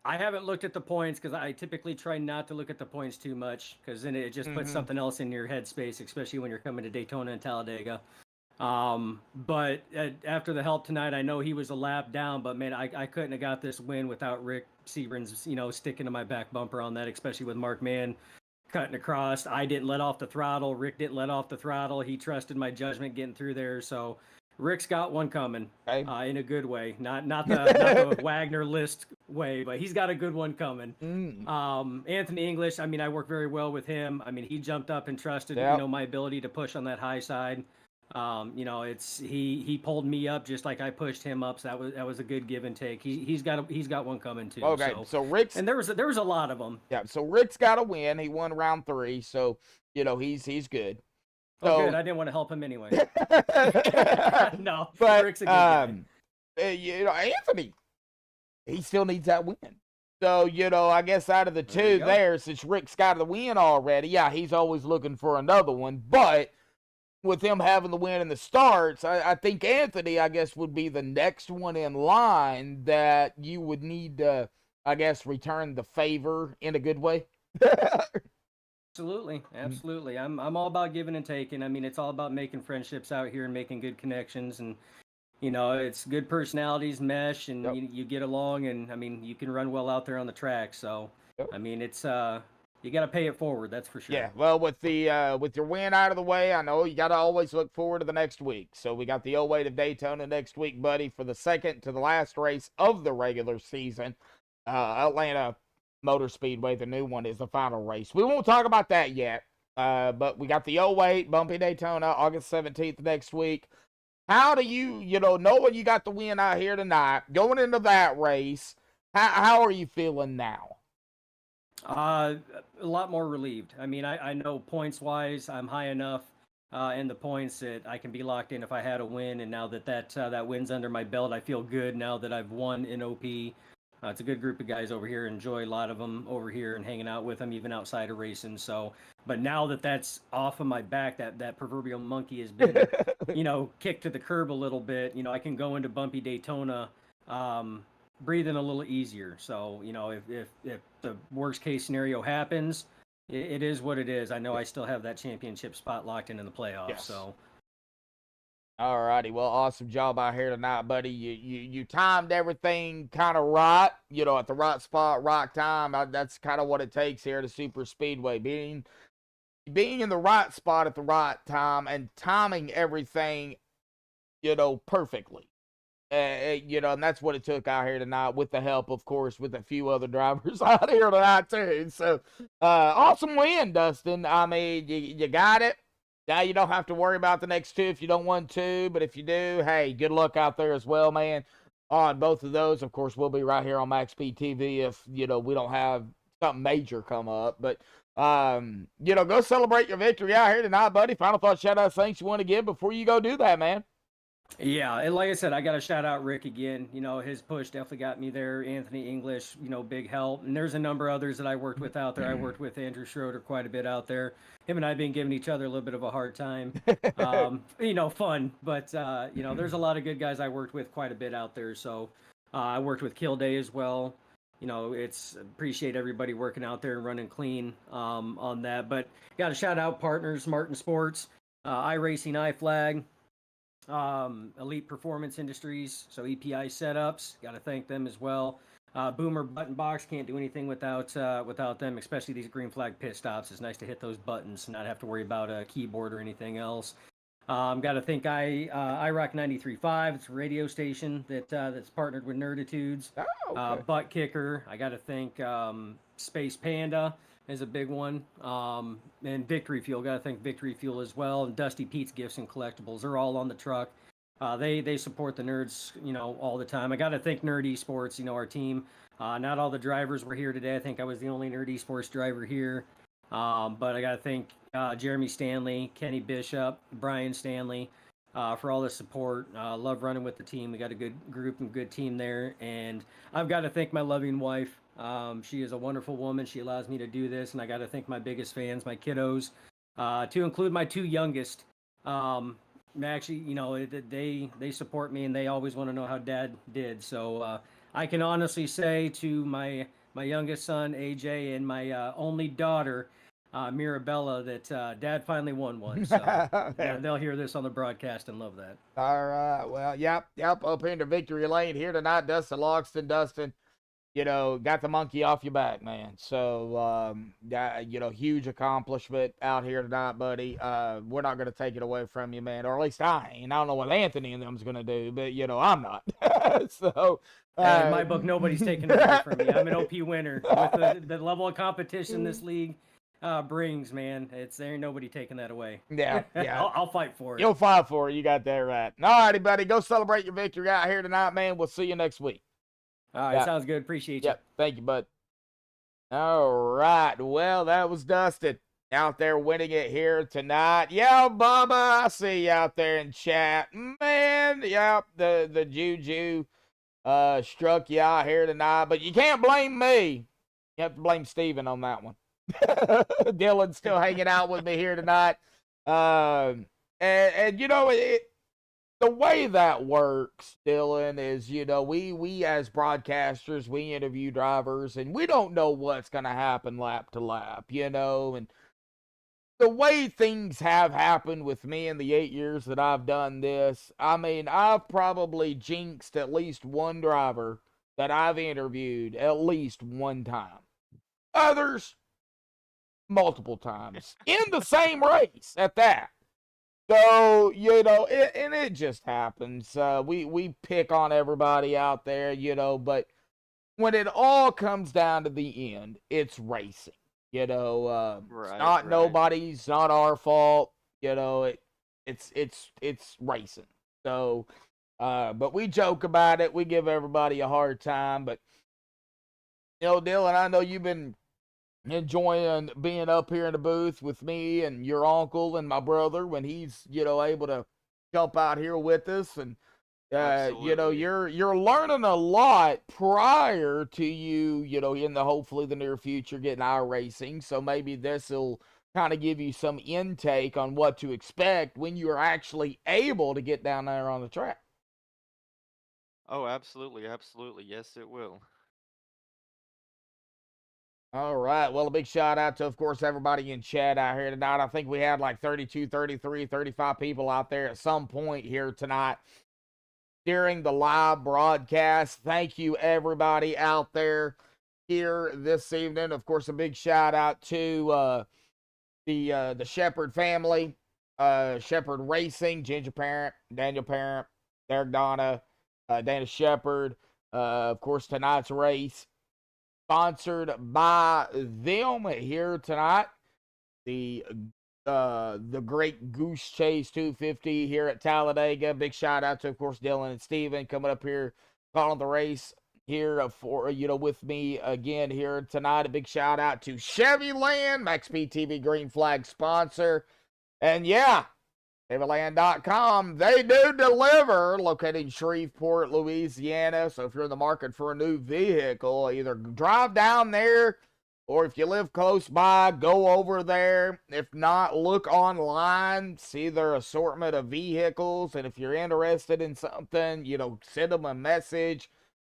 I haven't looked at the points, because I typically try not to look at the points too much, because then it just puts something else in your headspace, especially when you're coming to Daytona and Talladega. But after the help tonight, I know he was a lap down, but man, I couldn't have got this win without Rick Sebren's, sticking to my back bumper on that, especially with Mark Mann cutting across. I didn't let off the throttle. Rick didn't let off the throttle. He trusted my judgment getting through there. So Rick's got one coming, in a good way, not the Wagner list way, but he's got a good one coming. Anthony English, I mean, I work very well with him. I mean, he jumped up and trusted, my ability to push on that high side. He pulled me up just like I pushed him up, so that was a good give and take. He's got one coming too. Okay, so Rick's, and there was a lot of them. Yeah, so Rick's got a win. He won round 3, so he's good. Oh, good. I didn't want to help him anyway. No, but Rick's a good guy. Anthony, he still needs that win. So, I guess out of the 2 there, since Rick's got the win already, yeah, he's always looking for another one. But with him having the win in the starts, I think Anthony, I guess, would be the next one in line that you would need to, I guess, return the favor in a good way. Absolutely. I'm all about giving and taking. I mean, it's all about making friendships out here and making good connections, and it's good personalities mesh, and you get along, and I mean, you can run well out there on the track. So I mean, it's you got to pay it forward, that's for sure. Yeah, well, with your win out of the way, I know you got to always look forward to the next week. So we got the 08 of Daytona next week, buddy, for the second to the last race of the regular season. Atlanta Motor Speedway, the new one, is the final race. We won't talk about that yet, but we got the 08 Bumpy Daytona, August 17th next week. How do you, knowing you got the win out here tonight, going into that race, how are you feeling now? A lot more relieved. I mean, I know points-wise, I'm high enough. and the points that I can be locked in if I had a win. And now that win's under my belt, I feel good now that I've won in OP. It's a good group of guys over here. Enjoy a lot of them over here and hanging out with them, even outside of racing. So, but now that that's off of my back, that proverbial monkey has been, kicked to the curb a little bit. I can go into bumpy Daytona, breathing a little easier. So, if the worst case scenario happens, it is what it is. I know I still have that championship spot locked in the playoffs. Yes. So. All righty. Well, awesome job out here tonight, buddy. You timed everything kind of right, at the right spot, right time. That's kind of what it takes here at a super speedway. Being in the right spot at the right time and timing everything, perfectly. And that's what it took out here tonight with the help, of course, with a few other drivers out here tonight, too. So, awesome win, Dustin. I mean, you got it. Now you don't have to worry about the next two if you don't want to, but if you do, hey, good luck out there as well, man. On both of those, of course, we'll be right here on MaxspeedTV if, we don't have something major come up. But, go celebrate your victory out here tonight, buddy. Final thoughts, shout-outs, thanks you want to give before you go do that, man. Yeah, and like I said, I got to shout out Rick again. His push definitely got me there. Anthony English, big help. And there's a number of others that I worked with out there. I worked with Andrew Schroeder quite a bit out there. Him and I have been giving each other a little bit of a hard time. Fun. But, there's a lot of good guys I worked with quite a bit out there. So I worked with Kilday as well. Appreciate everybody working out there and running clean on that. But got to shout out partners, Martin Sports, iRacing, iFlag. Elite Performance Industries, so EPI Setups, got to thank them as well. Boomer Button Box, can't do anything without them, especially these green flag pit stops. It's nice to hit those buttons and not have to worry about a keyboard or anything else. Got to thank iRock 93.5, it's a radio station that's partnered with Nerditudes. Buttkicker, I got to thank Space Panda is a big one. And Victory Fuel, got to thank Victory Fuel as well. And Dusty Pete's Gifts and Collectibles, they're all on the truck. They support the nerds, all the time. I got to thank Nerd Esports, our team. Not all the drivers were here today. I think I was the only Nerd Esports driver here. But I got to thank Jeremy Stanley, Kenny Bishop, Brian Stanley for all the support. Love running with the team. We got a good group and good team there. And I've got to thank my loving wife. She is a wonderful woman. She allows me to do this, and I got to thank my biggest fans, my kiddos, to include my two youngest. Actually, they support me, and they always want to know how Dad did. So I can honestly say to my youngest son, AJ, and my only daughter, Mirabella, that Dad finally won one. So yeah, they'll hear this on the broadcast and love that. All right. Well, yep. Up into victory lane here tonight, Dustin Loxton. Dustin, got the monkey off your back, man. So, huge accomplishment out here tonight, buddy. We're not going to take it away from you, man, or at least I ain't. I don't know what Anthony and them's going to do, but, I'm not. So, in my book, nobody's taking it away from me. I'm an OP winner. With the level of competition this league brings, man, there ain't nobody taking that away. Yeah. I'll fight for it. You'll fight for it. You got that right. All righty, buddy. Go celebrate your victory out here tonight, man. We'll see you next week. All right, sounds good. Appreciate you. Yep, thank you, bud. All right, well, that was Dustin out there winning it here tonight. Yeah, Bubba, I see you out there in chat. Man, yep, the juju struck you out here tonight, but you can't blame me. You have to blame Steven on that one. Dylan's still hanging out with me here tonight. And the way that works, Dylan, is, we as broadcasters, we interview drivers, and we don't know what's going to happen lap to lap, and the way things have happened with me in the 8 years that I've done this, I mean, I've probably jinxed at least one driver that I've interviewed at least one time. Others, multiple times in the same race at that. So, and it just happens. We pick on everybody out there, but when it all comes down to the end, it's racing. It's not nobody's, not our fault. It's racing. So, but we joke about it. We give everybody a hard time. But, Dylan, I know you've been enjoying being up here in the booth with me and your uncle and my brother when he's, able to jump out here with us. And Absolutely. you're learning a lot prior to you, in the hopefully the near future getting our racing. So maybe this will kind of give you some intake on what to expect when you're actually able to get down there on the track. Oh, absolutely, absolutely. Yes, it will. All right. Well, a big shout out to, of course, everybody in chat out here tonight. I think we had like 32, 33, 35 people out there at some point here tonight during the live broadcast. Thank you, everybody out there here this evening. Of course, a big shout out to the Shepherd family, Shepherd Racing, Ginger Parent, Daniel Parent, Derek Donna, Dana Shepherd. Of course, tonight's race sponsored by them here tonight. The great Goose Chase 250 here at Talladega. Big shout out to, of course, Dylan and Steven coming up here calling the race here for with me again here tonight. A big shout out to Chevy Land, MaxspeedTV Green Flag sponsor. And yeah, ChevyLand.com, they do deliver, located in Shreveport, Louisiana. So if you're in the market for a new vehicle, either drive down there, or if you live close by, go over there. If not, look online, see their assortment of vehicles. And if you're interested in something, send them a message.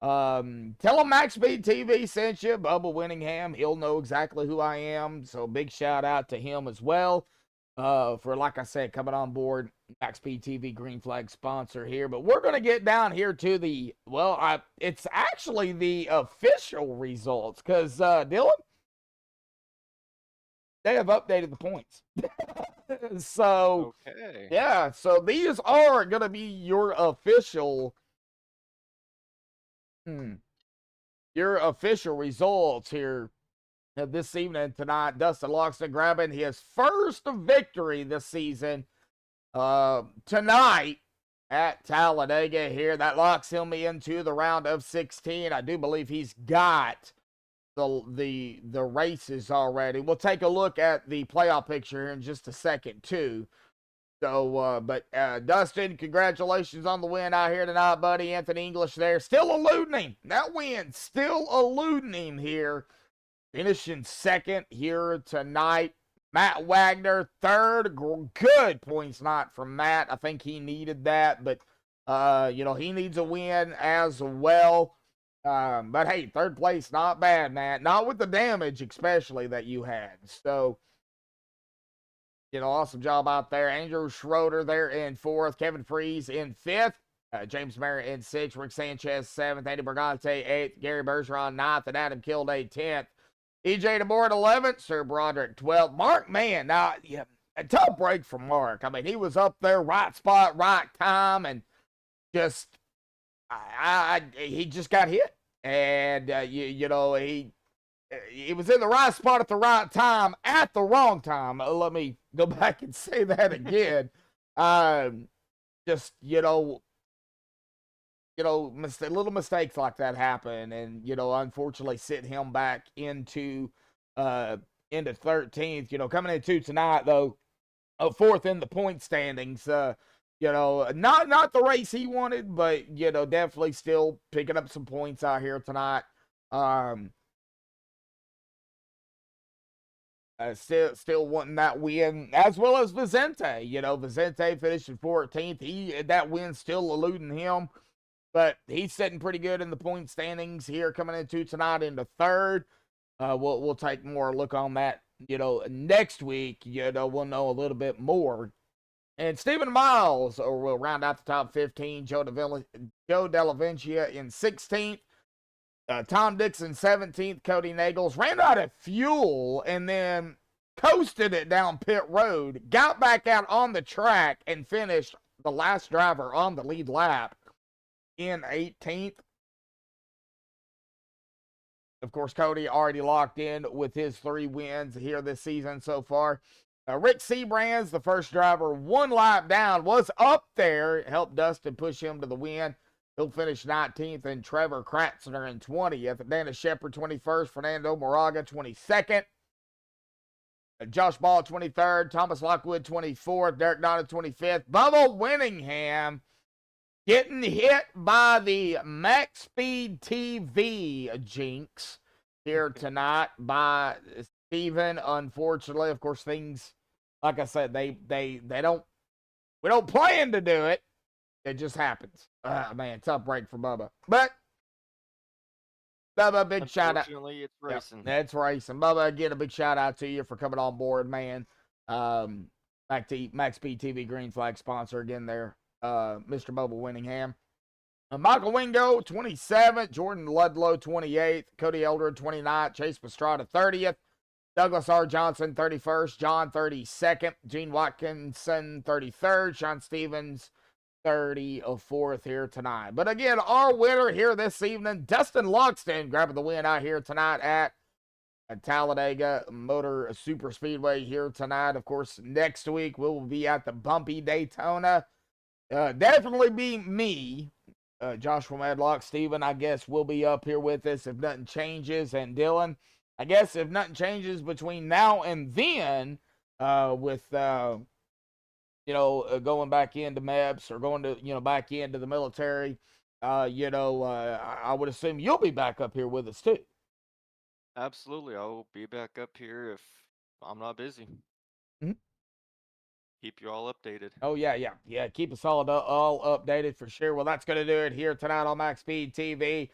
Tell them MaxspeedTV sent you, Bubba Winningham. He'll know exactly who I am. So big shout out to him as well. For, like I said, coming on board, MaxspeedTV Green Flag sponsor here. But we're going to get down here to the, it's actually the official results. Because, Dylan, they have updated the points. So, Okay. yeah, so these are going to be your official, results here this evening tonight. Dustin Loxton grabbing his first victory this season tonight at Talladega here. That locks him into the round of 16. I do believe he's got the races already. We'll take a look at the playoff picture here in just a second too. So, Dustin, congratulations on the win out here tonight, buddy. Anthony English there, still eluding him. That win still eluding him here. Finishing second here tonight. Matt Wagner, third. Good points night from Matt. I think he needed that, but, he needs a win as well. But, hey, third place, not bad, Matt. Not with the damage, especially, that you had. So, awesome job out there. Andrew Schroeder there in fourth. Kevin Freeze in fifth. James Merritt in sixth. Rick Sanchez seventh. Andy Brigante eighth. Gary Bergeron ninth. And Adam Kilday 10th. EJ DeBoer 11th, Sir Broderick 12th. Mark, man, now, a tough break for Mark. I mean, he was up there, right spot, right time, and just, he just got hit. And, he was in the right spot at the right time at the wrong time. Let me go back and say that again. Little mistakes like that happen, and unfortunately sit him back into 13th. Coming into tonight though, fourth in the point standings. Not the race he wanted, but definitely still picking up some points out here tonight. Still wanting that win, as well as Vicente. Vicente finished in 14th. That win still eluding him. But he's sitting pretty good in the point standings here coming into tonight into third. We'll take more look on that, next week. We'll know a little bit more. And Stephen Miles will round out the top 15. Joe Delavencia in 16th. Tom Dixon 17th. Cody Nagels ran out of fuel and then coasted it down pit road. Got back out on the track and finished the last driver on the lead lap in 18th. Of course, Cody already locked in with his 3 wins here this season so far. Rick Seabrands, the first driver, 1 lap down, was up there, helped Dustin push him to the win. He'll finish 19th, and Trevor Kratzner in 20th. Dana Shepard 21st, Fernando Moraga 22nd. Josh Ball 23rd, Thomas Lockwood 24th, Derek Donna 25th. Bubba Winningham getting hit by the MaxspeedTV jinx here tonight by Steven. Unfortunately, of course, things, like I said, we don't plan to do it. It just happens. Man, tough break for Bubba. But Bubba, big shout out. Unfortunately, it's racing. Yeah, it's racing. Bubba, again, a big shout out to you for coming on board, man. Back to MaxspeedTV Green Flag sponsor again there, Mr. Bubba Winningham. Michael Wingo, 27th. Jordan Ludlow, 28th. Cody Eldred, 29th. Chase Pastrada, 30th. Douglas R. Johnson, 31st. John, 32nd. Gene Watkinson, 33rd. Sean Stevens, 34th here tonight. But again, our winner here this evening, Dustin Logston, grabbing the win out here tonight at Talladega Motor Super Speedway here tonight. Of course, next week we will be at the bumpy Daytona. Definitely be me. Joshua Medlock, Steven, I guess, will be up here with us if nothing changes. And Dylan, I guess if nothing changes between now and then, with going back into MEPS or going to, back into the military, I would assume you'll be back up here with us too. Absolutely. I will be back up here if I'm not busy. Mhm. Keep you all updated. Oh, yeah. Keep us all updated for sure. Well, that's going to do it here tonight on MaxspeedTV.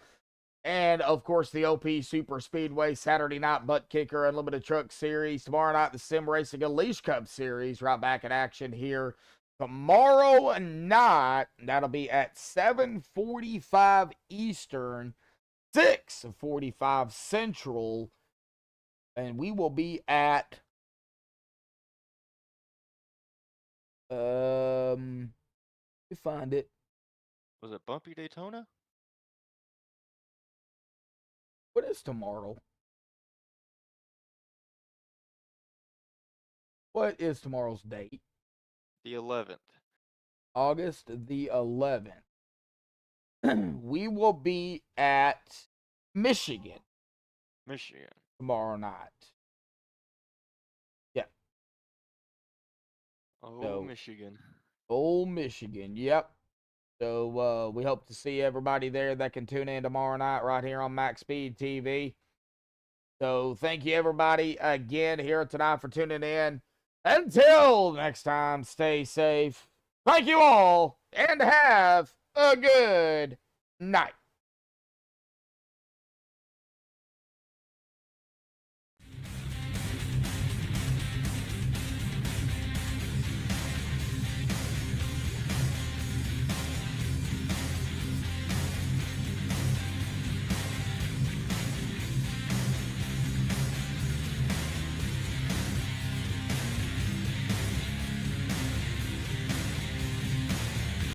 And, of course, the OP Super Speedway Saturday Night Buttkicker Unlimited Truck Series. Tomorrow night, the Sim Racing Unleashed Cup Series. Right back in action here tomorrow night. That'll be at 7:45 Eastern, 6:45 Central. And we will be at... you find it. Was it Bumpy Daytona? What is tomorrow? What is tomorrow's date? The 11th. August the 11th. We will be at Michigan tomorrow night. Yeah. Michigan. Old Michigan, yep. So we hope to see everybody there that can tune in tomorrow night right here on MaxspeedTV. So thank you, everybody, again here tonight for tuning in. Until next time, stay safe. Thank you all, and have a good night.